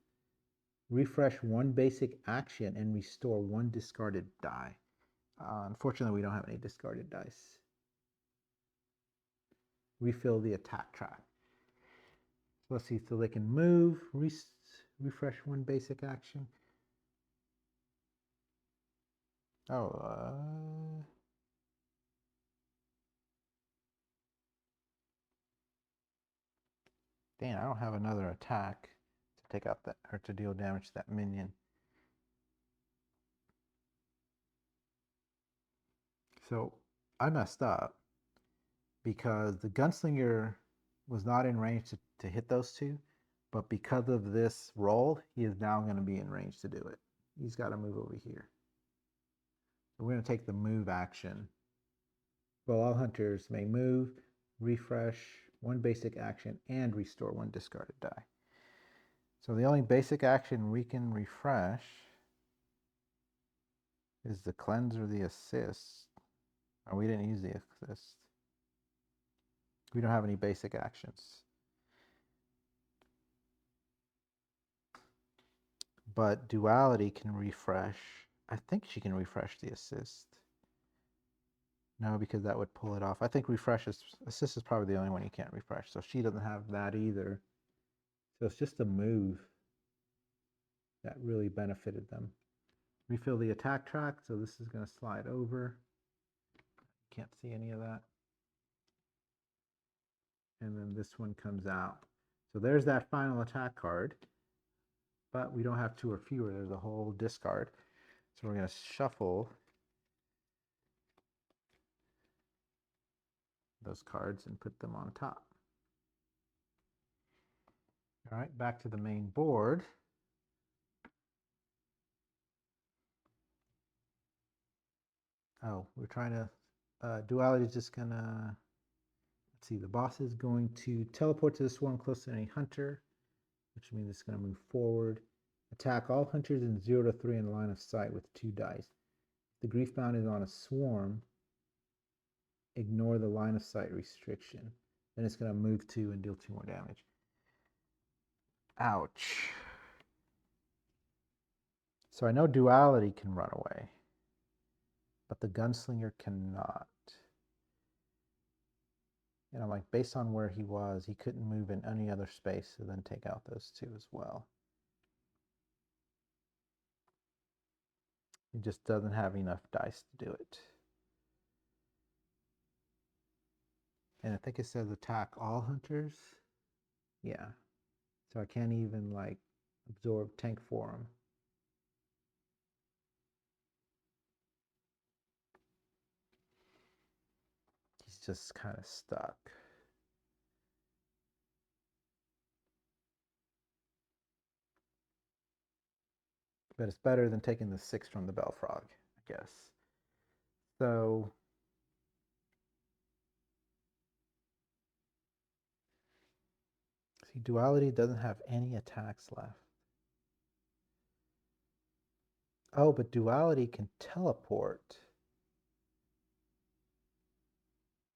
refresh 1 basic action, and restore 1 discarded die. Unfortunately, we don't have any discarded dice. Refill the attack track. So let's see, so they can move, refresh 1 basic action. Oh, dang, I don't have another attack to take out that, or to deal damage to that minion. So I messed up because the Gunslinger was not in range to hit those 2, but because of this roll, he is now going to be in range to do it. He's got to move over here. So we're going to take the move action. Well, all hunters may move, refresh 1 basic action, and restore 1 discarded die. So the only basic action we can refresh is the cleanse or the assist. Oh, we didn't use the assist. We don't have any basic actions. But Duality can refresh. I think she can refresh the assist. No, because that would pull it off. I think assist is probably the only one you can't refresh. So she doesn't have that either. So it's just a move that really benefited them. Refill the attack track. So this is going to slide over. Can't see any of that. And then this one comes out. So there's that final attack card. But we don't have 2 or fewer. There's a whole discard. So we're going to shuffle those cards and put them on top. All right, back to the main board. Oh, we're trying to, Duality is just gonna, let's see, the boss is going to teleport to the swarm close to any hunter, which means it's going to move forward. Attack all hunters in 0 to 3 in line of sight with 2 dice. If the Griefbound is on a swarm, ignore the line of sight restriction. Then it's going to move 2 and deal 2 more damage. Ouch. So I know Duality can run away, but the Gunslinger cannot. And I'm like, based on where he was, he couldn't move in any other space, so then take out those two as well. He just doesn't have enough dice to do it. And I think it says attack all hunters. Yeah. So I can't even like absorb tank for him. He's just kind of stuck. But it's better than taking the 6 from the Belfrog, I guess. So see, Duality doesn't have any attacks left. Oh, but Duality can teleport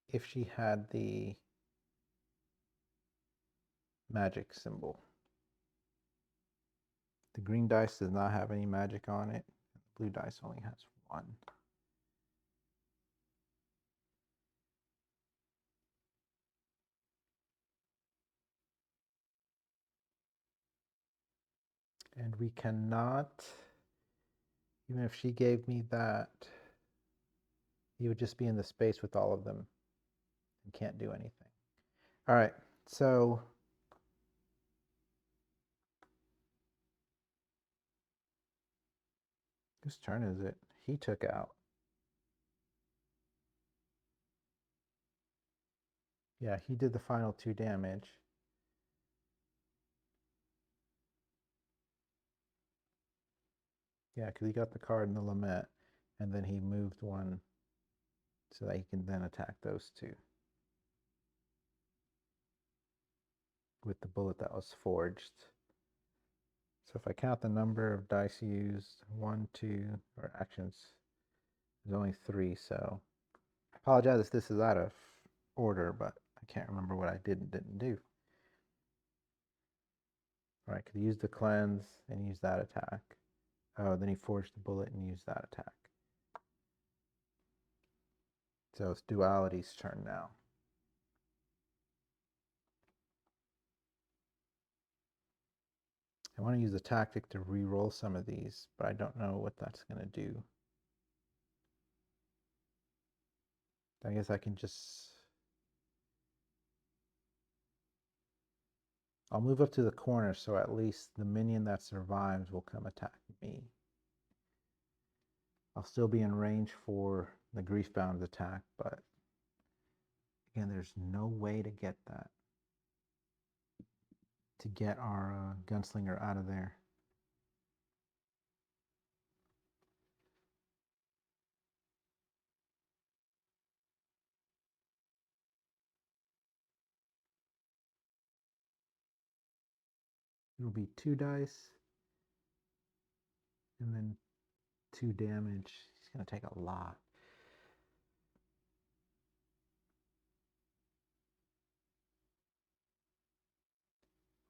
if she had the magic symbol. The green dice does not have any magic on it. The blue dice only has 1. And we cannot, even if she gave me that, he would just be in the space with all of them and can't do anything. All right, so whose turn is it? He took out. Yeah, he did the final 2 damage. Yeah, because he got the card in the Lament, and then he moved 1 so that he can then attack those 2 with the bullet that was forged. So if I count the number of dice used, 1, 2, or actions, there's only 3, so I apologize if this is out of order, but I can't remember what I did and didn't do. All right, because he used the cleanse and use that attack. Oh, then he forged the bullet and used that attack. So it's Duality's turn now. I want to use a tactic to re-roll some of these, but I don't know what that's going to do. I guess I can just... I'll move up to the corner so at least the minion that survives will come attack me. I'll still be in range for the Griefbound's attack, but again, there's no way to get that. To get our Gunslinger out of there. It'll be 2 dice, and then 2 damage. He's going to take a lot.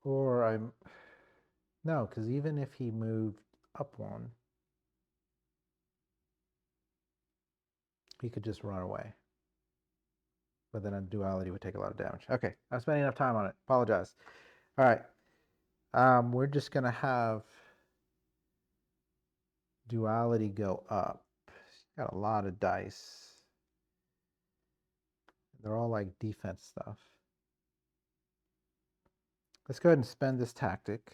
Or I'm... No, because even if he moved up 1, he could just run away. But then a Duality would take a lot of damage. Okay, I'm spending enough time on it. Apologize. All right. We're just going to have Duality go up. Got a lot of dice. They're all like defense stuff. Let's go ahead and spend this tactic.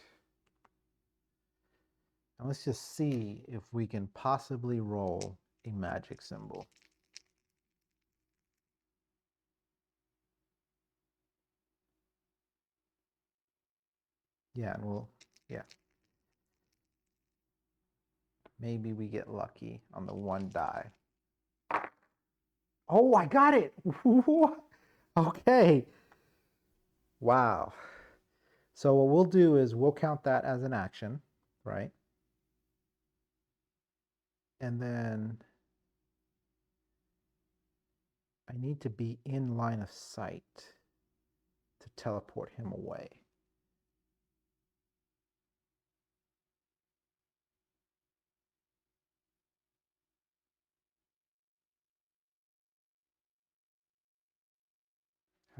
And let's just see if we can possibly roll a magic symbol. Yeah, and we'll, yeah. Maybe we get lucky on the 1 die. Oh, I got it! Okay. Wow. So what we'll do is we'll count that as an action, right? And then I need to be in line of sight to teleport him away.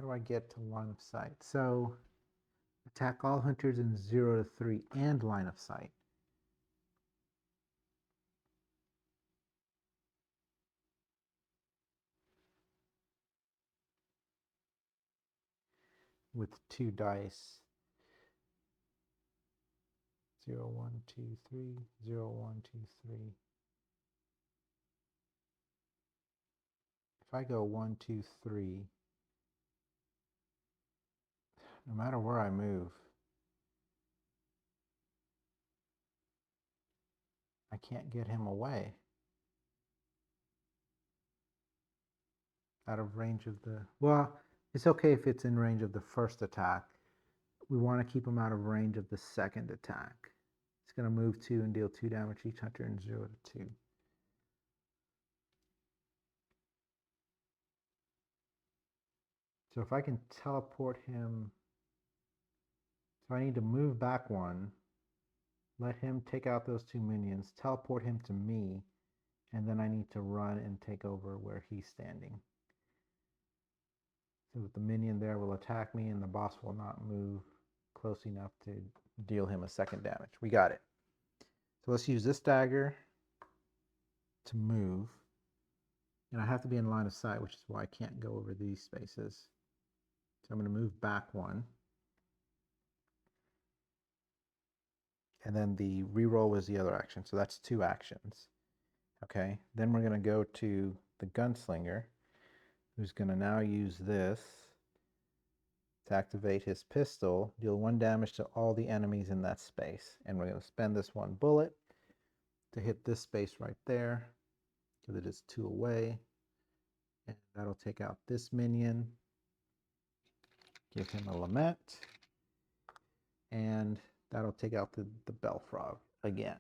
How do I get to line of sight? So attack all hunters in 0 to 3 and line of sight. With 2 dice. 0, 1, 2, 3, 0, 1, 2, 3. If I go 1, 2, 3, no matter where I move, I can't get him away. Out of range of the... Well, it's okay if it's in range of the first attack. We want to keep him out of range of the second attack. It's going to move 2 and deal 2 damage each hunter in 0 to 2. So if I can teleport him... So I need to move back 1, let him take out those 2 minions, teleport him to me, and then I need to run and take over where he's standing. So that the minion there will attack me and the boss will not move close enough to deal him a second damage. We got it. So let's use this dagger to move. And I have to be in line of sight, which is why I can't go over these spaces. So I'm going to move back 1. And then the reroll was the other action. So that's 2 actions. Okay, then we're going to go to the Gunslinger, who's going to now use this to activate his pistol, deal 1 damage to all the enemies in that space. And we're going to spend this 1 bullet to hit this space right there, because it is 2 away. And that'll take out this minion, give him a Lament, and that'll take out the Bellfrog again.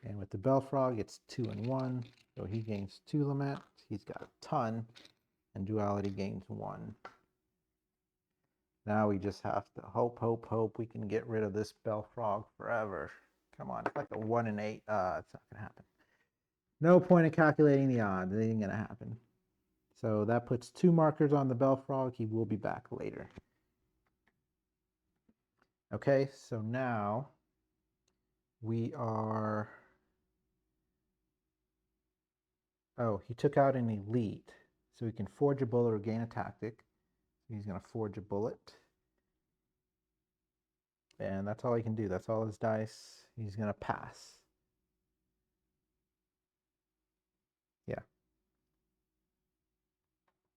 And with the Bellfrog, it's 2 and 1, so he gains 2 Lament. He's got a ton, and Duality gains 1. Now we just have to hope we can get rid of this Bellfrog forever. Come on, it's like a 1 in 8. It's not gonna happen. No point in calculating the odds. It ain't gonna happen. So that puts 2 markers on the Bellfrog. He will be back later. Okay, so now we are... Oh, he took out an elite. So he can forge a bullet or gain a tactic. He's going to forge a bullet. And that's all he can do. That's all his dice. He's going to pass. Yeah.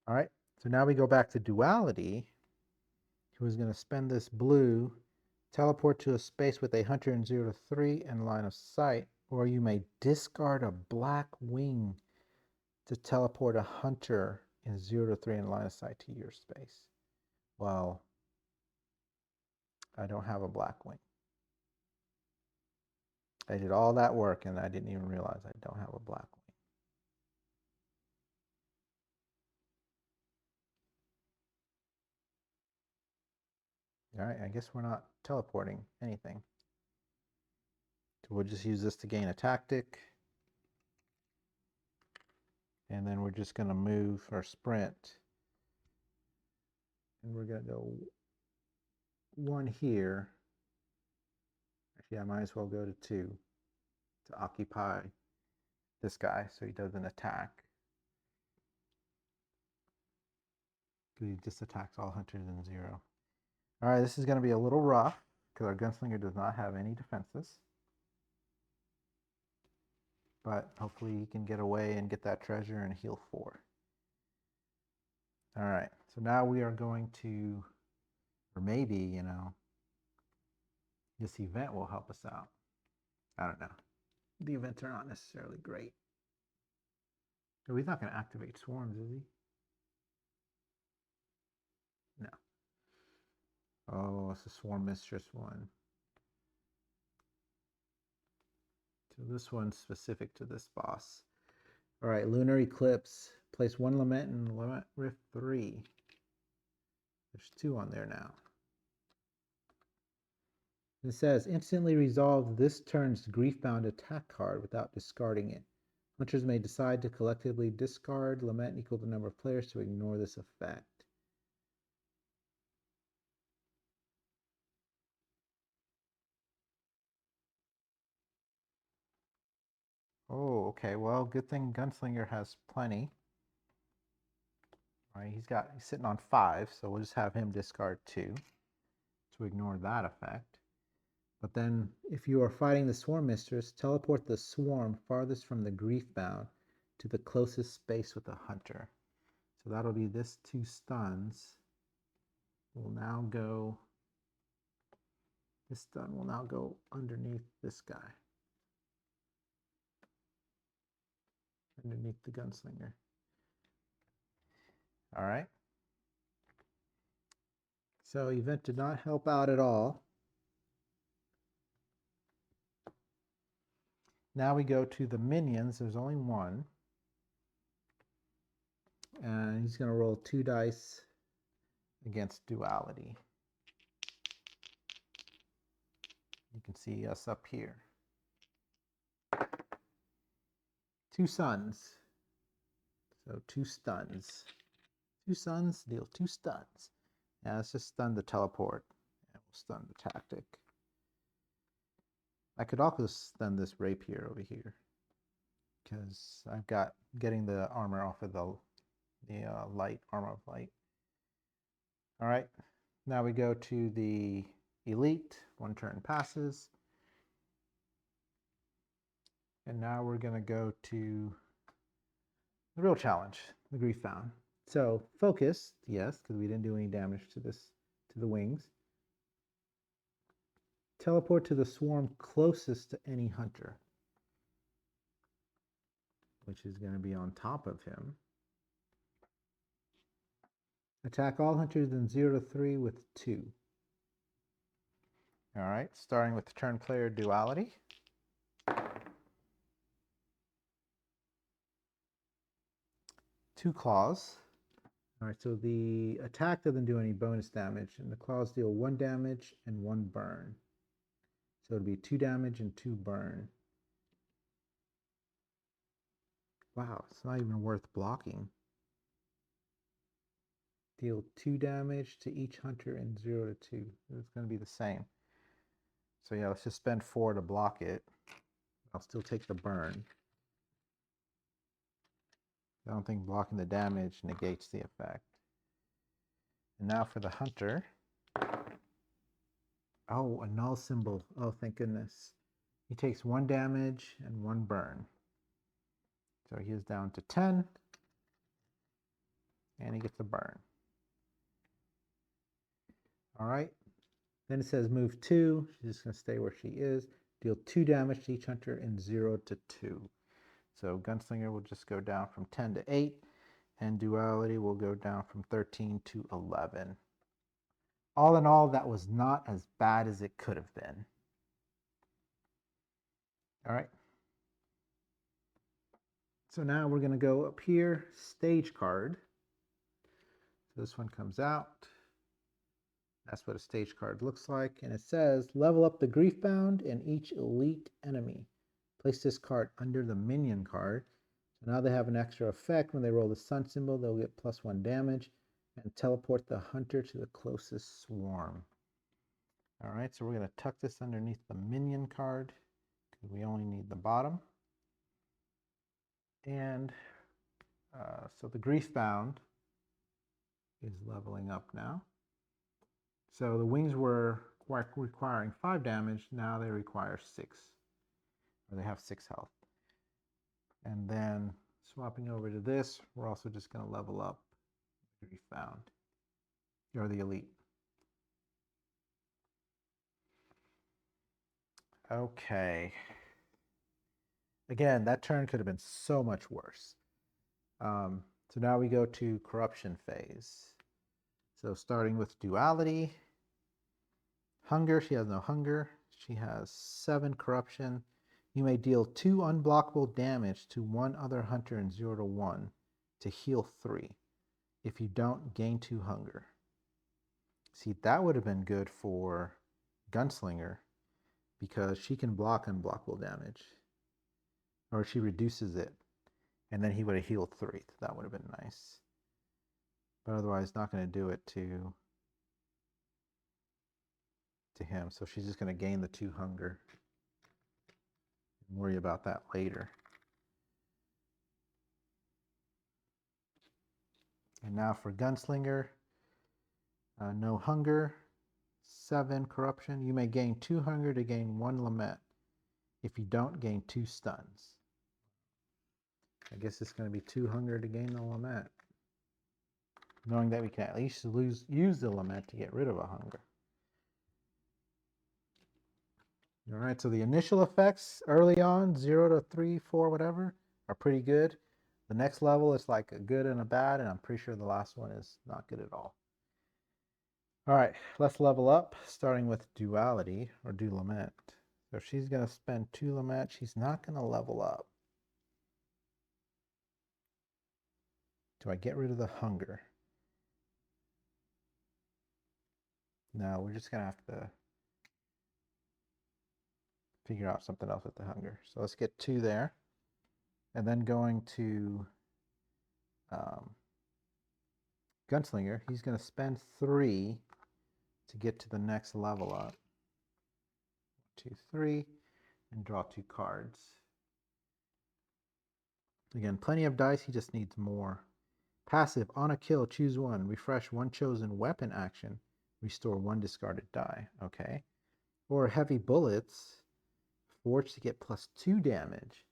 All right. So now we go back to Duality, who is going to spend this blue, teleport to a space with a hunter in 0 to 3 and line of sight, or you may discard a black wing to teleport a hunter in 0 to 3 in line of sight to your space. Well, I don't have a black wing. I did all that work and I didn't even realize I don't have a black wing. All right, I guess we're not teleporting anything. So we'll just use this to gain a tactic. And then we're just going to move or sprint. And we're going to go 1 here. Actually, I might as well go to 2 to occupy this guy so he doesn't attack. Because he just attacks all hunters in 0. All right, this is going to be a little rough because our Gunslinger does not have any defenses. But hopefully he can get away and get that treasure and heal 4. All right, so now we are going to, or maybe, you know, this event will help us out. I don't know. The events are not necessarily great. So he's not going to activate swarms, is he? No. Oh, it's a Swarm Mistress one. So this one's specific to this boss. All right, Lunar Eclipse. Place 1 Lament in Lament Rift 3. There's 2 on there now. It says, instantly resolve this turn's Griefbound attack card without discarding it. Hunters may decide to collectively discard Lament equal to the number of players to ignore this effect. Oh, okay. Well, good thing Gunslinger has plenty. All right, he's sitting on 5, so we'll just have him discard 2 to ignore that effect. But then, if you are fighting the Swarm Mistress, teleport the Swarm farthest from the Griefbound to the closest space with the Hunter. So that'll be this 2 stuns. Will now go. This stun will now go underneath this guy. Underneath the Gunslinger. All right. So event did not help out at all. Now we go to the minions. There's only one. And he's going to roll 2 dice against Duality. You can see us up here. 2 suns. So 2 stuns. 2 suns deal 2 stuns. Now let's just stun the teleport. And we'll stun the tactic. I could also stun this rapier over here, because I've got getting the armor off of the light, armor of light. All right, now we go to the elite. 1 turn passes. And now we're going to go to the real challenge, the Griefbound. So focus, yes, because we didn't do any damage to the wings. Teleport to the swarm closest to any hunter, which is going to be on top of him. Attack all hunters in 0 to 3 with 2. All right, starting with the turn player Duality. Two claws. All right, so the attack doesn't do any bonus damage, and the claws deal 1 damage and 1 burn. So it'll be 2 damage and 2 burn. Wow, it's not even worth blocking. Deal 2 damage to each hunter in 0 to 2. It's going to be the same. So yeah, let's just spend 4 to block it. I'll still take the burn. I don't think blocking the damage negates the effect. And now for the hunter. Oh, a null symbol. Oh, thank goodness. He takes 1 damage and 1 burn. So he is down to 10. And he gets a burn. All right. Then it says move 2. She's just going to stay where she is. Deal 2 damage to each hunter in 0 to 2. So Gunslinger will just go down from 10 to 8. And Duality will go down from 13 to 11. All in all, that was not as bad as it could have been. All right. So now we're going to go up here, stage card. So this one comes out. That's what a stage card looks like. And it says, level up the Griefbound and each elite enemy. Place this card under the Minion card. So now they have an extra effect. When they roll the sun symbol, they'll get +1 damage. And teleport the hunter to the closest swarm. All right, so we're going to tuck this underneath the Minion card, because we only need the bottom. And so the Griefbound is leveling up now. So the wings were requiring 5 damage. Now they require 6. Or they have 6 health. And then swapping over to this, we're also just going to level up the Griefbound. Or the elite. Okay. Again, that turn could have been so much worse. So now we go to corruption phase. So starting with Duality. Hunger, she has no hunger. She has 7 corruption. You may deal 2 unblockable damage to 1 other hunter in 0 to 1 to heal 3. If you don't, gain 2 hunger. See, that would have been good for Gunslinger, because she can block unblockable damage. Or she reduces it And then he would have healed 3. That would have been nice. But otherwise, not going to do it to him. So she's just going to gain the 2 hunger. And worry about that later. And now for Gunslinger. No hunger. 7 corruption. You may gain 2 hunger to gain 1 lament. If you don't, gain 2 stuns. I guess it's going to be 2 hunger to gain the lament. Knowing that we can at least use the lament to get rid of a hunger. Alright, so the initial effects early on, 0 to 3, 4, whatever, are pretty good. The next level is like a good and a bad, and I'm pretty sure the last one is not good at all. Alright, let's level up, starting with Duality, or do Lament. So she's going to spend 2 Lament. She's not going to level up. Do I get rid of the hunger? No, we're just going to have to figure out something else with the hunger. So let's get 2 there. And then going to Gunslinger, he's going to spend 3 to get to the next level up. 2, 3, and draw 2 cards. Again, plenty of dice, he just needs more. Passive, on a kill, choose 1. Refresh 1 chosen weapon action. Restore 1 discarded die. Okay. Or heavy bullets, forge to get +2 damage.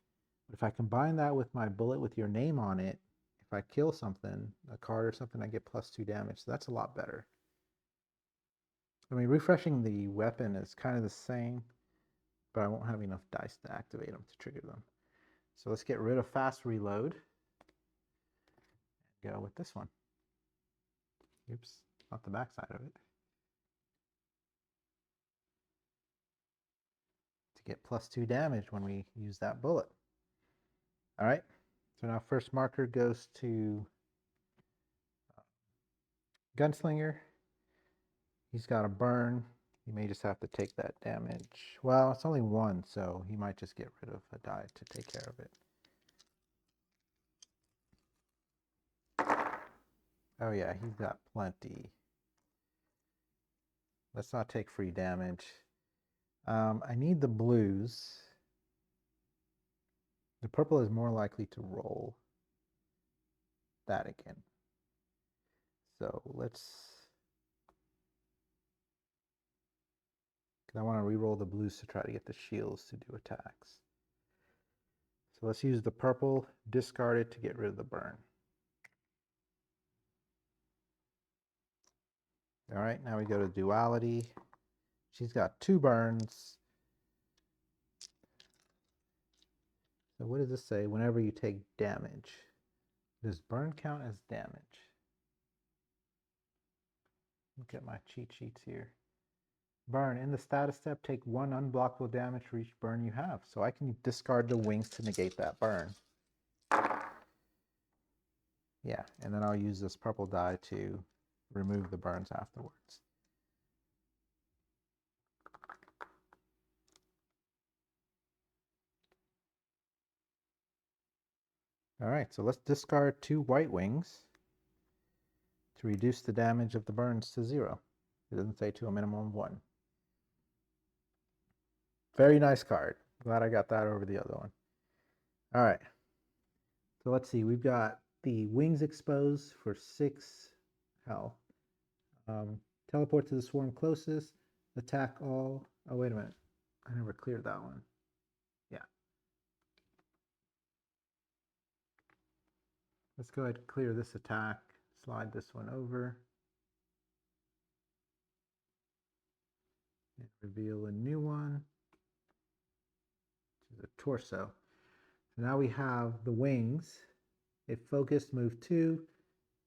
But if I combine that with my bullet with your name on it, if I kill something, a card or something, I get +2 damage. So that's a lot better. I mean, refreshing the weapon is kind of the same, but I won't have enough dice to activate them to trigger them. So let's get rid of fast reload. Go with this one. Oops, not the back side of it. To get +2 damage when we use that bullet. All right, so now first marker goes to Gunslinger. He's got a burn. He may just have to take that damage. Well, it's only 1, so he might just get rid of a die to take care of it. Oh yeah, he's got plenty. Let's not take free damage. I need the blues. The purple is more likely to roll that again. So let's... I want to re-roll the blues to try to get the shields to do attacks. So let's use the purple, discard it to get rid of the burn. All right, now we go to Duality. She's got 2 burns. So what does this say? Whenever you take damage. Does burn count as damage? Look at my cheat sheets here. Burn. In the status step, take 1 unblockable damage for each burn you have. So I can discard the wings to negate that burn. Yeah, and then I'll use this purple die to remove the burns afterwards. All right, so let's discard 2 white wings to reduce the damage of the burns to 0. It doesn't say to a minimum of 1. Very nice card. Glad I got that over the other one. All right. So let's see. We've got the wings exposed for 6 health. Teleport to the swarm closest. Attack all. Oh, wait a minute. I never cleared that one. Yeah. Let's go ahead and clear this attack. Slide this one over. And reveal a new one. Which is a torso. So now we have the wings. If focused, move 2.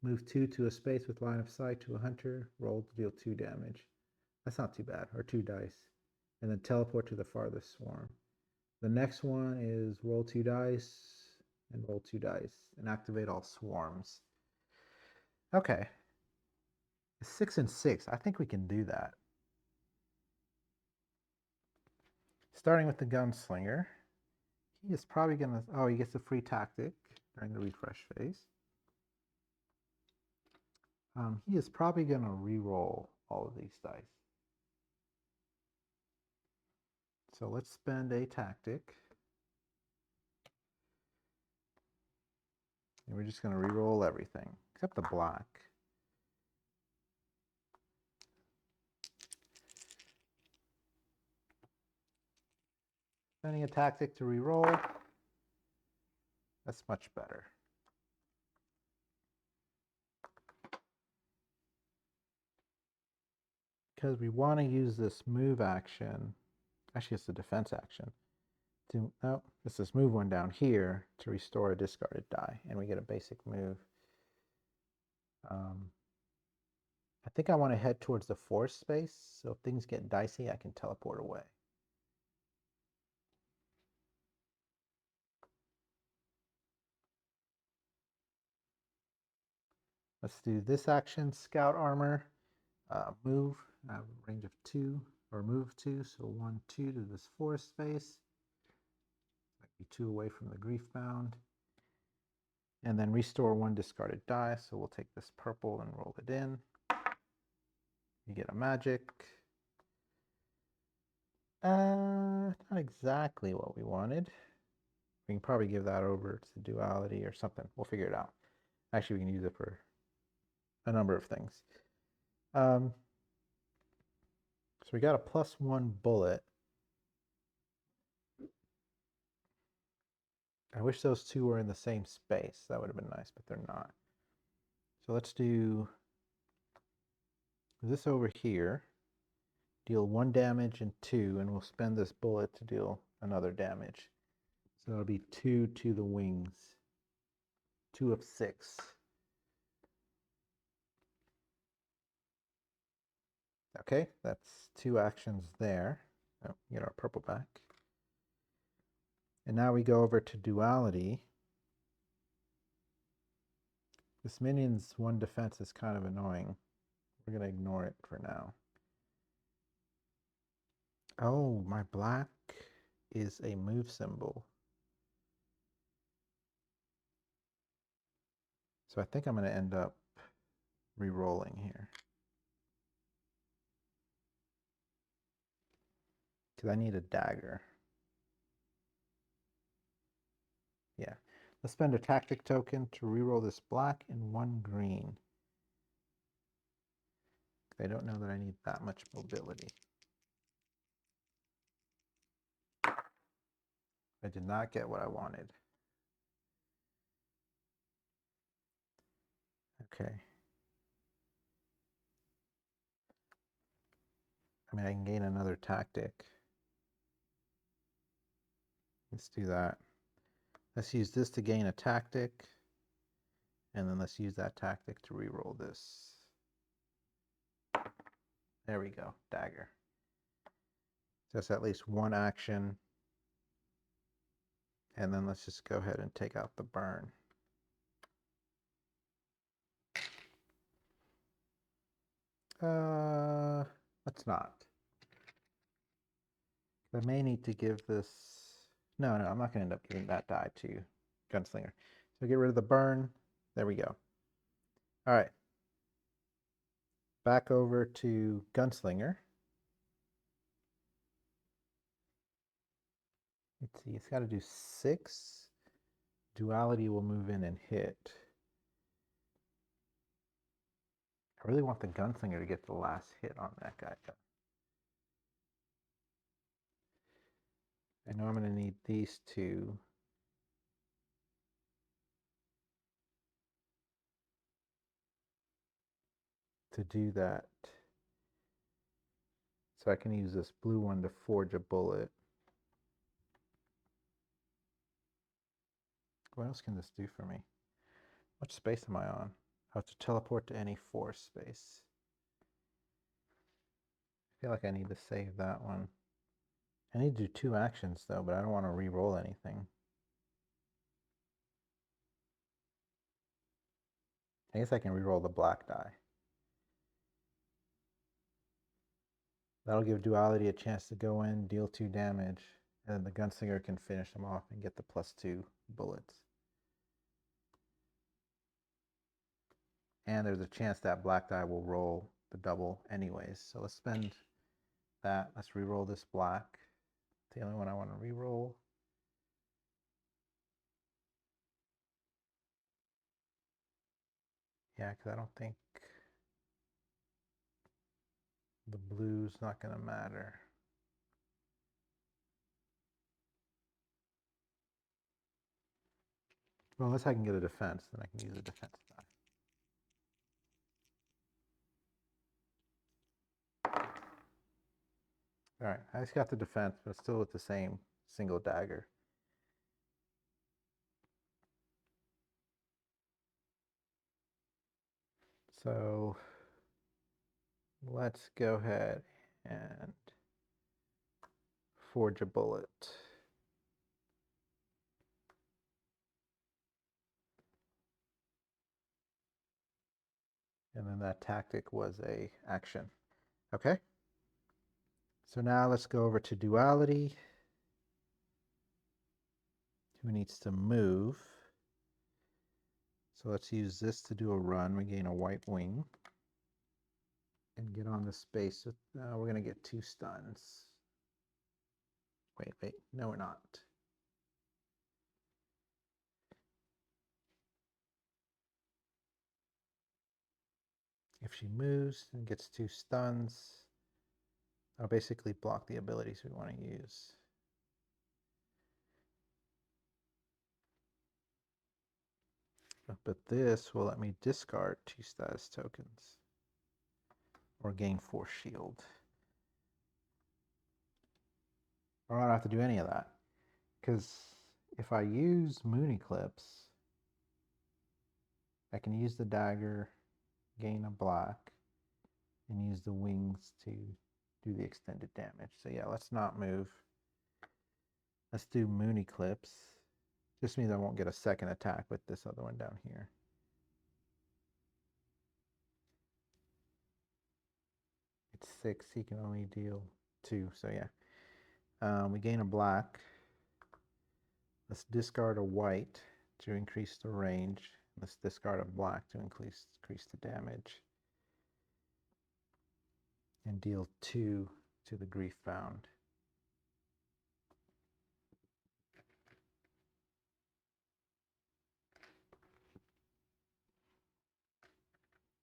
Move 2 to a space with line of sight to a hunter. Roll to deal 2 damage. That's not too bad. Or 2 dice. And then teleport to the farthest swarm. The next one is roll 2 dice and roll 2 dice and activate all swarms. Okay. 6 and 6. I think we can do that. Starting with the Gunslinger. He is probably going to... Oh, he gets a free tactic. during the refresh phase. He is probably going to re-roll all of these dice. So let's spend a tactic. And we're just going to re-roll everything, except the black. Spending a tactic to re-roll. That's much better. Because we want to use this move action. Actually, it's a defense action. No, this is move one down here to restore a discarded die, and we get a basic move. I think I want to head towards the forest space, so if things get dicey, I can teleport away. Let's do this action, Scout Armor, move, range of 2, or move 2, so 1, 2 to this forest space. Might be 2 away from the Griefbound. And then restore 1 discarded die, so we'll take this purple and roll it in. You get a magic. Not exactly what we wanted. We can probably give that over to Duality or something. We'll figure it out. Actually, we can use it for a number of things. So we got a +1 bullet. I wish those two were in the same space. That would have been nice, but they're not. So let's do this over here. Deal 1 damage and 2, and we'll spend this bullet to deal another damage. So that'll be 2 to the wings. 2 of 6. Okay, that's 2 actions there. Oh, get our purple back. And now we go over to Duality. This minion's 1 defense is kind of annoying. We're going to ignore it for now. Oh, my black is a move symbol. So I think I'm going to end up re-rolling here. Because I need a dagger. Yeah. Let's spend a tactic token to re-roll this black and 1 green. I don't know that I need that much mobility. I did not get what I wanted. Okay. I mean, I can gain another tactic. Let's do that. Let's use this to gain a tactic. And then let's use that tactic to re-roll this. There we go, dagger. So that's at least 1 action. And then let's just go ahead and take out the burn. Let's not. I may need to give this... No, I'm not going to end up giving that die to Gunslinger. So get rid of the burn. There we go. All right. Back over to Gunslinger. Let's see, it's got to do 6. Duality will move in and hit. I really want the Gunslinger to get the last hit on that guy. I know I'm going to need these 2. To do that. So I can use this blue one to forge a bullet. What else can this do for me? What space am I on? How to teleport to any force space. I feel like I need to save that one. I need to do 2 actions though, but I don't want to re-roll anything. I guess I can re-roll the black die. That'll give Duality a chance to go in, deal 2 damage, and then the Gunslinger can finish them off and get the +2 bullets. And there's a chance that black die will roll the double anyways. So let's spend that. Let's re-roll this black. The only one I want to re-roll. Yeah, because I don't think the blue's not going to matter. Well, unless I can get a defense, then I can use a defense die. Alright, I just got the defense, but still with the same single dagger. So let's go ahead and forge a bullet. And then that tactic was a action. Okay. So now let's go over to Duality. Who needs to move? So let's use this to do a run. We gain a white wing. And get on the space. We're going to get 2 stuns. Wait. No, we're not. If she moves and gets 2 stuns, I'll basically block the abilities we want to use. But this will let me discard 2 status tokens or gain 4 shield. Or I don't have to do any of that. Because if I use Moon Eclipse, I can use the dagger, gain a black, and use the wings to do the extended damage. So yeah, let's not move. Let's do Moon Eclipse. Just means I won't get a second attack with this other one down here. It's 6, he can only deal 2, so yeah. We gain a black. Let's discard a white to increase the range. Let's discard a black to increase the damage. And deal 2 to the Griefbound.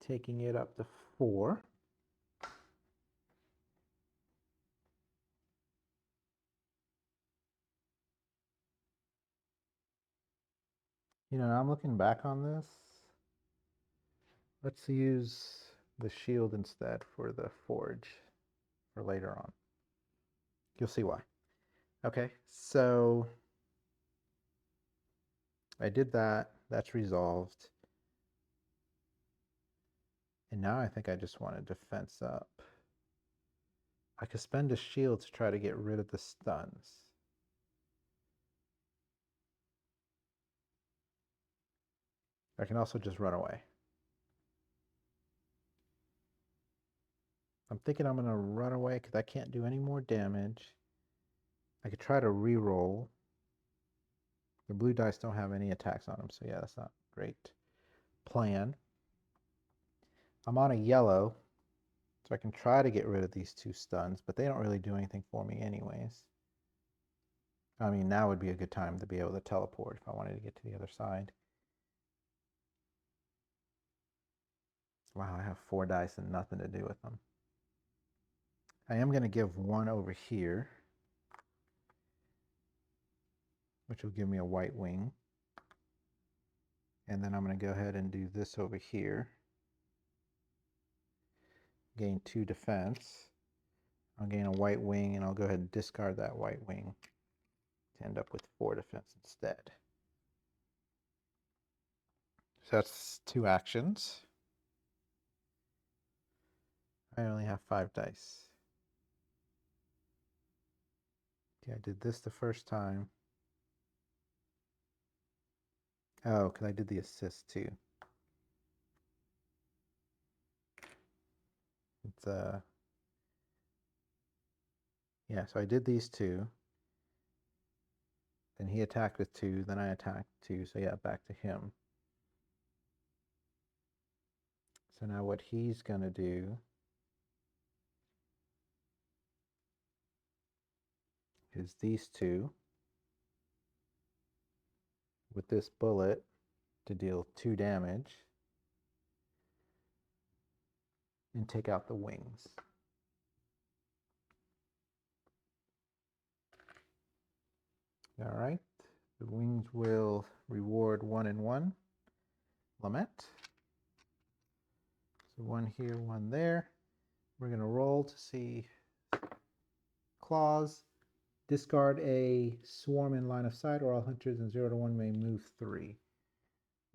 Taking it up to 4. You know, I'm looking back on this. Let's use the shield instead for the forge for later on. You'll see why. Okay, so I did that. That's resolved. And now I think I just want to defense up. I could spend a shield to try to get rid of the stuns. I can also just run away. I'm thinking I'm going to run away because I can't do any more damage. I could try to re-roll. The blue dice don't have any attacks on them, so yeah, that's not a great plan. I'm on a yellow, so I can try to get rid of these 2 stuns, but they don't really do anything for me anyways. I mean, now would be a good time to be able to teleport if I wanted to get to the other side. Wow, I have 4 dice and nothing to do with them. I am going to give 1 over here, which will give me a white wing. And then I'm going to go ahead and do this over here. Gain 2 defense. I'll gain a white wing, and I'll go ahead and discard that white wing to end up with 4 defense instead. So that's 2 actions. I only have 5 dice. Okay, I did this the first time. Oh, because I did the assist too. It's yeah, so I did these 2. Then he attacked with 2, then I attacked 2, so yeah, back to him. So now what he's going to do is these two with this bullet to deal 2 damage and take out the wings. All right, the wings will reward 1 and 1. Lament. So 1 here, 1 there. We're going to roll to see claws. Discard a swarm in line of sight, or all hunters in 0 to 1 may move 3.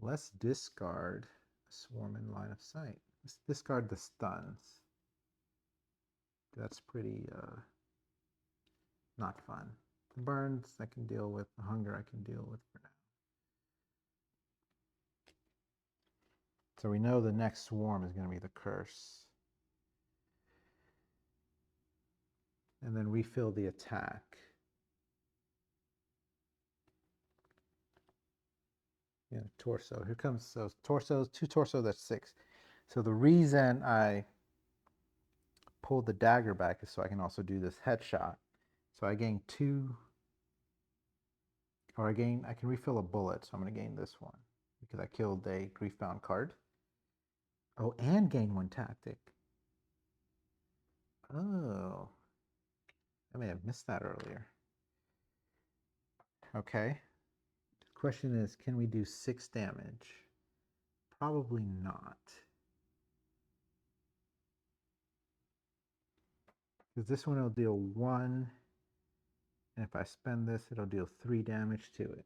Let's discard a swarm in line of sight. Let's discard the stuns. That's pretty not fun. The burns I can deal with, the hunger I can deal with for now. So we know the next swarm is going to be the curse. And then refill the attack. Yeah, torso. Here comes those torsos, 2 torsos, that's 6. So the reason I pulled the dagger back is so I can also do this headshot. So I gain 2, or I can refill a bullet, so I'm going to gain this one because I killed a Griefbound card. Oh, and gain 1 tactic. Oh, I may have missed that earlier. Okay. The question is, can we do 6 damage? Probably not. Because this one will deal 1, and if I spend this, it'll deal 3 damage to it.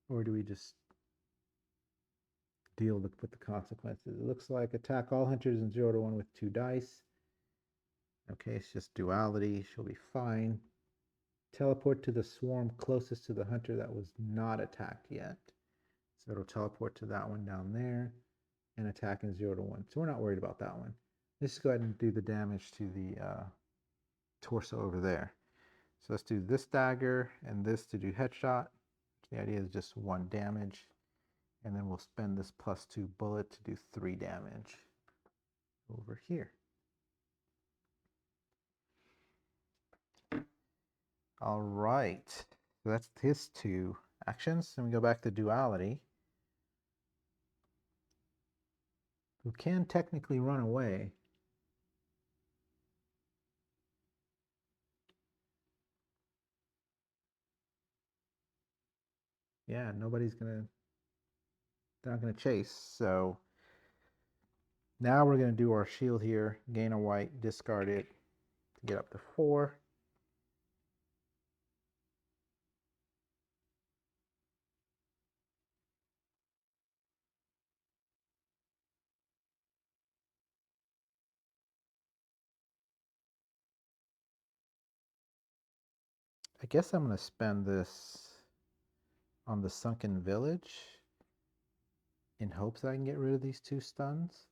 Or do we just deal with the consequences? It looks like attack all hunters in 0 to 1 with 2 dice. Okay, it's just duality. She'll be fine. Teleport to the swarm closest to the hunter that was not attacked yet. So it'll teleport to that one down there and attack in 0 to 1. So we're not worried about that one. Let's go ahead and do the damage to the torso over there. So let's do this dagger and this to do headshot. The idea is just 1 damage. And then we'll spend this +2 bullet to do 3 damage over here. All right, so that's his 2 actions. Then we go back to duality, who can technically run away. Yeah, they're not gonna chase. So now we're gonna do our shield here, gain a white, discard it to get up to 4. I guess I'm gonna spend this on the sunken village in hopes that I can get rid of these 2 stuns.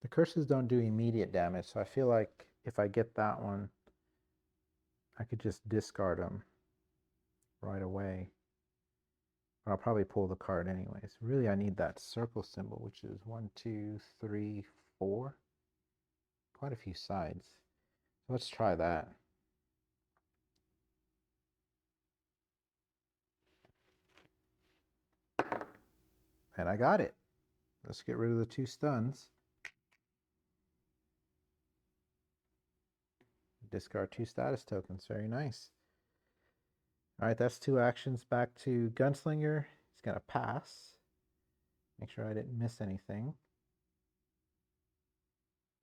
The curses don't do immediate damage, so I feel like if I get that one, I could just discard them right away. But I'll probably pull the card anyways. Really, I need that circle symbol, which is 1, 2, 3, 4. Quite a few sides. So let's try that. And I got it. Let's get rid of the 2 stuns. Discard 2 status tokens. Very nice. All right, that's 2 actions. Back to Gunslinger. He's going to pass. Make sure I didn't miss anything.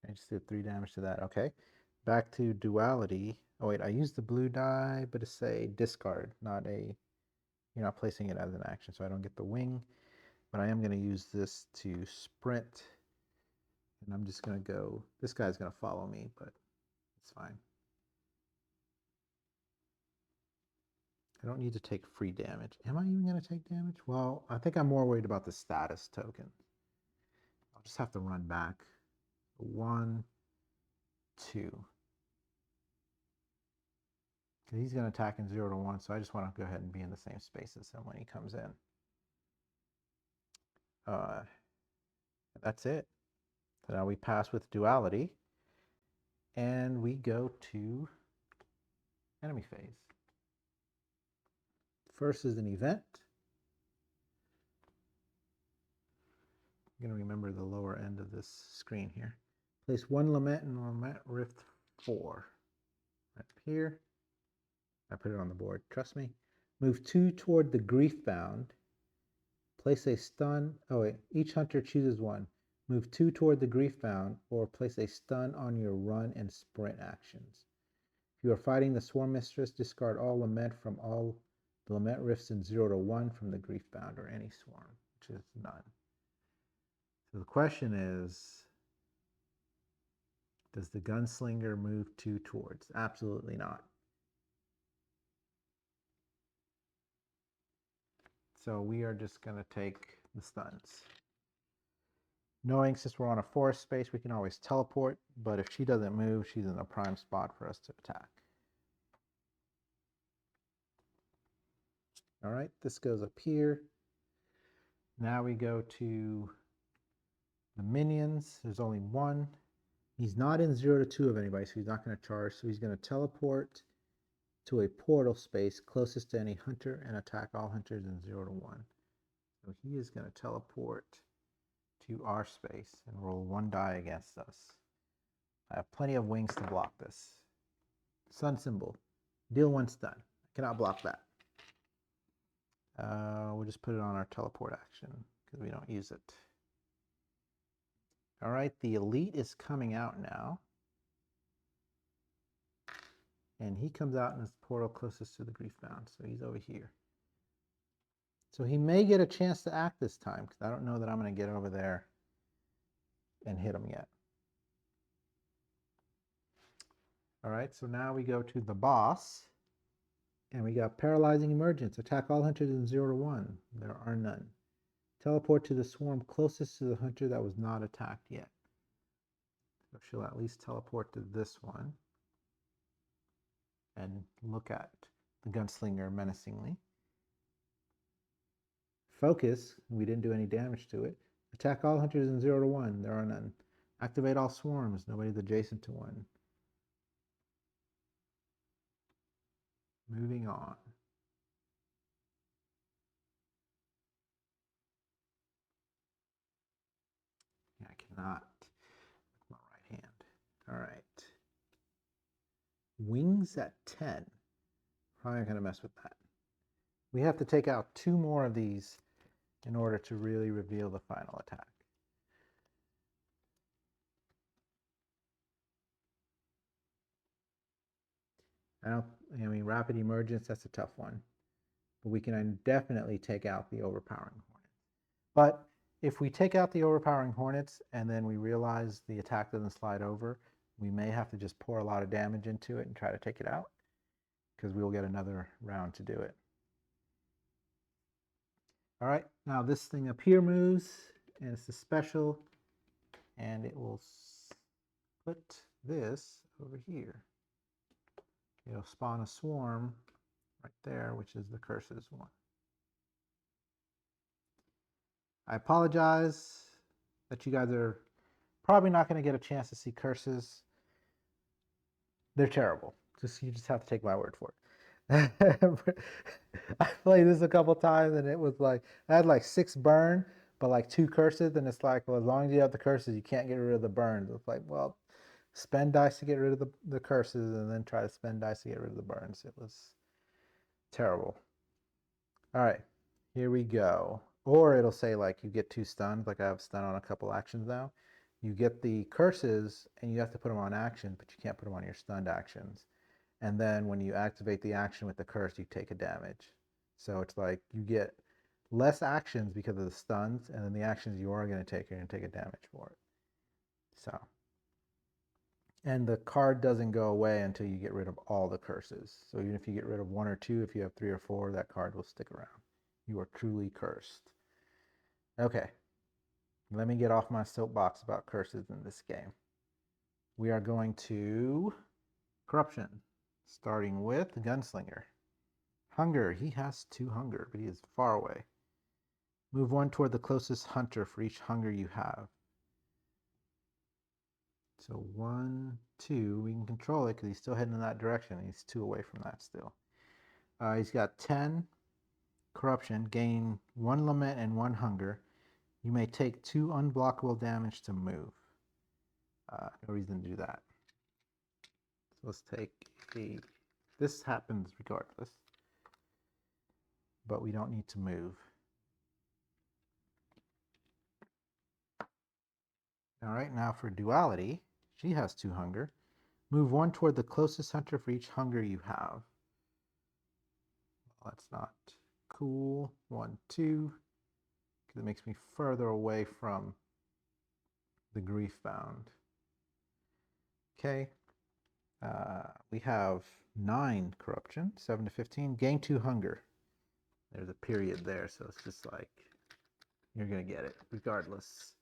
I just did 3 damage to that. Okay. Back to duality. Oh, wait, I used the blue die, but it's a discard, not a... You're not placing it as an action, so I don't get the wing. But I am going to use this to sprint. And I'm just going to go... This guy's going to follow me, but it's fine. I don't need to take free damage. Am I even going to take damage? Well, I think I'm more worried about the status token. I'll just have to run back. 1, 2. because he's going to attack in 0 to 1, so I just want to go ahead and be in the same space as him when he comes in. That's it. So now we pass with Duality, and we go to enemy phase. First is an event. I'm going to remember the lower end of this screen here. Place 1 Lament in Lament Rift 4. Right here. I put it on the board, trust me. Move 2 toward the Griefbound. Place a stun. Oh wait, each hunter chooses 1. Move 2 toward the Griefbound, or place a stun on your run and sprint actions. If you are fighting the Swarm Mistress, discard all Lament from all the Lament Rifts in 0 to 1 from the Griefbound or any Swarm, which is none. So the question is, does the Gunslinger move 2 towards? Absolutely not. So we are just going to take the stuns. Knowing since we're on a forest space, we can always teleport, but if she doesn't move, she's in a prime spot for us to attack. All right, this goes up here. Now we go to the minions. There's only 1. He's not in 0 to 2 of anybody, so he's not going to charge. So he's going to teleport to a portal space closest to any hunter and attack all hunters in 0 to 1. So he is going to teleport to our space and roll 1 die against us. I have plenty of wings to block this. Sun symbol. Deal 1 stun. I cannot block that. We'll just put it on our teleport action because we don't use it. All right, the elite is coming out now. And he comes out in his portal closest to the Griefbound, so he's over here. So he may get a chance to act this time, because I don't know that I'm going to get over there and hit him yet. All right, so now we go to the boss. And we got Paralyzing Emergence. Attack all hunters in 0 to 1. There are none. Teleport to the swarm closest to the hunter that was not attacked yet. So she'll at least teleport to this one. And look at the Gunslinger menacingly. Focus. We didn't do any damage to it. Attack all hunters in 0 to 1. There are none. Activate all swarms. Nobody's adjacent to 1. Moving on. Yeah, I cannot with my right hand. All right. Wings at 10. Probably not going to mess with that. We have to take out 2 more of these in order to really reveal the final attack. I mean, Rapid Emergence, that's a tough one. But we can definitely take out the Overpowering Hornets. But if we take out the Overpowering Hornets and then we realize the attack doesn't slide over, we may have to just pour a lot of damage into it and try to take it out, because we will get another round to do it. All right, now this thing up here moves, and it's a special, and it will put this over here. It'll spawn a swarm right there, which is the curses one. I apologize that you guys are probably not going to get a chance to see curses. They're terrible. You just have to take my word for it. I played this a couple times and it was like, I had like 6 burn, but like 2 curses, and it's like, well, as long as you have the curses, you can't get rid of the burns. It's like, well, spend dice to get rid of the curses and then try to spend dice to get rid of the burns. It was terrible. All right, here we go. Or it'll say like you get 2 stuns, like I have stun on a couple actions now. You get the curses and you have to put them on actions, but you can't put them on your stunned actions. And then when you activate the action with the curse, you take a damage. So it's like you get less actions because of the stuns, and then the actions you are going to take, you're going to take a damage for it. So, and the card doesn't go away until you get rid of all the curses. So even if you get rid of 1 or 2, if you have 3 or 4, that card will stick around. You are truly cursed. Okay, let me get off my soapbox about curses in this game. We are going to Corruption. Starting with Gunslinger. Hunger. He has 2 hunger, but he is far away. Move 1 toward the closest hunter for each hunger you have. So 1, 2. We can control it because he's still heading in that direction. He's 2 away from that still. He's got 10 corruption. Gain 1 lament and 1 hunger. You may take 2 unblockable damage to move. No reason to do that. So let's take a... This happens regardless. But we don't need to move. Alright, now for Duality. She has 2 hunger. Move 1 toward the closest hunter for each hunger you have. Well, that's not cool. 1, 2. Because it makes me further away from the grief bound. Okay. We have 9 corruption, 7 to 15. Gain 2 hunger. There's a period there, so it's just like you're gonna get it regardless.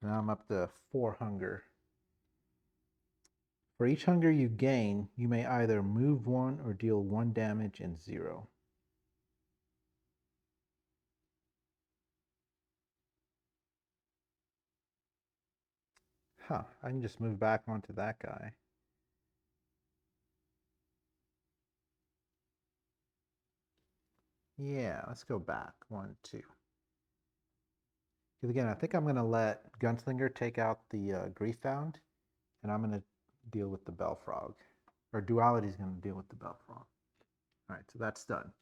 Now I'm up to 4 hunger. For each hunger you gain, you may either move 1 or deal 1 damage and 0. Huh, I can just move back onto that guy. Yeah, let's go back. 1, 2. Because again, I think I'm going to let Gunslinger take out the Griefbound, and I'm going to deal with the Bellfrog. Or Duality is going to deal with the Bellfrog. Alright, so that's done.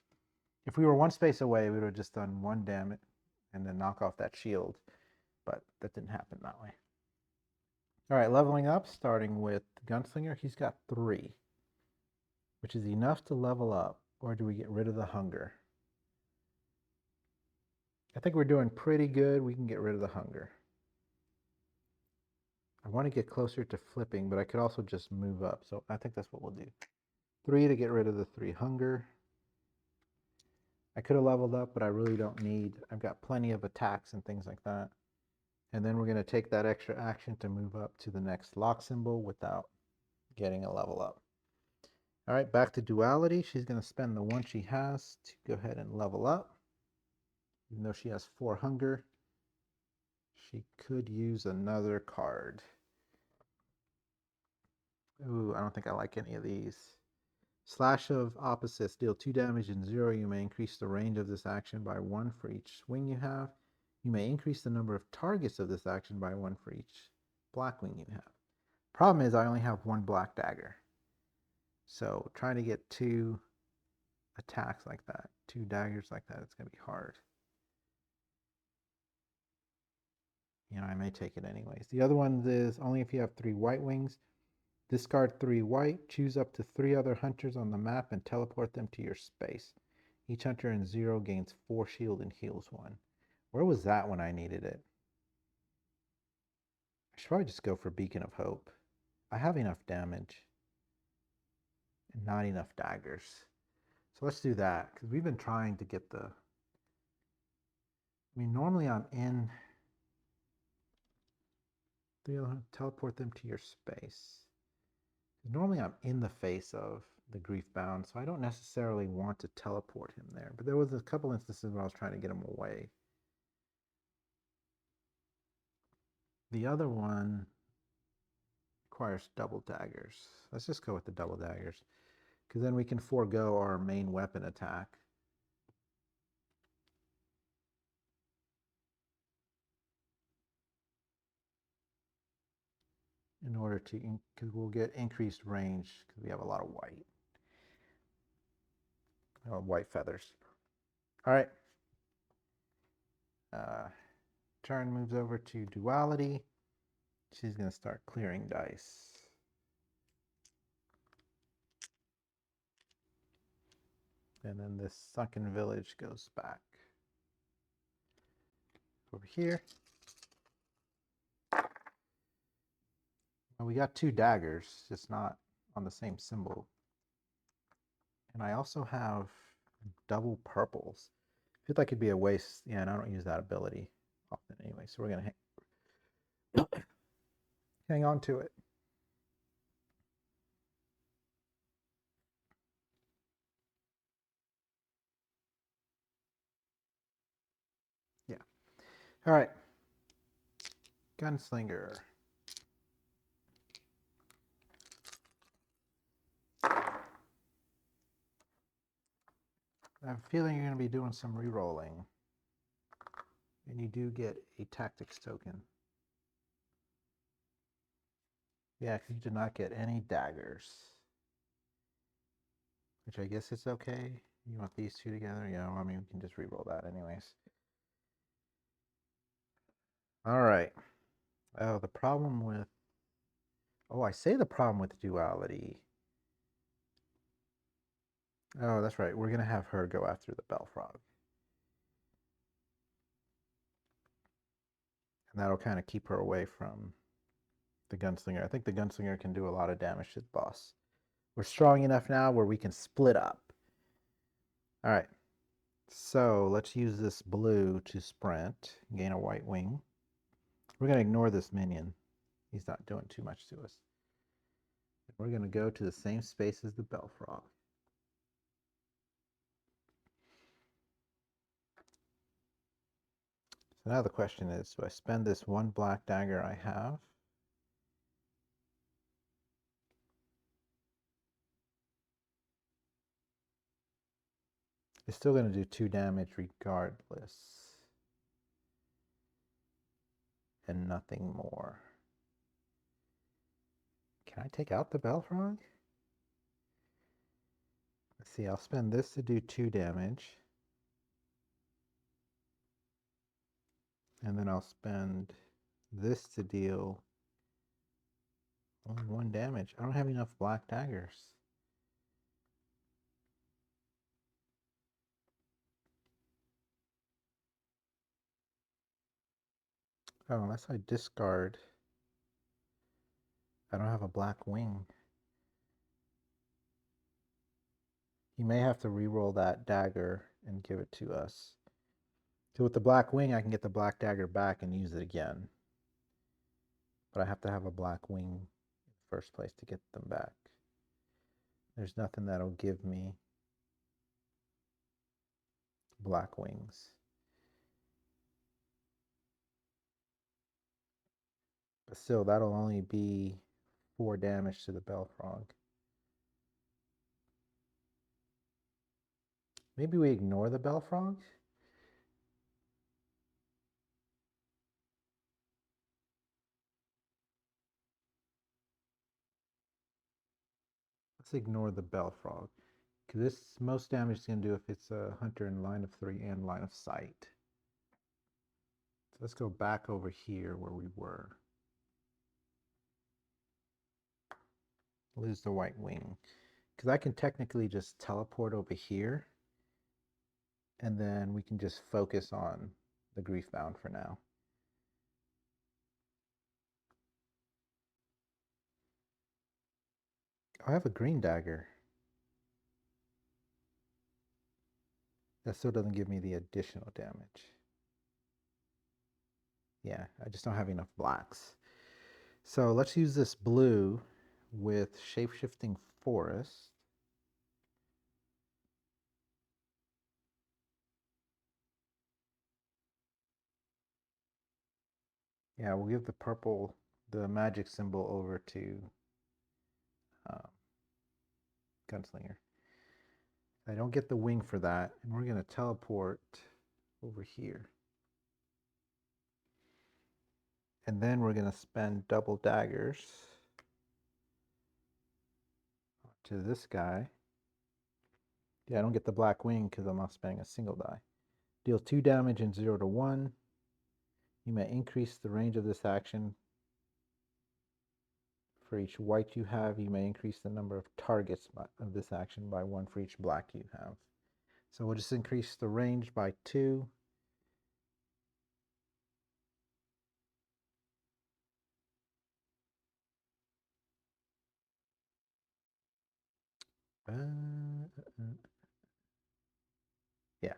If we were 1 space away, we would have just done 1 damage and then knock off that shield. But that didn't happen that way. Alright, leveling up, starting with Gunslinger. He's got 3, which is enough to level up. Or do we get rid of the hunger? I think we're doing pretty good. We can get rid of the hunger. I want to get closer to flipping, but I could also just move up. So I think that's what we'll do. 3 to get rid of the 3 hunger. I could have leveled up, but I really don't need. I've got plenty of attacks and things like that. And then we're going to take that extra action to move up to the next lock symbol without getting a level up. All right, back to Duality. She's going to spend the 1 she has to go ahead and level up. Even though she has 4 hunger, she could use another card. Ooh, I don't think I like any of these. Slash of opposites. Deal 2 damage and 0. You may increase the range of this action by 1 for each swing you have. You may increase the number of targets of this action by 1 for each black wing you have. Problem is I only have 1 black dagger. So trying to get 2 attacks like that, 2 daggers like that, it's going to be hard. You know, I may take it anyways. The other one is only if you have 3 white wings. Discard 3 white, choose up to 3 other hunters on the map and teleport them to your space. Each hunter in 0 gains 4 shield and heals 1. Where was that when I needed it? I should probably just go for Beacon of Hope. I have enough damage and not enough daggers. So let's do that, because we've been trying to get the... I mean, normally I'm in... Teleport them to your space. Normally I'm in the face of the Griefbound, so I don't necessarily want to teleport him there. But there was a couple instances where I was trying to get him away. The other one requires double daggers. Let's just go with the double daggers, because then we can forego our main weapon attack. In order to, because we'll get increased range because we have a lot of white. White feathers. All right. Turn moves over to Duality. She's going to start clearing dice. And then this sunken village goes back over here. Well, we got 2 daggers, just not on the same symbol. And I also have double purples. I feel like it'd be a waste. Yeah, and I don't use that ability often anyway, so we're going to hang on to it. All right. Gunslinger. I have a feeling you're going to be doing some re-rolling. And you do get a tactics token. Yeah, because you did not get any daggers. Which I guess is okay. You want these two together? Yeah, I mean, we can just re-roll that anyways. All right. Oh, the problem with... Oh, I say the problem with duality. Oh, that's right. We're going to have her go after the Bellfrog. And that'll kind of keep her away from the Gunslinger. I think the Gunslinger can do a lot of damage to the boss. We're strong enough now where we can split up. All right. So let's use this blue to sprint, gain a white wing. We're going to ignore this minion. He's not doing too much to us. We're going to go to the same space as the Bellfrog. So now the question is, do I spend this one black dagger I have? It's still going to do 2 damage regardless. And nothing more. Can I take out the Bellfrog? Let's see, I'll spend this to do 2 damage. And then I'll spend this to deal only 1 damage. I don't have enough black daggers. Oh, unless I discard. I don't have a black wing. You may have to re-roll that dagger and give it to us. So with the black wing, I can get the black dagger back and use it again. But I have to have a black wing in the first place to get them back. There's nothing that'll give me black wings. But still, that'll only be 4 damage to the Bellfrog. Maybe we ignore the Bellfrog? Let's ignore the Bellfrog. Because this most damage is going to do if it's a hunter in line of 3 and line of sight. So let's go back over here where we were. Lose the white wing. Because I can technically just teleport over here. And then we can just focus on the Griefbound for now. Oh, I have a green dagger. That still doesn't give me the additional damage. Yeah, I just don't have enough blacks. So let's use this blue with Shapeshifting Forest. Yeah, we'll give the purple, the magic symbol over to Gunslinger. I don't get the wing for that, and we're going to teleport over here. And then we're going to spend double daggers to this guy. Yeah, I don't get the black wing because I'm not spending a single die. Deal 2 damage in 0 to 1. You may increase the range of this action. For each white you have, you may increase the number of targets of this action by 1 for each black you have. So we'll just increase the range by 2. Yeah.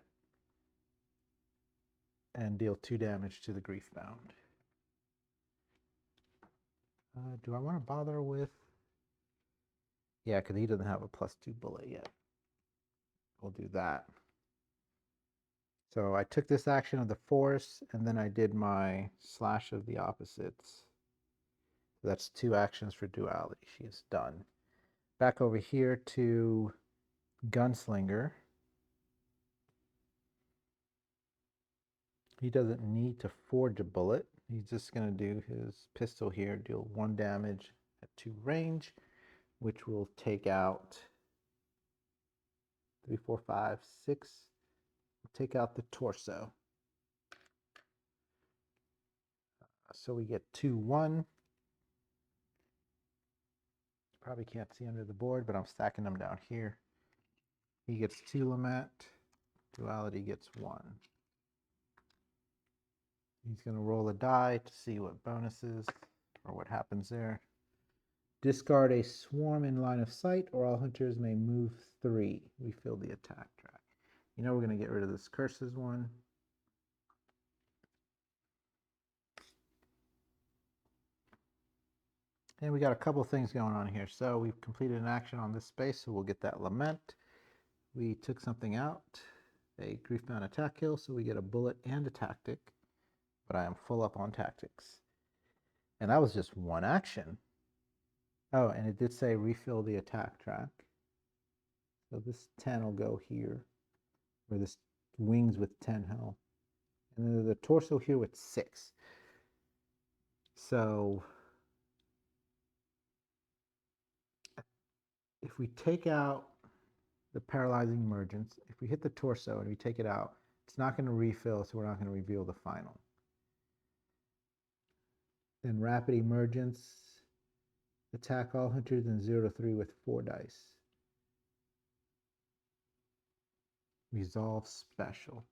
And deal 2 damage to the Griefbound. Do I want to bother with... Yeah, because he doesn't have a +2 bullet yet. We'll do that. So I took this action of the force, and then I did my slash of the opposites. So that's 2 actions for duality. She is done. Back over here to Gunslinger. He doesn't need to forge a bullet. He's just going to do his pistol here, deal 1 damage at 2 range, which will take out 3, 4, 5, 6. Take out the torso. So we get 2, 1. Probably can't see under the board, but I'm stacking them down here. He gets 2 Lament. Duality gets 1. He's going to roll a die to see what bonuses or what happens there. Discard a swarm in line of sight, or all hunters may move 3. Refill the attack track. You know we're going to get rid of this curses one. And we got a couple things going on here. So we've completed an action on this space, so we'll get that Lament. We took something out, a Griefbound attack kill, so we get a bullet and a tactic. But I am full up on tactics. And that was just 1 action. Oh, and it did say refill the attack track. So this 10 will go here, or this wings with 10 health. And then the torso here with 6. So if we take out the paralyzing emergence, if we hit the torso and we take it out, it's not going to refill, so we're not going to reveal the final. Then rapid emergence, attack all hunters in 0 to 3 with 4 dice. Resolve special.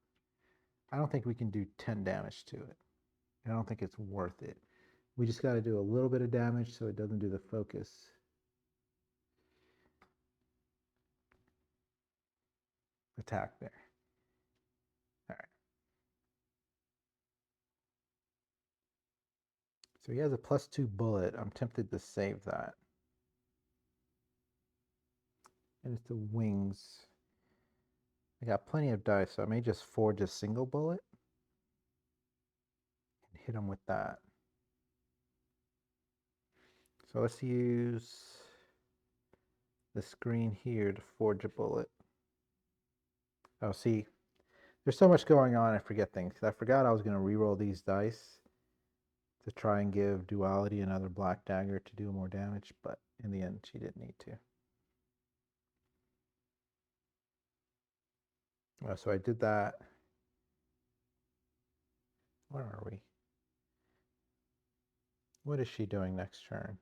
I don't think we can do 10 damage to it. I don't think it's worth it. We just got to do a little bit of damage so it doesn't do the focus. Attack there. All right. So he has a +2 bullet. I'm tempted to save that. And it's the wings. I got plenty of dice, so I may just forge a single bullet and hit him with that. So let's use the screen here to forge a bullet. Oh, see, there's so much going on, I forget things. I forgot I was going to reroll these dice to try and give Duality another black dagger to do more damage, but in the end, she didn't need to. Oh, so I did that. Where are we? What is she doing next turn?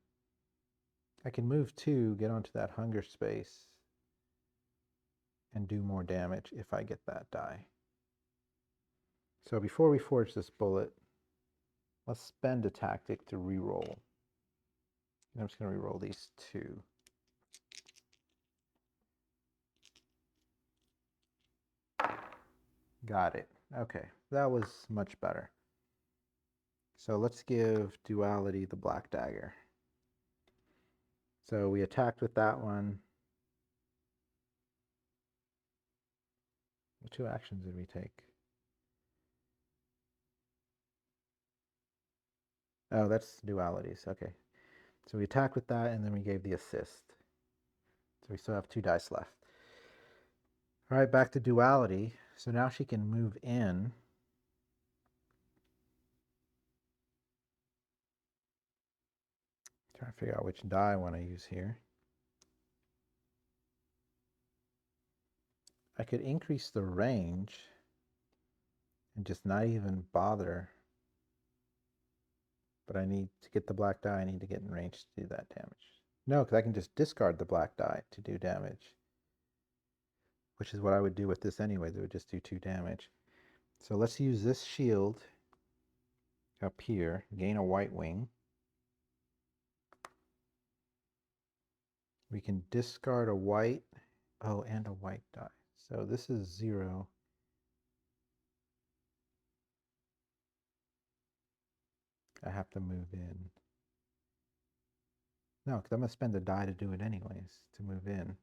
I can move 2, get onto that hunger space, and do more damage if I get that die. So before we forge this bullet, let's spend a tactic to reroll. And I'm just going to reroll these 2. Got it. Okay, that was much better. So let's give Duality the black dagger. So we attacked with that one. What 2 actions did we take? Oh, that's Dualities. Okay. So we attacked with that, and then we gave the assist. So we still have 2 dice left. All right, back to Duality. So now she can move in. Trying to figure out which die I want to use here. I could increase the range and just not even bother. But I need to get the black die, I need to get in range to do that damage. No, because I can just discard the black die to do damage. Which is what I would do with this anyway. It would just do 2 damage. So let's use this shield up here. Gain a white wing. We can discard a white. Oh, and a white die. So this is 0. I have to move in. No, because I'm going to spend a die to do it anyways, to move in.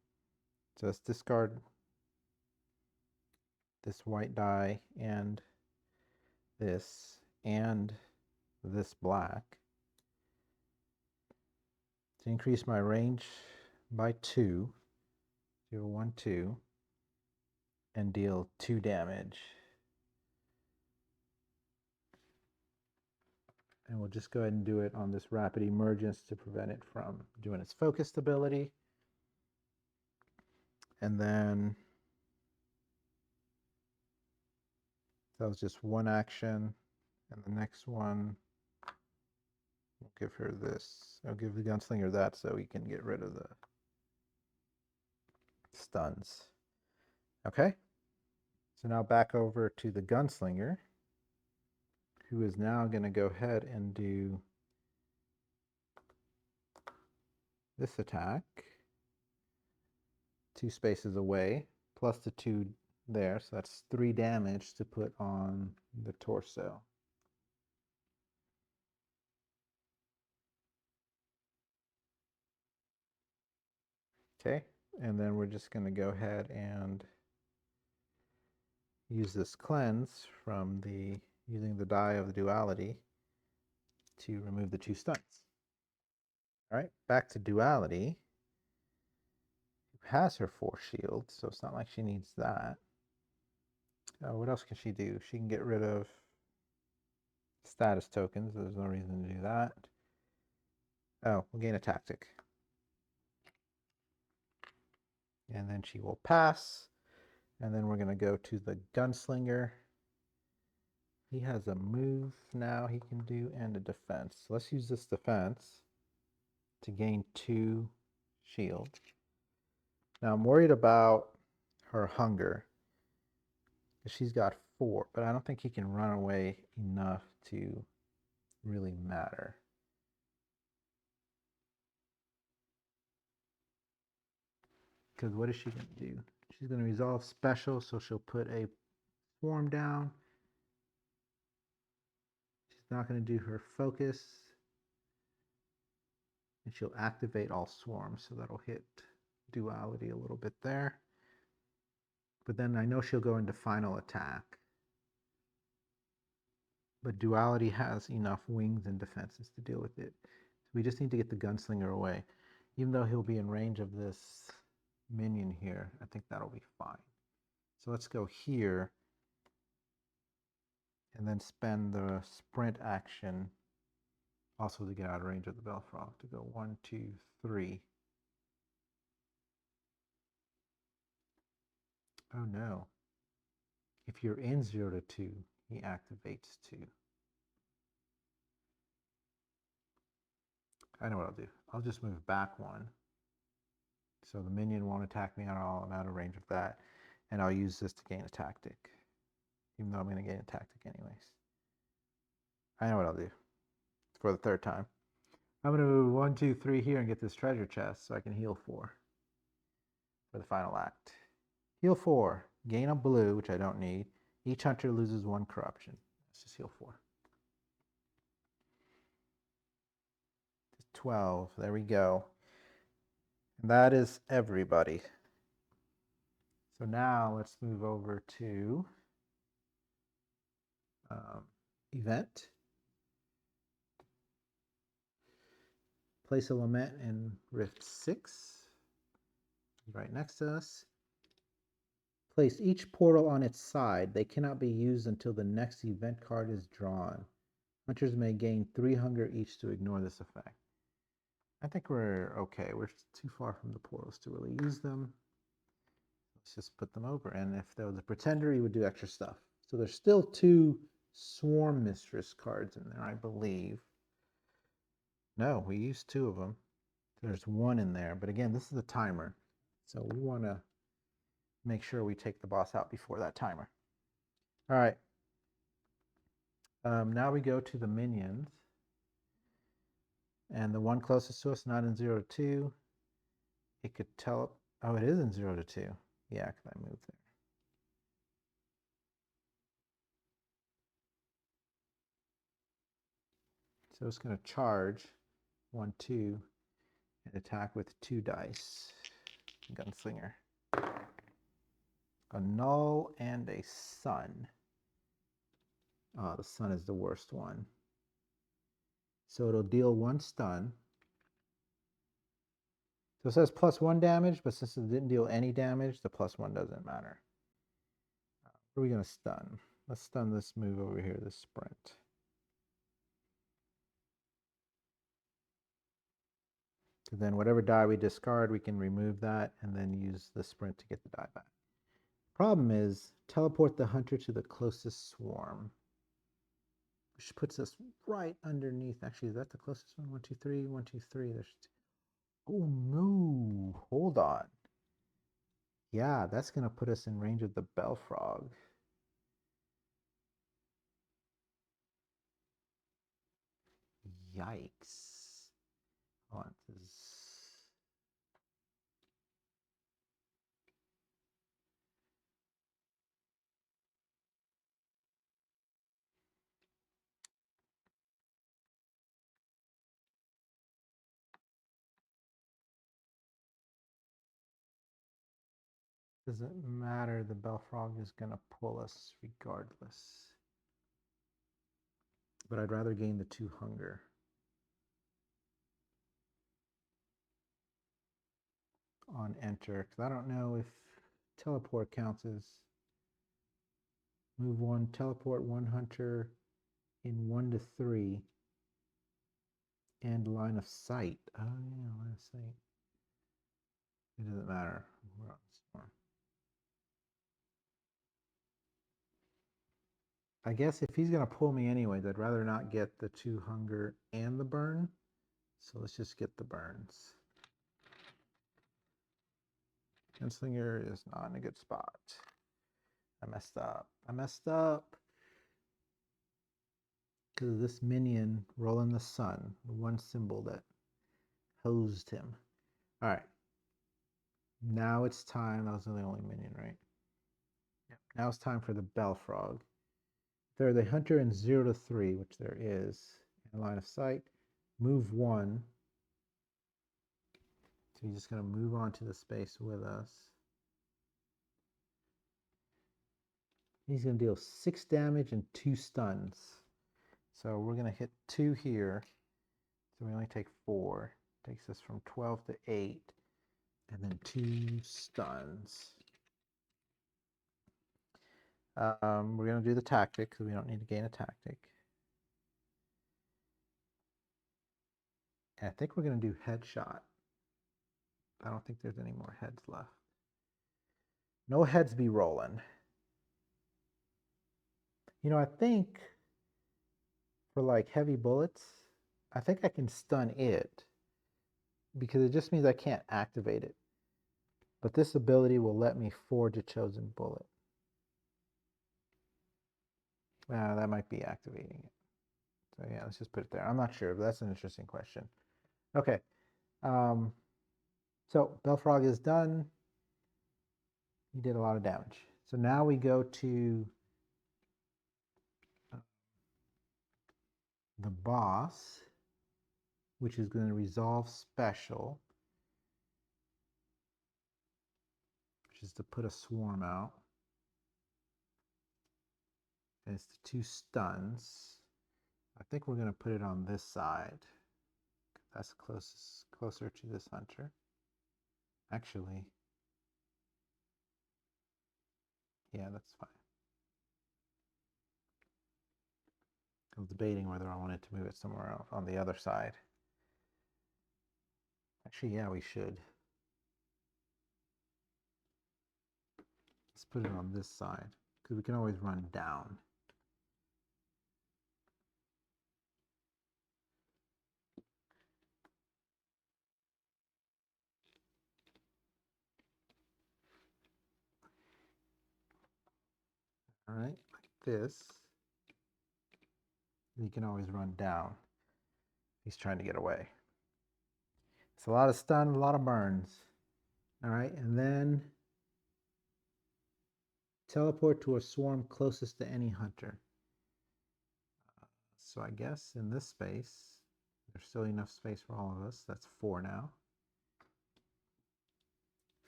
So let's discard this white die and this black to increase my range by 2, 0, 1, 2, and deal 2 damage. And we'll just go ahead and do it on this rapid emergence to prevent it from doing its focused ability. And then that was just one action. And the next one, we'll give her this. I'll give the Gunslinger that so we can get rid of the stuns. Okay. So now back over to the Gunslinger, who is now going to go ahead and do this attack 2 spaces away, plus the 2 there, so that's 3 damage to put on the torso. Okay, and then we're just going to go ahead and use this cleanse from using the die of the Duality to remove the 2 stuns. All right, back to Duality. Has her 4 shields, so it's not like she needs that. What else can she do? She can get rid of status tokens. There's no reason to do that. Oh, we'll gain a tactic. And then she will pass. And then we're going to go to the Gunslinger. He has a move now he can do and a defense. So let's use this defense to gain 2 shield. Now I'm worried about her hunger. She's got 4, but I don't think he can run away enough to really matter. Because what is she going to do? She's going to resolve special, so she'll put a swarm down. She's not going to do her focus. And she'll activate all swarms, so that'll hit Duality a little bit there. But then I know she'll go into final attack. But Duality has enough wings and defenses to deal with it. So we just need to get the Gunslinger away. Even though he'll be in range of this minion here, I think that'll be fine. So let's go here and then spend the sprint action also to get out of range of the Belfrog to go 1, 2, 3. Oh no. If you're in 0 to 2, he activates 2. I know what I'll do. I'll just move back 1. So the minion won't attack me at all. I'm out of range of that. And I'll use this to gain a tactic. Even though I'm going to gain a tactic anyways. I know what I'll do. For the 3rd time. I'm going to move 1, 2, 3 here and get this treasure chest so I can heal 4. For the final act. Heal 4. Gain a blue, which I don't need. Each hunter loses 1 corruption. Let's just heal 4. 12. There we go. And that is everybody. So now let's move over to event. Place a Lament in Rift 6. Right next to us. Place each portal on its side. They cannot be used until the next event card is drawn. Hunters may gain 3 hunger each to ignore this effect. I think we're okay. We're too far from the portals to really use them. Let's just put them over. And if there was a pretender, he would do extra stuff. So there's still 2 Swarm Mistress cards in there, I believe. No, we used 2 of them. There's 1 in there. But again, this is a timer. So we want to make sure we take the boss out before that timer. All right. Now we go to the minions. And the one closest to us, not in 0 to 2, it could tell. Oh, it is in 0 to 2. Yeah, because I moved there. So it's going to charge 1, 2, and attack with 2 dice. Gunslinger. A null and a sun. Oh, the sun is the worst one. So it'll deal 1 stun. So it says +1 damage, but since it didn't deal any damage, the +1 doesn't matter. What are we going to stun? Let's stun this move over here, this sprint. And then whatever die we discard, we can remove that and then use the sprint to get the die back. Problem is, teleport the hunter to the closest swarm, which puts us right underneath. Actually, is that the closest one? 1, 2, 3, 1, 2, 3. There's oh no, hold on. Yeah, that's going to put us in range of the Belfrog. Yikes. Hold on. Doesn't matter, the Belfrog is going to pull us regardless. But I'd rather gain the 2 hunger. On enter, because I don't know if teleport counts as move 1, teleport 1 hunter in 1 to 3, and line of sight. Oh yeah, line of sight. It doesn't matter. We're on Swarm. I guess if he's going to pull me anyways, I'd rather not get the 2 hunger and the burn. So let's just get the burns. Gunslinger is not in a good spot. I messed up. I messed up. Because of this minion rolling the sun, the one symbol that hosed him. All right. Now it's time. That was the only minion, right? Yep. Now it's time for the Belfrog. They're the hunter in 0 to 3, which there is in line of sight. Move 1. So he's just going to move on to the space with us. He's going to deal 6 damage and 2 stuns. So we're going to hit 2 here. So we only take 4. Takes us from 12 to 8. And then 2 stuns. We're going to do the tactic because we don't need to gain a tactic. And I think we're going to do headshot. I don't think there's any more heads left. No heads be rolling. You know, I think for like heavy bullets, I think I can stun it because it just means I can't activate it. But this ability will let me forge a chosen bullet. That might be activating it. So yeah, let's just put it there. I'm not sure, but that's an interesting question. Okay. So Belfrog is done. He did a lot of damage. So now we go to the boss, which is going to resolve special, which is to put a swarm out. And it's the 2 stuns. I think we're going to put it on this side. That's closer to this hunter. Actually, yeah, that's fine. I was debating whether I wanted to move it somewhere else on the other side. Actually, yeah, we should. Let's put it on this side because we can always run down. All right, like this. You can always run down. He's trying to get away. It's a lot of stun, a lot of burns. All right, and then teleport to a swarm closest to any hunter. So I guess in this space, there's still enough space for all of us. That's 4 now.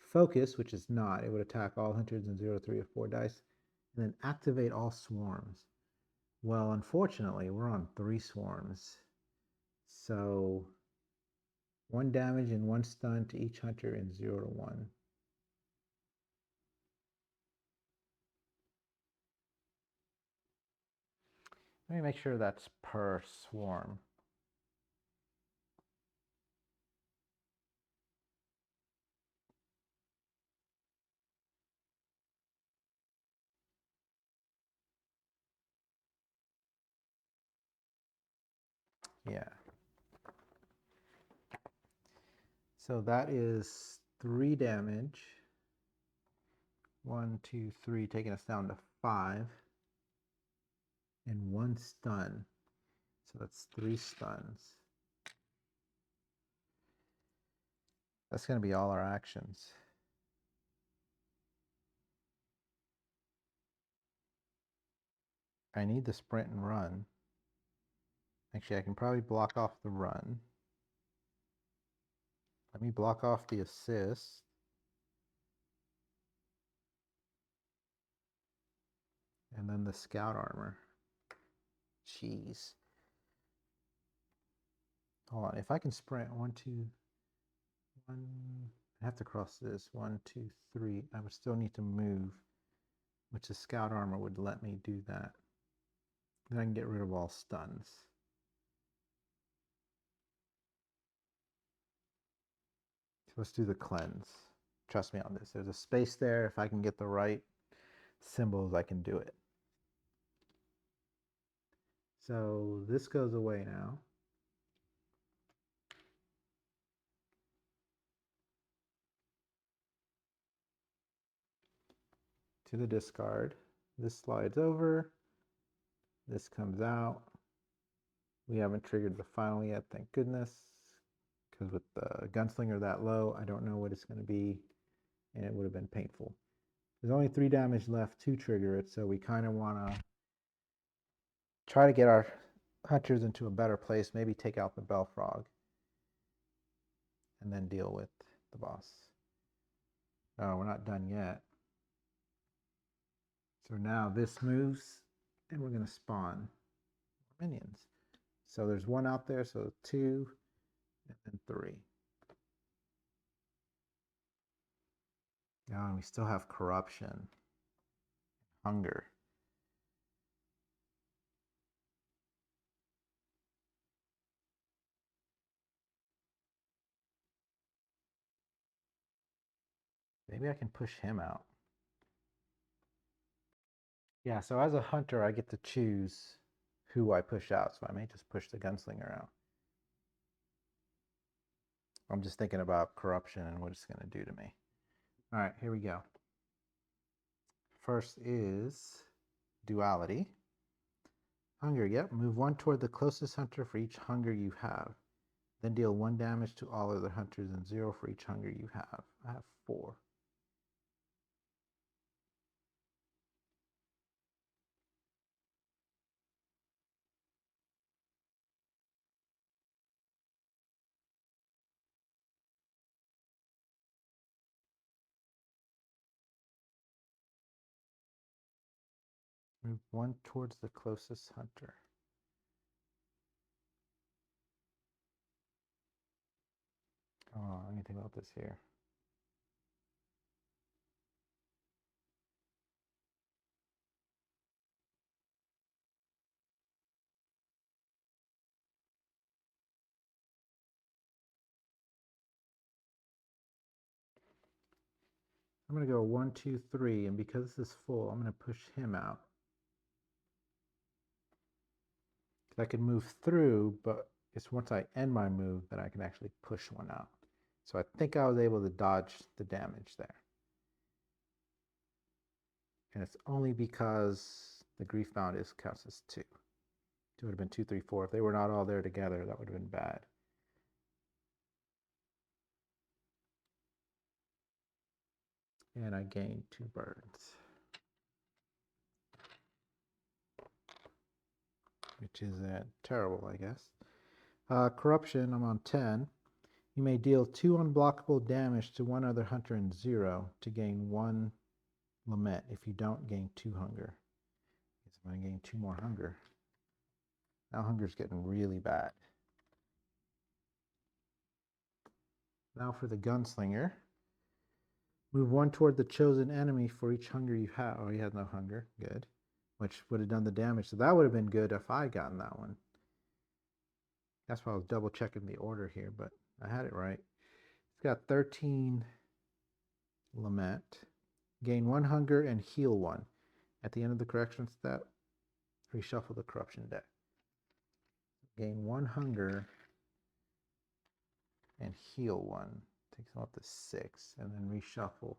focus, which is not. It would attack all hunters in 0, 3, or 4 dice. And then activate all swarms. Well, unfortunately, we're on 3 swarms. So 1 damage and 1 stun to each hunter in 0 to 1. Let me make sure that's per swarm. Yeah. So that is 3 damage. 1, 2, 3, taking us down to 5. And 1 stun. So that's 3 stuns. That's going to be all our actions. I need the sprint and run. Actually, I can probably block off the run. Let me block off the assist. And then the scout armor. Jeez. Hold on. If I can sprint 1, 2, 1. I have to cross this. 1, 2, 3. I would still need to move, which the scout armor would let me do that. Then I can get rid of all stuns. So let's do the cleanse. Trust me on this. There's a space there. If I can get the right symbols, I can do it. So this goes away now. To the discard. This slides over. This comes out. We haven't triggered the final yet, thank goodness. Because with the Gunslinger that low, I don't know what it's going to be, and it would have been painful. There's only 3 damage left to trigger it, so we kind of want to try to get our hunters into a better place, maybe take out the Belfrog, and then deal with the boss. Oh, we're not done yet. So now this moves, and we're going to spawn minions. So there's 1 out there, so 2, and then 3. Oh, and we still have corruption, hunger. Maybe I can push him out. Yeah, so as a hunter, I get to choose who I push out. So I may just push the Gunslinger out. I'm just thinking about corruption and what it's going to do to me. All right, here we go. First is Duality. Hunger, yep. Move 1 toward the closest hunter for each hunger you have. Then deal 1 damage to all other hunters and 0 for each hunger you have. I have 4. Move 1 towards the closest hunter. Oh, let me think about this here. I'm going to go 1, 2, 3, and because this is full, I'm going to push him out. I can move through, but it's once I end my move that I can actually push 1 out. So I think I was able to dodge the damage there. And it's only because the Griefbound is counts as 2. It would have been 2, 3, 4. If they were not all there together, that would have been bad. And I gained 2 birds, which is terrible, I guess. Corruption, I'm on 10. You may deal 2 unblockable damage to one other hunter in 0 to gain 1 Lament. If you don't, gain 2 hunger. I guess I'm going to gain 2 more hunger. Now hunger's getting really bad. Now for the Gunslinger. Move 1 toward the chosen enemy for each hunger you have. Oh, he had no hunger. Good. Which would have done the damage. So that would have been good if I had gotten that one. That's why I was double checking the order here, but I had it right. It's got 13 Lament. Gain 1 hunger and heal 1. At the end of the correction step, reshuffle the corruption deck. Gain 1 hunger and heal 1. Takes them up to 6, and then reshuffle.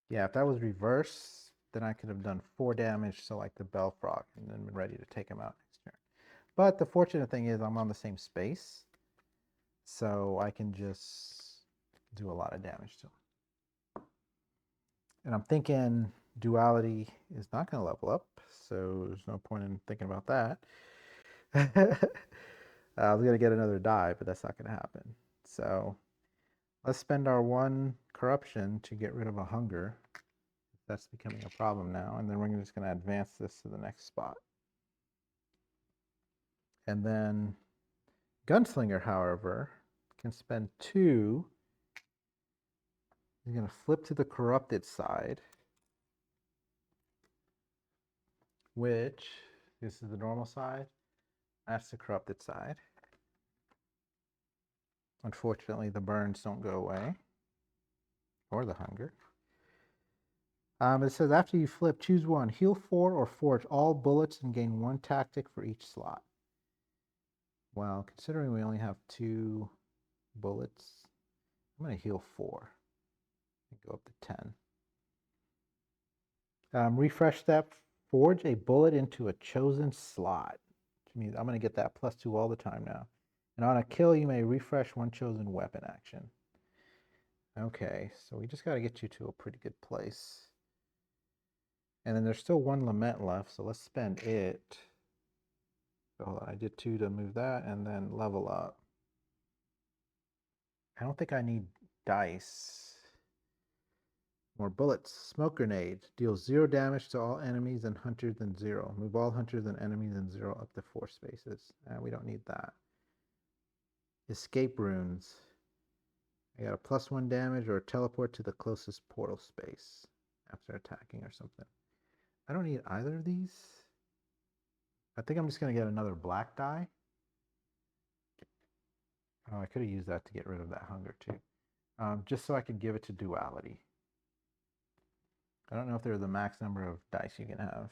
Yeah, if that was reverse, then I could have done 4 damage to like the Belfrog and then been ready to take him out next turn. But the fortunate thing is I'm on the same space, so I can just do a lot of damage to him. And I'm thinking Duality is not going to level up, so there's no point in thinking about that. I was going to get another die, but that's not going to happen. So let's spend our 1 corruption to get rid of a hunger. That's becoming a problem now, and then we're just going to advance this to the next spot. And then Gunslinger, however, can spend 2. He's going to flip to the corrupted side, which, this is the normal side, that's the corrupted side. Unfortunately, the burns don't go away, or the hunger. It says after you flip, choose 1. Heal 4 or forge all bullets and gain 1 tactic for each slot. Well, considering we only have 2 bullets, I'm going to heal 4 and go up to 10. Refresh step, forge a bullet into a chosen slot, which means I'm going to get that +2 all the time now. And on a kill, you may refresh 1 chosen weapon action. Okay, so we just got to get you to a pretty good place. And then there's still 1 Lament left, so let's spend it. So hold on, I did 2 to move that, and then level up. I don't think I need dice. More bullets. Smoke grenade. Deals 0 damage to all enemies and hunters in 0. Move all hunters and enemies in 0 up to 4 spaces. We don't need that. Escape runes. I got a +1 damage or a teleport to the closest portal space after attacking or something. I don't need either of these. I think I'm just going to get another black die. Oh, I could have used that to get rid of that hunger too. Just so I could give it to Duality. I don't know if there's a max number of dice you can have.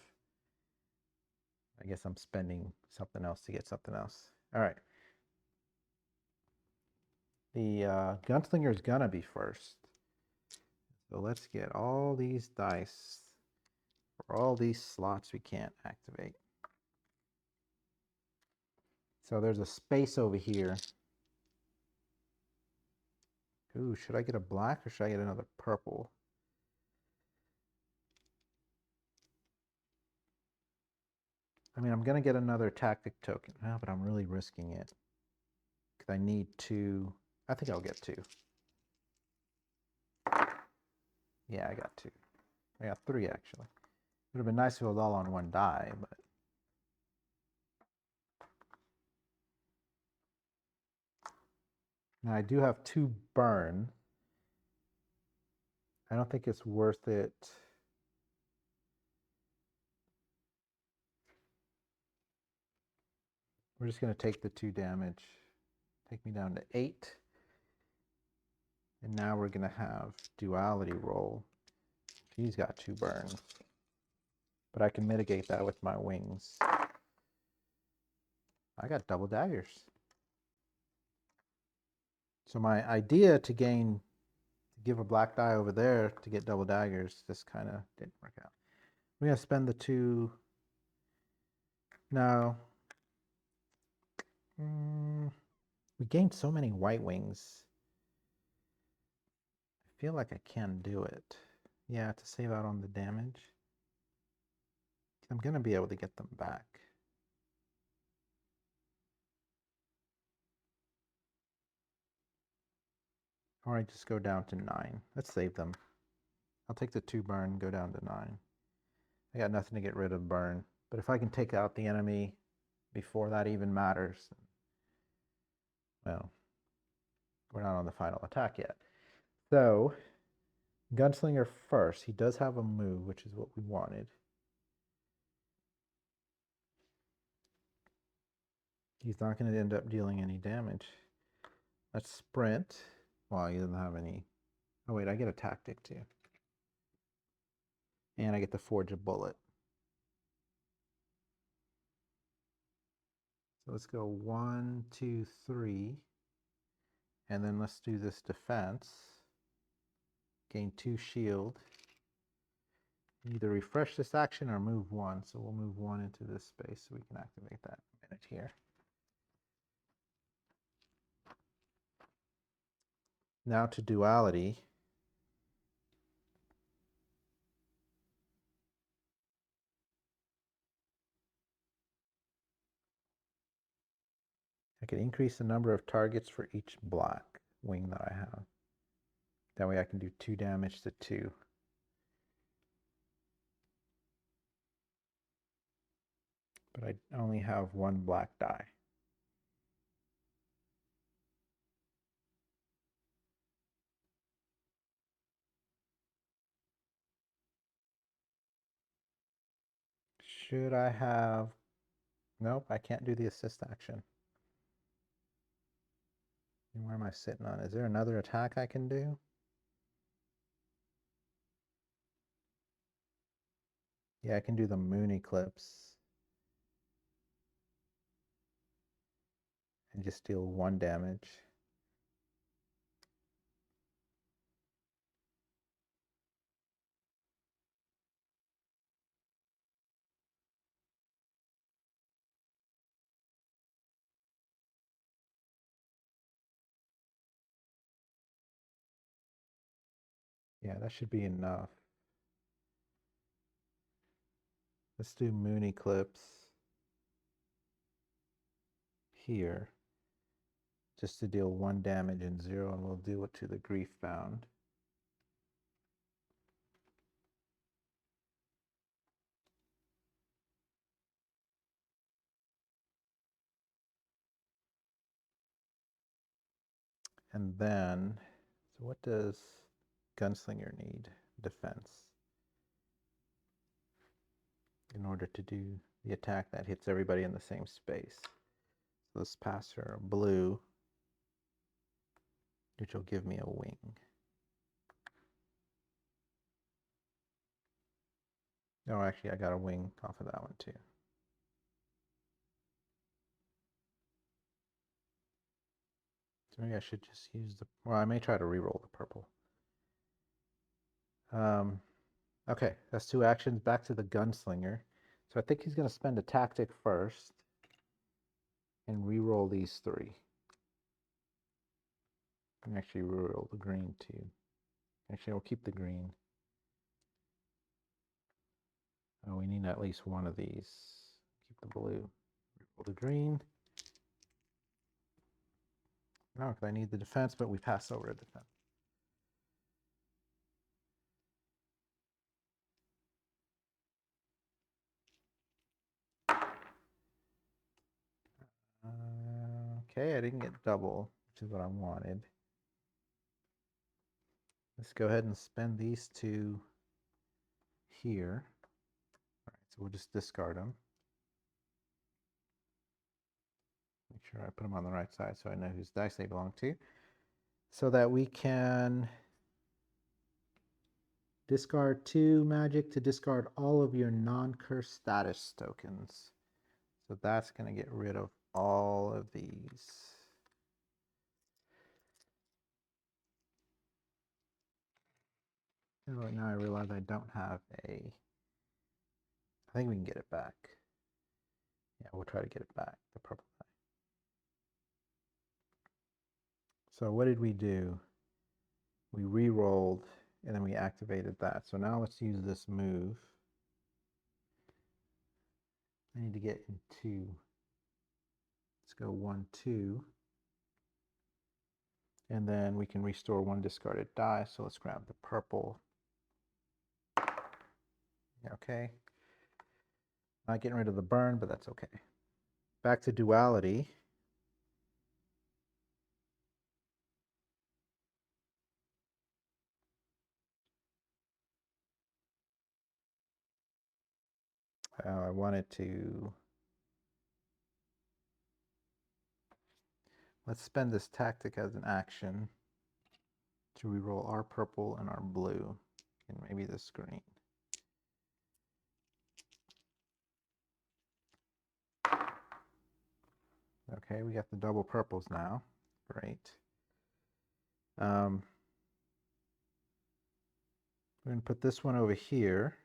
I guess I'm spending something else to get something else. All right. The Gunslinger is going to be first. So let's get all these dice for all these slots we can't activate. So there's a space over here. Ooh, should I get a black or should I get another purple? I mean, I'm going to get another tactic token. Oh, but I'm really risking it. Because I need 2. I think I'll get 2. Yeah, I got 2. I got 3, actually. It would have been nice if it was all on 1 die, but... Now, I do have 2 burn. I don't think it's worth it. We're just going to take the 2 damage. Take me down to 8. And now we're going to have Duality roll. He's got 2 burns. But I can mitigate that with my wings. I got double daggers. So my idea to give a black die over there to get double daggers just kind of didn't work out. We're going to spend the 2. No. We gained so many white wings. I feel like I can do it. Yeah, to save out on the damage. I'm going to be able to get them back. Or I just go down to 9. Let's save them. I'll take the 2 burn, go down to 9. I got nothing to get rid of burn. But if I can take out the enemy before that even matters, well, we're not on the final attack yet. So, Gunslinger first. He does have a move, which is what we wanted. He's not going to end up dealing any damage. Let's sprint. Well, he doesn't have any. Oh, wait, I get a tactic too. And I get to forge a bullet. So let's go 1, 2, 3. And then let's do this defense. Gain 2 shield. Either refresh this action or move 1. So we'll move 1 into this space so we can activate that in a minute here. Now to Duality. I can increase the number of targets for each black wing that I have. That way I can do 2 damage to 2. But I only have 1 black die. Should I have... Nope, I can't do the assist action. Where am I sitting on? Is there another attack I can do? Yeah, I can do the Moon Eclipse. And just deal 1 damage. Yeah, that should be enough. Let's do Moon Eclipse here. Just to deal 1 damage and 0, and we'll do it to the Grief Bound. And then, so what does Gunslinger need? Defense. In order to do the attack that hits everybody in the same space. So let's pass her a blue, which will give me a wing. No, actually, I got a wing off of that one too. So maybe I should just use the... Well, I may try to re-roll the purple. Okay, that's 2 actions. Back to the Gunslinger. So I think he's going to spend a tactic first and re-roll these 3. And actually re-roll the green too. Actually, we'll keep the green. Oh, we need at least 1 of these. Keep the blue. Re-roll the green. No, because I need the defense, but we pass over a defense. Okay, I didn't get double, which is what I wanted. Let's go ahead and spend these 2 here. All right, so we'll just discard them. Make sure I put them on the right side so I know whose dice they belong to. So that we can discard 2 magic to discard all of your non-curse status tokens. So that's going to get rid of all of these. And right now I realize I don't have a... I think we can get it back. Yeah, we'll try to get it back, the purple die. So what did we do? We re-rolled and then we activated that. So now let's use this move. I need to get into, let's go 1, 2. And then we can restore 1 discarded die. So let's grab the purple. Okay. Not getting rid of the burn, but that's okay. Back to Duality. I wanted to, let's spend this tactic as an action to reroll our purple and our blue, and maybe this green. Okay, we got the double purples now. Great. We're going to put this one over here.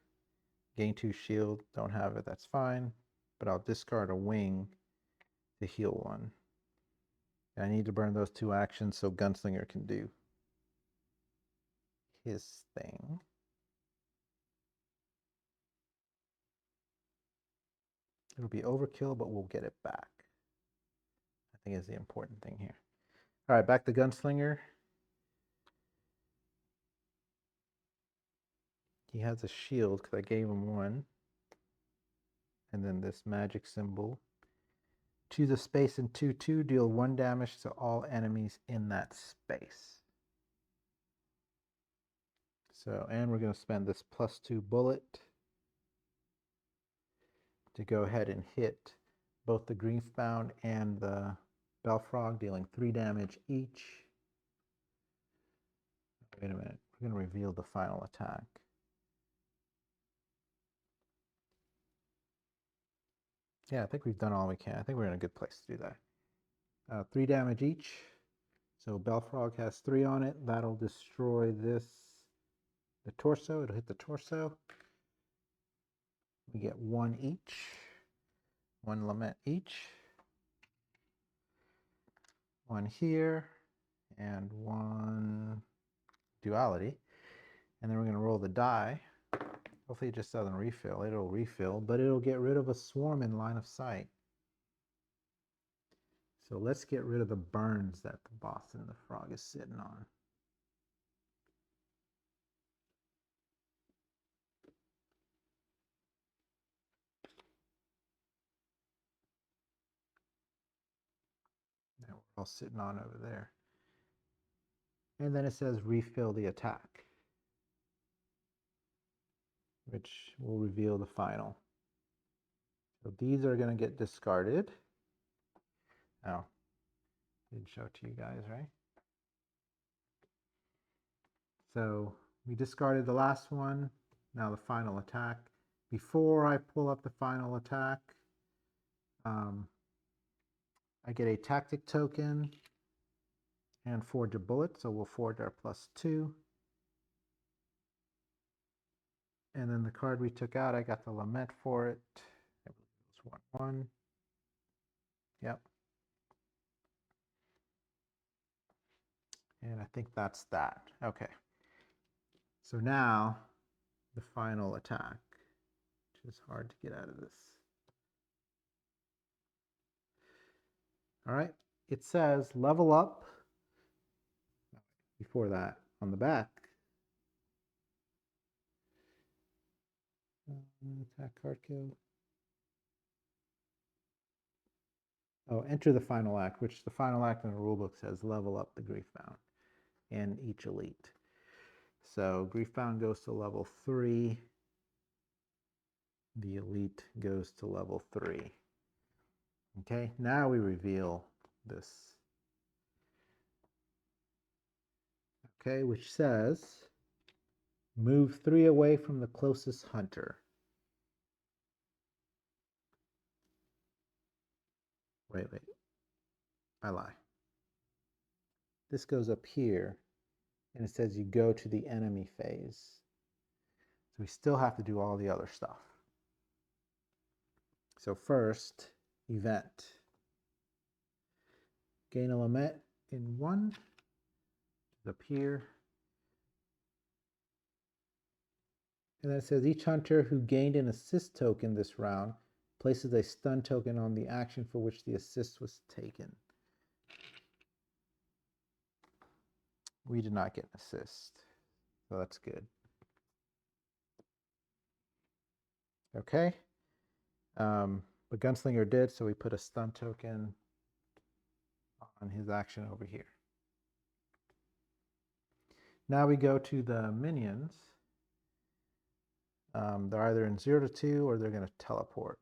Gain 2 shield, don't have it, that's fine. But I'll discard a wing to heal 1. And I need to burn those 2 actions so Gunslinger can do his thing. It'll be overkill, but we'll get it back. I think is the important thing here. All right, back to Gunslinger. He has a shield because I gave him 1. And then this magic symbol. To the space in 2/2, deal 1 damage to all enemies in that space. So, and we're going to spend this +2 bullet to go ahead and hit both the Griefbound and the Belfrog, dealing 3 damage each. Wait a minute, we're going to reveal the final attack. Yeah, I think we've done all we can. I think we're in a good place to do that. 3 damage each. So Belfrog has 3 on it. That'll destroy this, the torso. It'll hit the torso. We get 1 each. 1 Lament each. 1 here. And 1 Duality. And then we're going to roll the die. Hopefully it just doesn't refill. It'll refill, but it'll get rid of a swarm in line of sight. So let's get rid of the burns that the boss and the frog is sitting on. That we're all sitting on over there. And then it says refill the attack, which will reveal the final. So these are going to get discarded. Oh, didn't show it to you guys, right? So we discarded the last one. Now the final attack. Before I pull up the final attack, I get a tactic token and forge a bullet. So we'll forge our +2. And then the card we took out, I got the Lament for it. It was 1/1. Yep. And I think that's that. Okay. So now the final attack, which is hard to get out of this. All right. It says level up. Before that, on the back, attack card kill. Oh, enter the final act, which the final act in the rulebook says level up the Griefbound and each elite. So Griefbound goes to level 3. The elite goes to level 3. Okay, now we reveal this. Okay, which says move 3 away from the closest hunter. Wait. I lie. This goes up here, and it says you go to the enemy phase. So we still have to do all the other stuff. So first, event. Gain a Lament in 1. Up here. And then it says each hunter who gained an assist token this round Places a stun token on the action for which the assist was taken. We did not get an assist, so that's good. Okay. But Gunslinger did, so we put a stun token on his action over here. Now we go to the minions. They're either in 0 to 2 or they're going to teleport.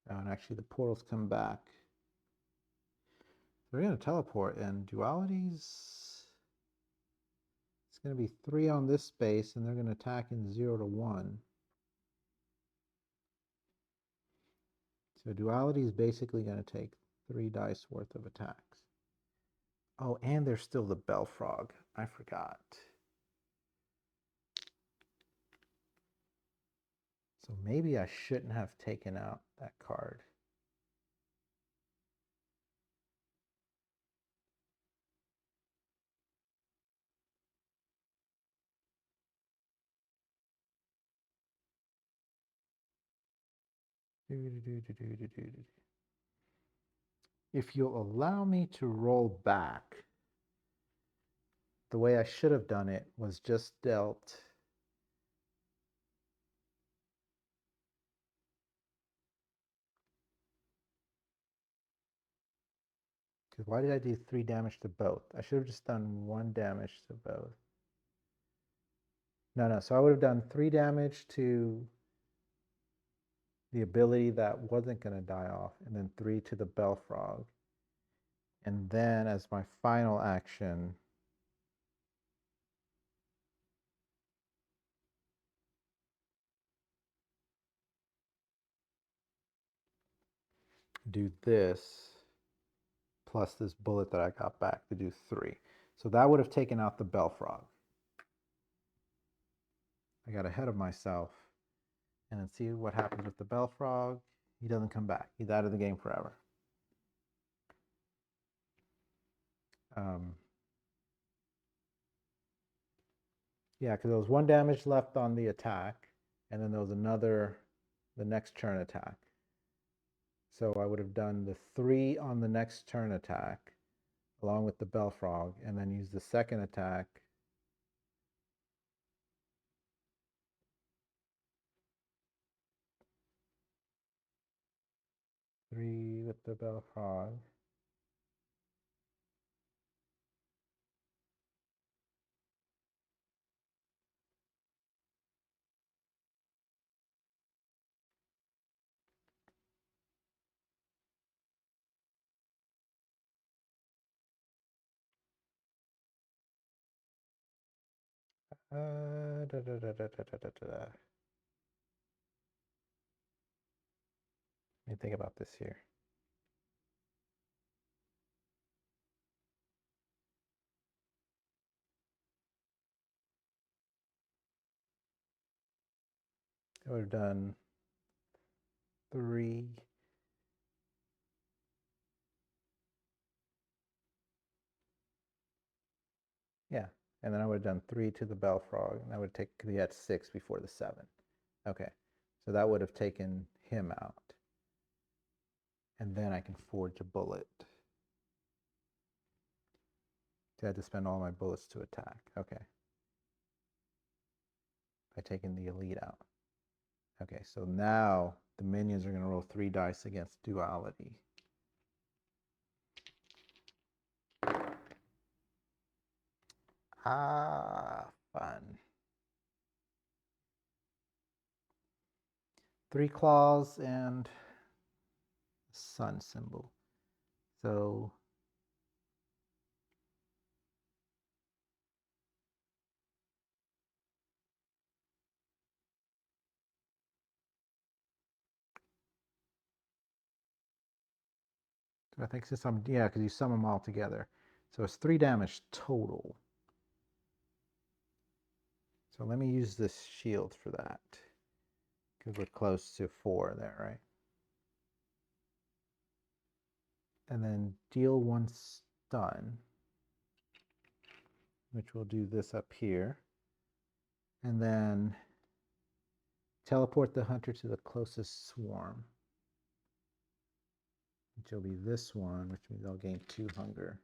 Oh, and actually the portals come back. They're going to teleport, and Duality's... It's going to be 3 on this space, and they're going to attack in 0 to 1. So Duality is basically going to take 3 dice worth of attacks. Oh, and there's still the Belfrog. I forgot. So maybe I shouldn't have taken out that card. If you'll allow me to roll back, the way I should have done it was just dealt because why did I do 3 damage to both? I should have just done 1 damage to both. No, so I would have done 3 damage to the ability that wasn't going to die off, and then 3 to the Belfrog. And then as my final action, do this plus this bullet that I got back to do 3. So that would have taken out the Belfrog. I got ahead of myself. And then see what happens with the Belfrog. He doesn't come back. He's out of the game forever. Yeah, because there was 1 damage left on the attack, and then there was another, the next turn attack. So I would have done the 3 on the next turn attack, along with the Belfrog, and then use the second attack. Three with the Belfrog. Let me think about this here. I would have done 3. Yeah, and then I would have done 3 to the Belfrog, and I would take, because he had 6 before the 7. Okay, so that would have taken him out. And then I can forge a bullet. So I had to spend all my bullets to attack. Okay. By taking the elite out. Okay, so now the minions are going to roll 3 dice against Duality. Ah, fun. 3 claws and sun symbol. So I think since I'm, yeah, because you sum them all together. So it's 3 damage total. So let me use this shield for that. Because we're close to 4 there, right? And then deal 1 stun. which will do this up here. And then teleport the hunter to the closest swarm, which will be this one, which means I'll gain 2 hunger.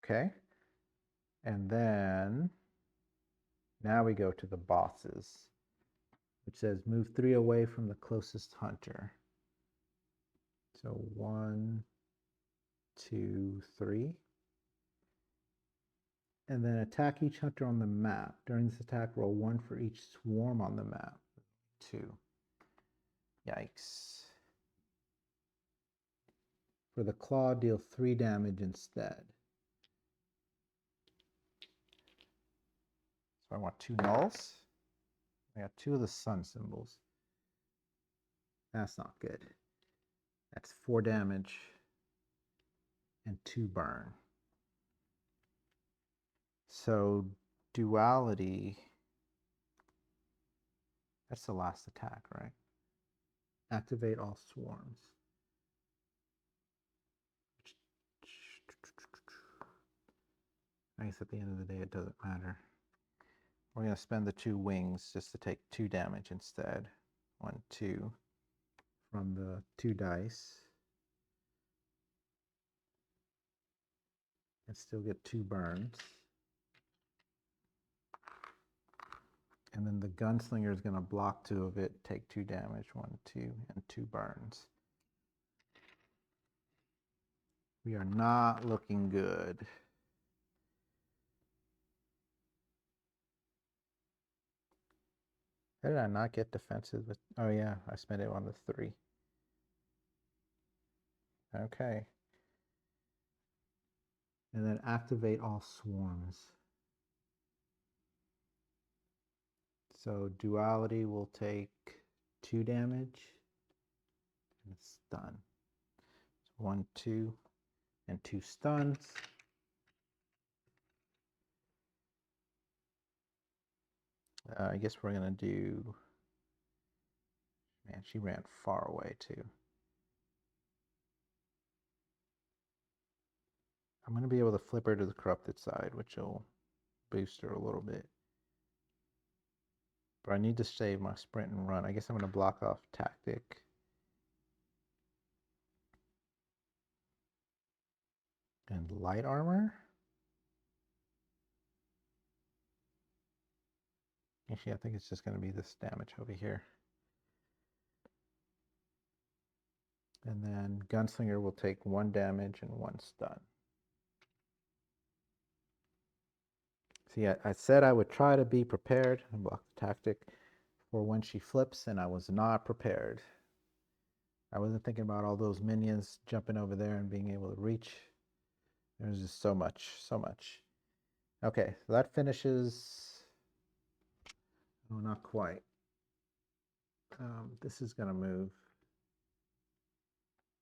Okay. And then now we go to the bosses, which says move 3 away from the closest hunter. So 1, 2, 3. And then attack each hunter on the map. During this attack, roll 1 for each swarm on the map. 2. Yikes. For the claw, deal 3 damage instead. So I want 2 nulls. I got 2 of the sun symbols. That's not good. That's 4 damage and 2 burn. So duality, that's the last attack, right? Activate all swarms. I guess at the end of the day it doesn't matter. We're going to spend the 2 wings just to take 2 damage instead. 1, 2 from the 2 dice. And still get 2 burns. And then the Gunslinger is going to block 2 of it, take 2 damage, 1, 2, and 2 burns. We are not looking good. How did I not get defensive with... Oh yeah, I spent it on the 3. Okay. And then activate all swarms. So duality will take 2 damage. And it's done. So 1, 2, and 2 stuns. I guess we're going to do... Man, she ran far away too. I'm going to be able to flip her to the corrupted side, which will boost her a little bit. But I need to save my sprint and run. I guess I'm going to block off tactic. And light armor? Actually, I think it's just going to be this damage over here. And then Gunslinger will take 1 damage and 1 stun. See, I said I would try to be prepared and block the tactic for when she flips, and I was not prepared. I wasn't thinking about all those minions jumping over there and being able to reach. There's just so much, so much. Okay, so that finishes... Oh, not quite. This is going to move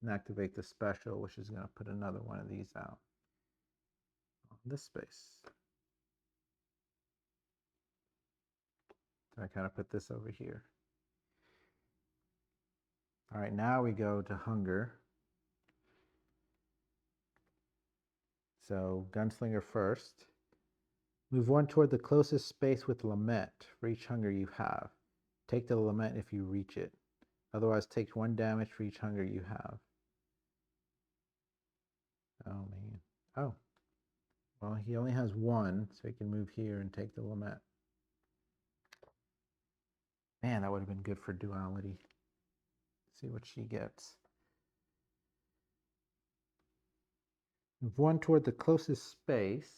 and activate the special, which is going to put another one of these out on this space. So I kind of put this over here. All right, now we go to hunger. So Gunslinger first. Move 1 toward the closest space with Lament for each hunger you have. Take the Lament if you reach it. Otherwise, take 1 damage for each hunger you have. Oh, man. Oh. Well, he only has 1, so he can move here and take the Lament. Man, that would have been good for duality. Let's see what she gets. Move 1 toward the closest space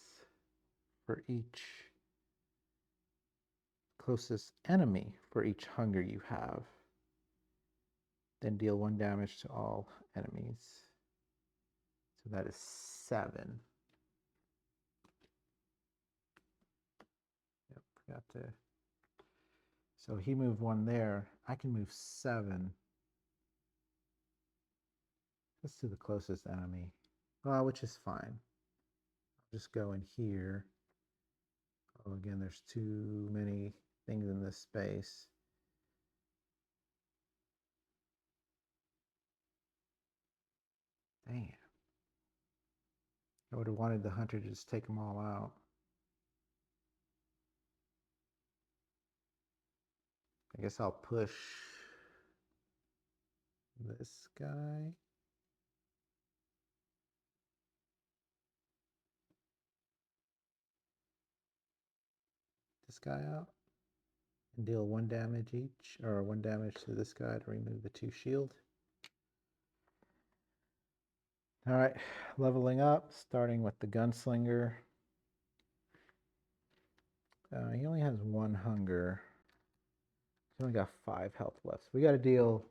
for each closest enemy for each hunger you have. Then deal 1 damage to all enemies. So that is 7. Yep, forgot to. So he moved 1 there. I can move 7. Let's do the closest enemy, which is fine. I'll just go in here. Oh, again, there's too many things in this space. Damn. I would have wanted the hunter to just take them all out. I guess I'll push this guy. This guy out. And deal 1 damage each, or 1 damage to this guy to remove the 2 shield. Alright, leveling up, starting with the Gunslinger. He only has 1 hunger. He's only got 5 health left. So we got to deal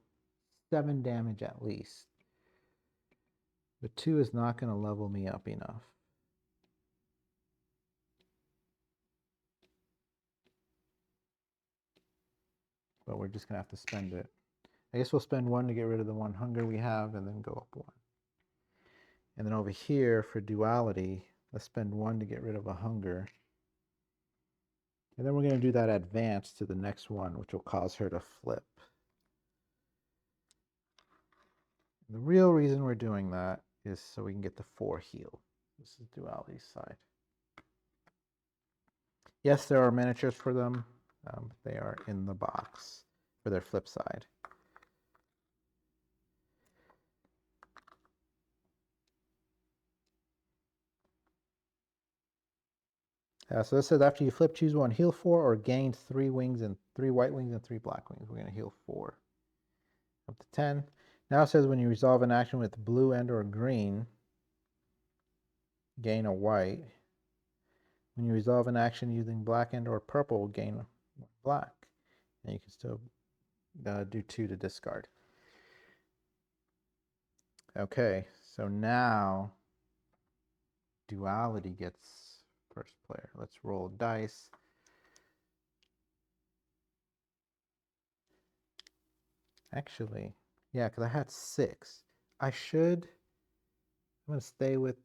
7 damage at least. But 2 is not going to level me up enough. But we're just going to have to spend it. I guess we'll spend 1 to get rid of the 1 hunger we have and then go up 1. And then over here for Duality, let's spend 1 to get rid of a hunger. And then we're going to do that advance to the next one, which will cause her to flip. The real reason we're doing that is so we can get the 4 heal. This is Duality's side. Yes, there are miniatures for them. They are in the box for their flip side. So this says after you flip, choose 1, heal 4, or gain 3 wings and 3 white wings and 3 black wings. We're going to heal 4. Up to 10. Now it says when you resolve an action with blue and or green, gain a white. When you resolve an action using black and or purple, gain black. And you can still do 2 to discard. Okay, so now Duality gets first player. Let's roll dice. Actually, yeah, because I had 6. I'm going to stay with,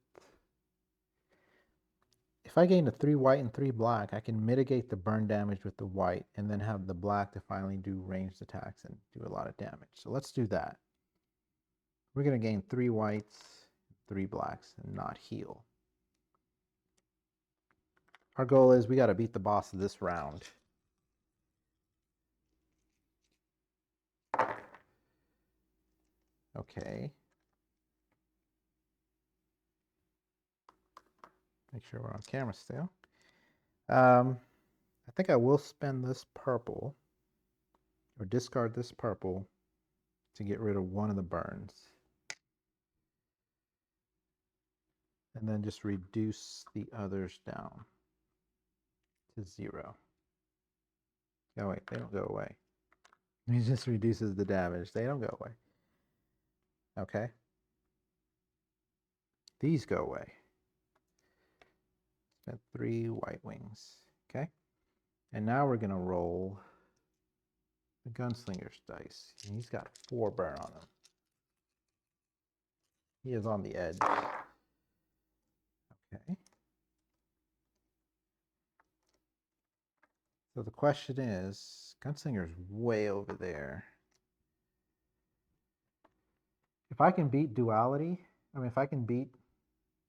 if I gain a 3 white and 3 black, I can mitigate the burn damage with the white and then have the black to finally do ranged attacks and do a lot of damage. So let's do that. We're going to gain 3 whites, 3 blacks, and not heal. Our goal is we got to beat the boss of this round. Okay. Make sure we're on camera still. I think I will spend this purple, or discard this purple, to get rid of 1 of the burns. And then just reduce the others down to 0. Oh wait, they don't go away. It just reduces the damage. They don't go away. Okay. These go away. Spent 3 white wings. Okay. And now we're going to roll the Gunslinger's dice. And he's got 4 burn on him. He is on the edge. Okay. So the question is, Gunslinger's way over there. If I can beat Duality, if I can beat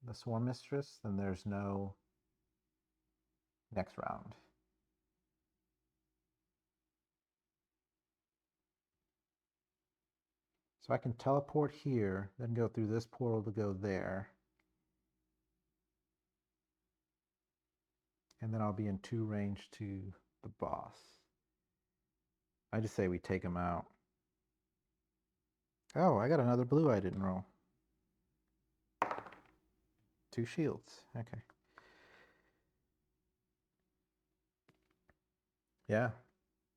the Swarm Mistress, then there's no next round. So I can teleport here, then go through this portal to go there. And then I'll be in 2 range to the boss. I just say we take him out. Oh, I got another blue I didn't roll. 2 shields. Okay. Yeah.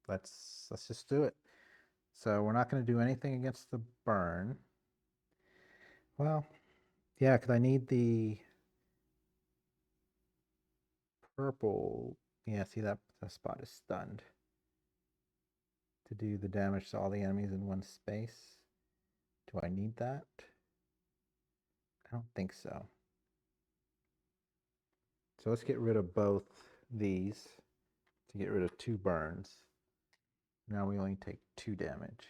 Let's just do it. So we're not going to do anything against the burn. Well, yeah, because I need the purple. Yeah, see that spot is stunned. To do the damage to all the enemies in 1 space. Do I need that? I don't think so. So let's get rid of both these to get rid of 2 burns. Now we only take 2 damage.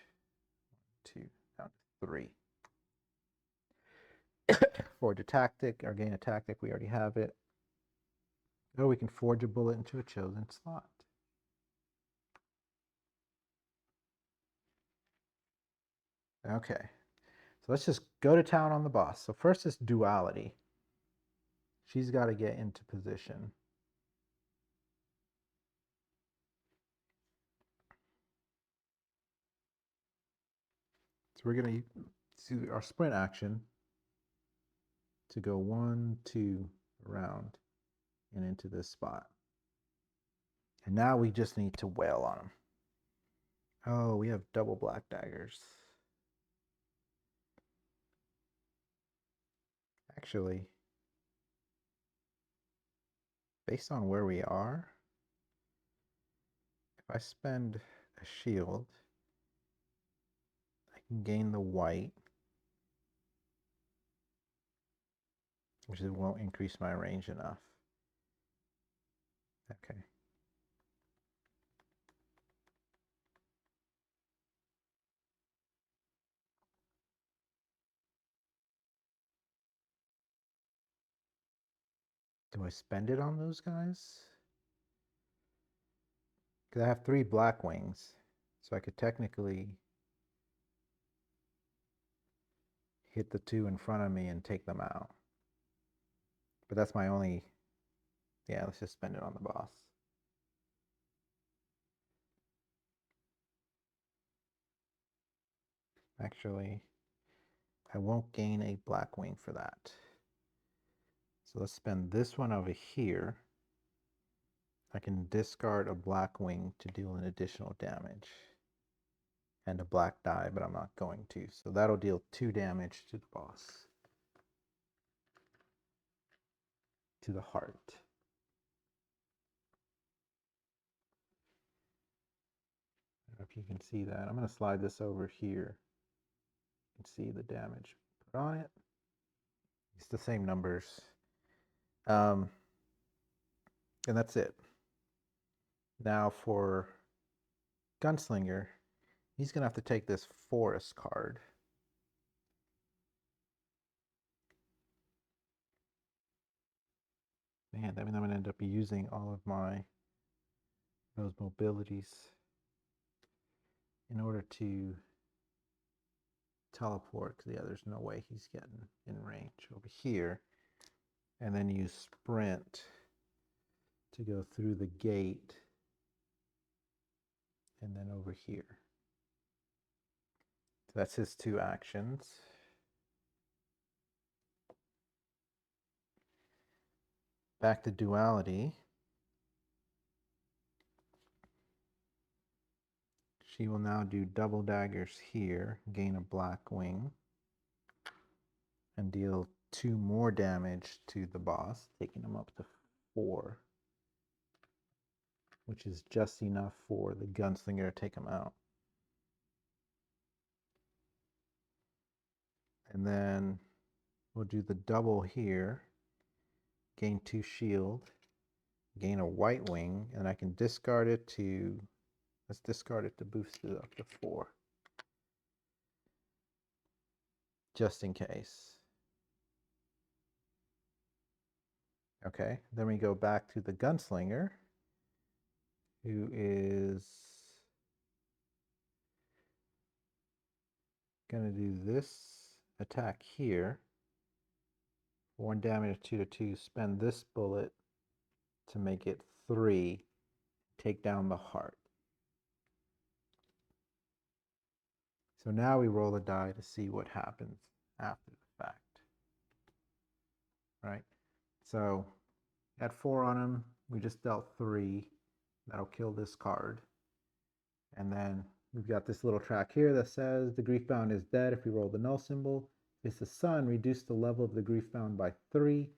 2, down to 3. Forge a tactic, or gain a tactic, we already have it. Or we can forge a bullet into a chosen slot. Okay, so let's just go to town on the boss. So first is Duality. She's got to get into position. So we're going to use our sprint action to go 1, 2 around and into this spot. And now we just need to wail on them. Oh, we have double black daggers. Actually, based on where we are, if I spend a shield, I can gain the white, which won't increase my range enough. Okay. Do I spend it on those guys? Because I have 3 black wings, so I could technically hit the 2 in front of me and take them out. But that's my only... Yeah, let's just spend it on the boss. Actually, I won't gain a black wing for that. So let's spend this one over here. I can discard a black wing to deal an additional damage. And a black die, but I'm not going to. So that'll deal 2 damage to the boss. To the heart. I don't know if you can see that. I'm going to slide this over here. You can see the damage put on it. It's the same numbers. And that's it. Now for Gunslinger, he's going to have to take this forest card. Man, that means I'm going to end up using all of those mobilities in order to teleport, because yeah, there's no way he's getting in range over here. And then use sprint to go through the gate and then over here. So that's his 2 actions. Back to Duality. She will now do double daggers here, gain a black wing, and deal 2 more damage to the boss, taking him up to 4, which is just enough for the Gunslinger to take him out. And then we'll do the double here, gain 2 shield, gain a white wing, and I can discard it to, let's discard it to boost it up to 4. Just in case. Okay, then we go back to the Gunslinger, who is going to do this attack here. 1 damage, 2 to 2. Spend this bullet to make it 3. Take down the heart. So now we roll a die to see what happens after the fact. Right? So at 4 on him, we just dealt 3. That'll kill this card. And then we've got this little track here that says the Griefbound is dead if we roll the null symbol. If it's the sun, reduce the level of the Griefbound by 3.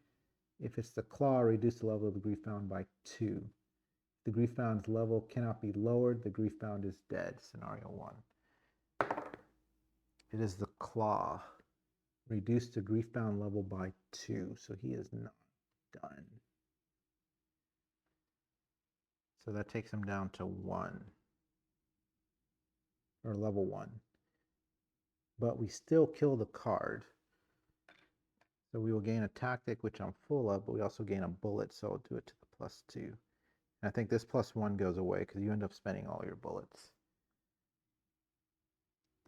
If it's the claw, reduce the level of the Griefbound by 2. If the Griefbound's level cannot be lowered, the Griefbound is dead, scenario 1. It is the claw. Reduce the Griefbound level by 2, so he is not done. So that takes him down to 1. Or level 1. But we still kill the card. So we will gain a tactic, which I'm full of, but we also gain a bullet, so I'll do it to the +2. And I think this +1 goes away because you end up spending all your bullets.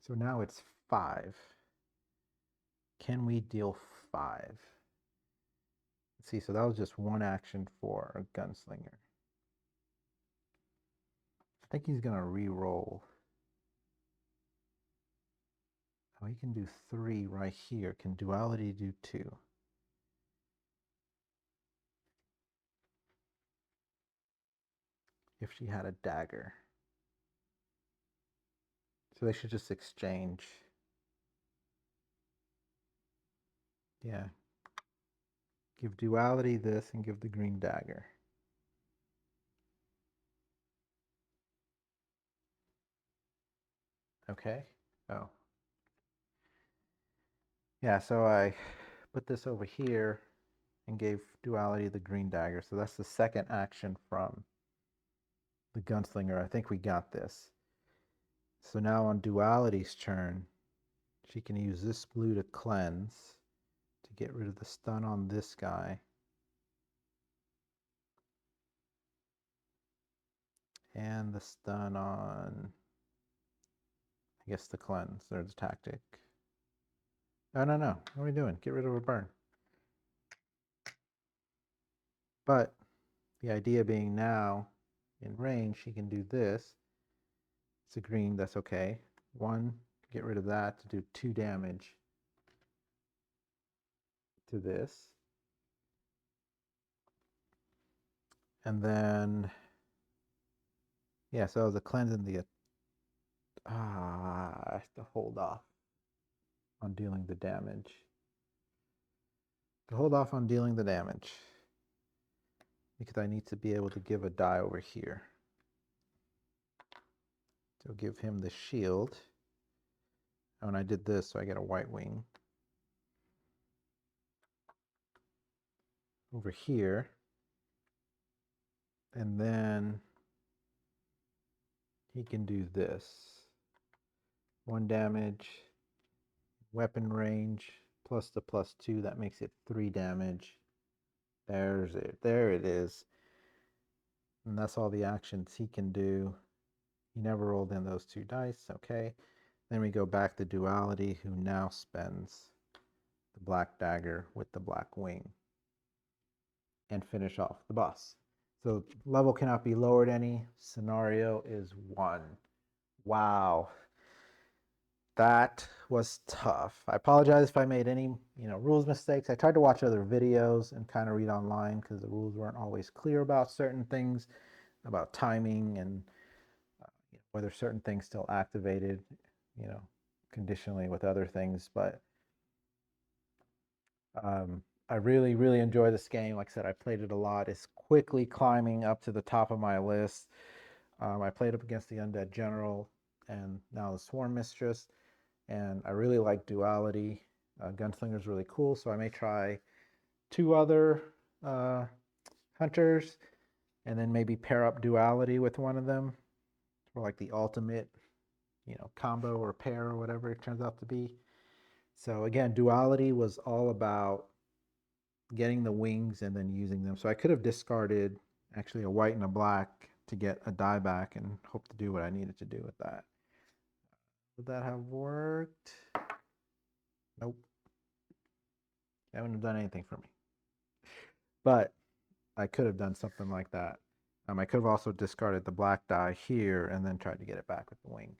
So now it's 5. Can we deal 5? Let's see, so that was just 1 action for a Gunslinger. I think he's going to re-roll. Oh, he can do 3 right here. Can Duality do 2? If she had a dagger. So they should just exchange. Yeah. Give Duality this and give the green dagger. Okay. Oh. Yeah, so I put this over here and gave Duality the green dagger. So that's the second action from the Gunslinger. I think we got this. So now on Duality's turn, she can use this blue to cleanse to get rid of the stun on this guy. And the stun on, I guess, the cleanse. There's a tactic. Oh, no. What are we doing? Get rid of a burn. But the idea being now, in range, she can do this. It's a green, that's okay. 1, get rid of that to do 2 damage to this. And then, yeah, so the cleansing the, I have to hold off on dealing the damage. To hold off on dealing the damage. Because I need to be able to give a die over here. So give him the shield. Oh, and I did this, so I get a white wing. Over here. And then he can do this. 1 damage, weapon range, plus the +2, that makes it 3 damage. There's it. There it is. And that's all the actions he can do. He never rolled in those 2 dice. Okay. Then we go back to Duality, who now spends the black dagger with the black wing and finish off the boss. So level cannot be lowered any. Scenario is 1. Wow. That was tough. I apologize if I made any, rules mistakes. I tried to watch other videos and kind of read online because the rules weren't always clear about certain things, about timing and whether certain things still activated, conditionally with other things. But I really, really enjoy this game. Like I said, I played it a lot. It's quickly climbing up to the top of my list. I played up against the Undead General and now the Swarm Mistress. And I really like Duality. Gunslinger is really cool, so I may try 2 other hunters and then maybe pair up Duality with one of them for like the ultimate, combo or pair or whatever it turns out to be. So again, Duality was all about getting the wings and then using them. So I could have discarded actually a white and a black to get a die back and hope to do what I needed to do with that. Would that have worked? Nope. That wouldn't have done anything for me. But I could have done something like that. I could have also discarded the black die here and then tried to get it back with the wing.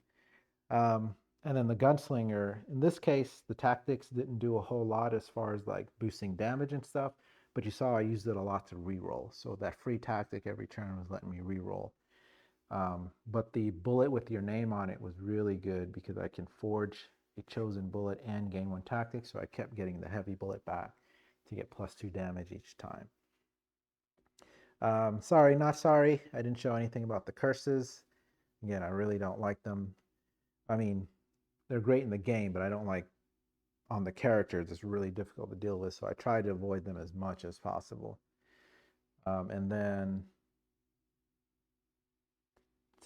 And then the Gunslinger, in this case, the tactics didn't do a whole lot as far as like boosting damage and stuff, but you saw I used it a lot to reroll. So that free tactic every turn was letting me reroll. But the bullet with your name on it was really good because I can forge a chosen bullet and gain 1 tactic, so I kept getting the heavy bullet back to get +2 damage each time. Sorry, not sorry. I didn't show anything about the curses. Again, I really don't like them. I mean, they're great in the game, but I don't like on the characters. It's really difficult to deal with, so I try to avoid them as much as possible. And then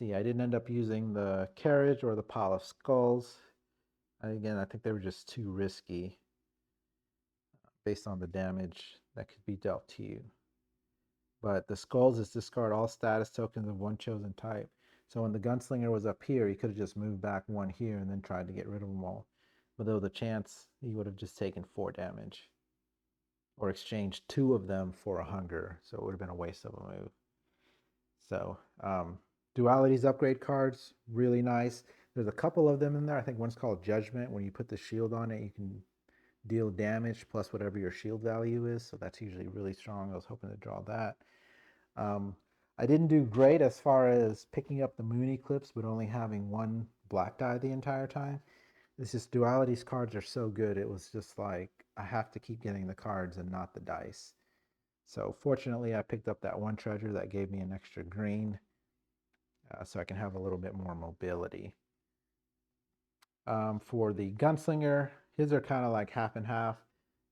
see, I didn't end up using the carriage or the pile of skulls. Again, I think they were just too risky based on the damage that could be dealt to you. But the skulls is discard all status tokens of one chosen type. So when the Gunslinger was up here, he could have just moved back one here and then tried to get rid of them all. But though the chance, he would have just taken 4 damage. Or exchanged 2 of them for a hunger. So it would have been a waste of a move. So Duality's upgrade cards, really nice. There's a couple of them in there. I think one's called Judgment. When you put the shield on it, you can deal damage plus whatever your shield value is. So that's usually really strong. I was hoping to draw that. I didn't do great as far as picking up the moon eclipse, but only having 1 black die the entire time. It's just Duality's cards are so good. It was just like, I have to keep getting the cards and not the dice. So fortunately, I picked up that 1 treasure that gave me an extra green, so I can have a little bit more mobility. For the Gunslinger, his are kind of like half and half.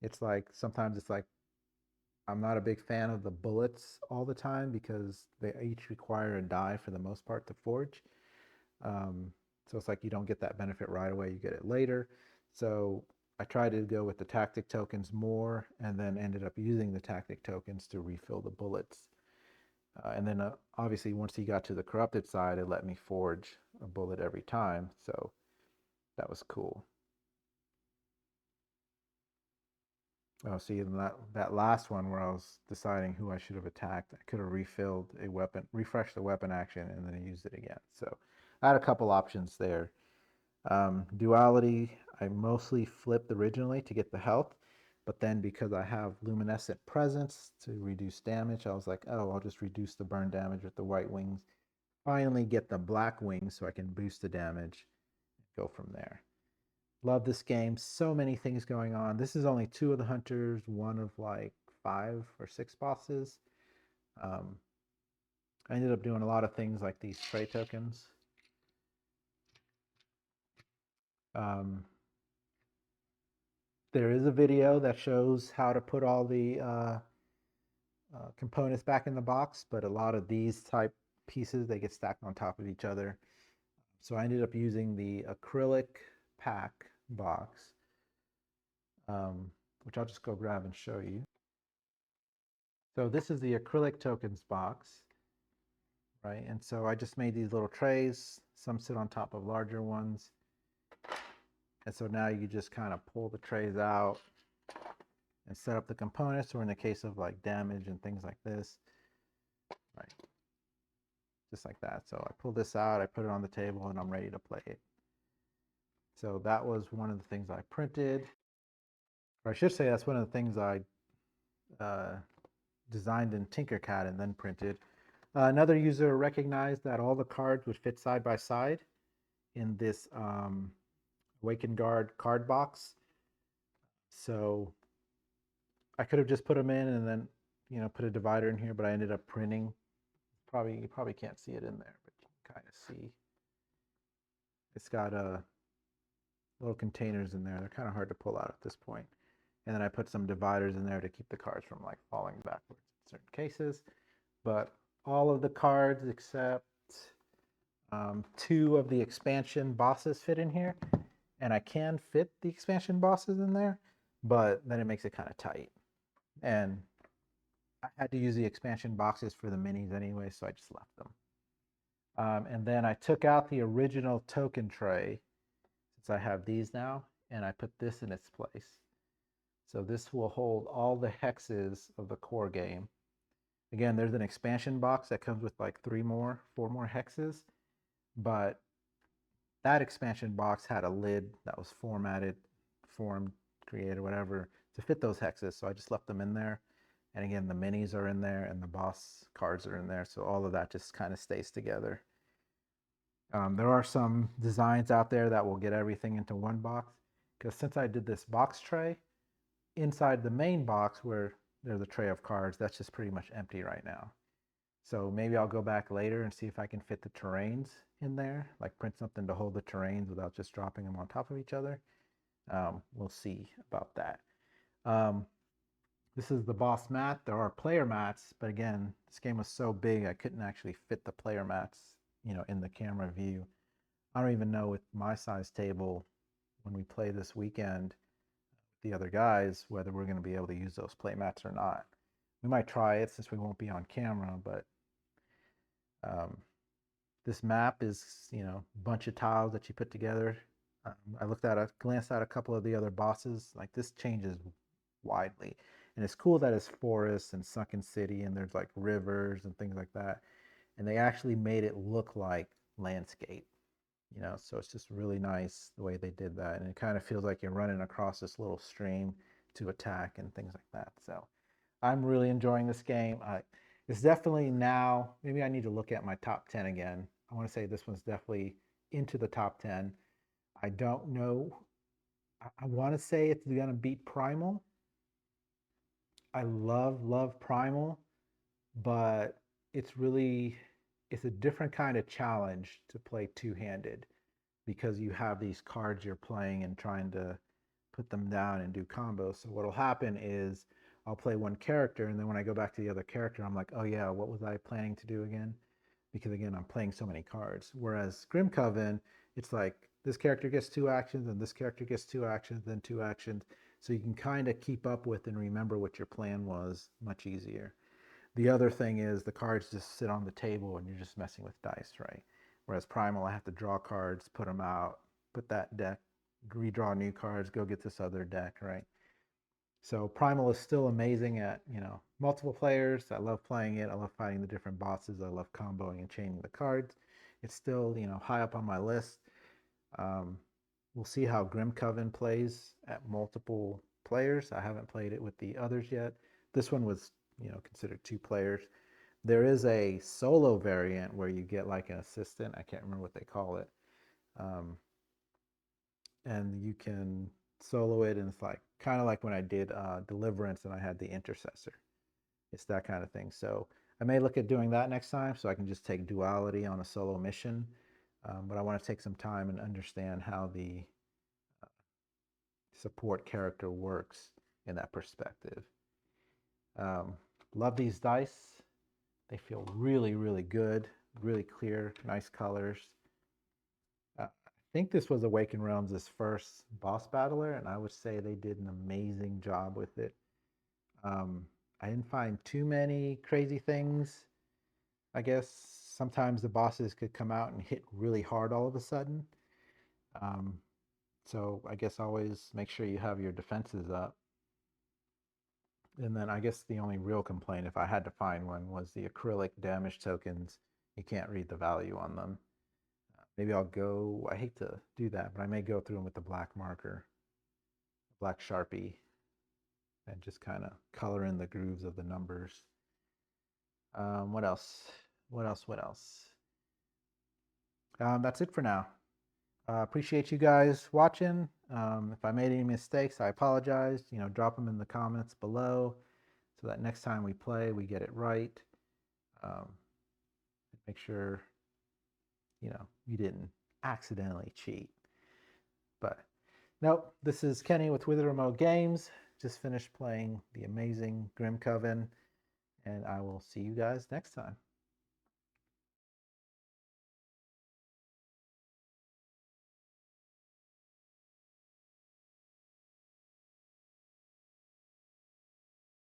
It's like, sometimes it's like, I'm not a big fan of the bullets all the time because they each require a die for the most part to forge. So it's like you don't get that benefit right away, you get it later. So I tried to go with the tactic tokens more and then ended up using the tactic tokens to refill the bullets. And then obviously once he got to the corrupted side, it let me forge a bullet every time. So that was cool. Oh, see, that last one where I was deciding who I should have attacked, I could have refilled a weapon, refreshed the weapon action, and then used it again. So I had a couple options there. Duality, I mostly flipped originally to get the health, but then because I have luminescent presence to reduce damage, I was like, oh, I'll just reduce the burn damage with the white wings. Finally get the black wings so I can boost the damage, go from there. Love this game. So many things going on. This is only 2 of the hunters, 1 of like 5 or 6 bosses. I ended up doing a lot of things like these tray tokens. There is a video that shows how to put all the components back in the box, but a lot of these type pieces, they get stacked on top of each other. So I ended up using the acrylic pack box, which I'll just go grab and show you. So this is the acrylic tokens box, right? And so I just made these little trays. Some sit on top of larger ones. And so now you just kind of pull the trays out and set up the components, or in the case of like damage and things like this, right? Just like that. So I pull this out, I put it on the table, and I'm ready to play it. So that was one of the things I printed. Or I should say that's one of the things I designed in Tinkercad and then printed. Another user recognized that all the cards would fit side by side in this Awaken Guard card box. So I could have just put them in and then, you know, put a divider in here, but I ended up printing. You probably can't see it in there, but you can kind of see. It's got little containers in there. They're kind of hard to pull out at this point. And then I put some dividers in there to keep the cards from like falling backwards in certain cases. But all of the cards except 2 of the expansion bosses fit in here. And I can fit the expansion bosses in there, but then it makes it kind of tight. And I had to use the expansion boxes for the minis anyway, so I just left them. And then I took out the original token tray, since I have these now, and I put this in its place. So this will hold all the hexes of the core game. Again, there's an expansion box that comes with like 4 more hexes, but that expansion box had a lid that was formatted, formed, created, whatever, to fit those hexes. So I just left them in there. And again, the minis are in there and the boss cards are in there. So all of that just kind of stays together. There are some designs out there that will get everything into one box. Because since I did this box tray, inside the main box where there's a tray of cards, that's just pretty much empty right now. So maybe I'll go back later and see if I can fit the terrains in there, like print something to hold the terrains without just dropping them on top of each other. We'll see about that. This is the boss mat. There are player mats, but again, this game was so big I couldn't actually fit the player mats in the camera view. I don't even know with my size table when we play this weekend the other guys whether we're going to be able to use those play mats or not. We might try it since we won't be on camera, but this map is, a bunch of tiles that you put together. I glanced at a couple of the other bosses. Like, this changes widely, and it's cool that it's forests and sunken city, and there's like rivers and things like that, and they actually made it look like landscape. So it's just really nice the way they did that, and it kind of feels like you're running across this little stream to attack and things like that. So I'm really enjoying this game. It's definitely now, maybe I need to look at my top 10 again. I want to say this one's definitely into the top 10. I don't know. I want to say it's going to beat Primal. I love Primal, but it's a different kind of challenge to play two-handed, because you have these cards you're playing and trying to put them down and do combos. So what'll happen is I'll play one character, and then when I go back to the other character, I'm like, oh yeah, what was I planning to do again? Because again, I'm playing so many cards. Whereas Grimcoven, it's like this character gets 2 actions, and this character gets 2 actions, then 2 actions. So you can kind of keep up with and remember what your plan was much easier. The other thing is the cards just sit on the table and you're just messing with dice, right? Whereas Primal, I have to draw cards, put them out, put that deck, redraw new cards, go get this other deck, right? So Primal is still amazing at, multiple players. I love playing it. I love fighting the different bosses. I love comboing and chaining the cards. It's still, high up on my list. We'll see how Grimcoven plays at multiple players. I haven't played it with the others yet. This one was, considered 2 players. There is a solo variant where you get like an assistant. I can't remember what they call it. And you can solo it, and it's like kind of like when I did Deliverance and I had the Intercessor. It's that kind of thing. So I may look at doing that next time, so I can just take Duality on a solo mission. But I want to take some time and understand how the support character works in that perspective. Love these dice. They feel really, really good, really clear, nice colors. I think this was Awaken Realms' first boss battler, and I would say they did an amazing job with it. I didn't find too many crazy things. I guess sometimes the bosses could come out and hit really hard all of a sudden. So I guess always make sure you have your defenses up. And then I guess the only real complaint, if I had to find one, was the acrylic damage tokens. You can't read the value on them. Maybe I hate to do that, but I may go through them with the black marker, black Sharpie, and just kind of color in the grooves of the numbers. What else? That's it for now. Appreciate you guys watching. If I made any mistakes, I apologize. Drop them in the comments below so that next time we play, we get it right. Make sure, you didn't accidentally cheat. But nope, this is Kenny with Wither Remote Games. Just finished playing the amazing Grimcoven, and I will see you guys next time.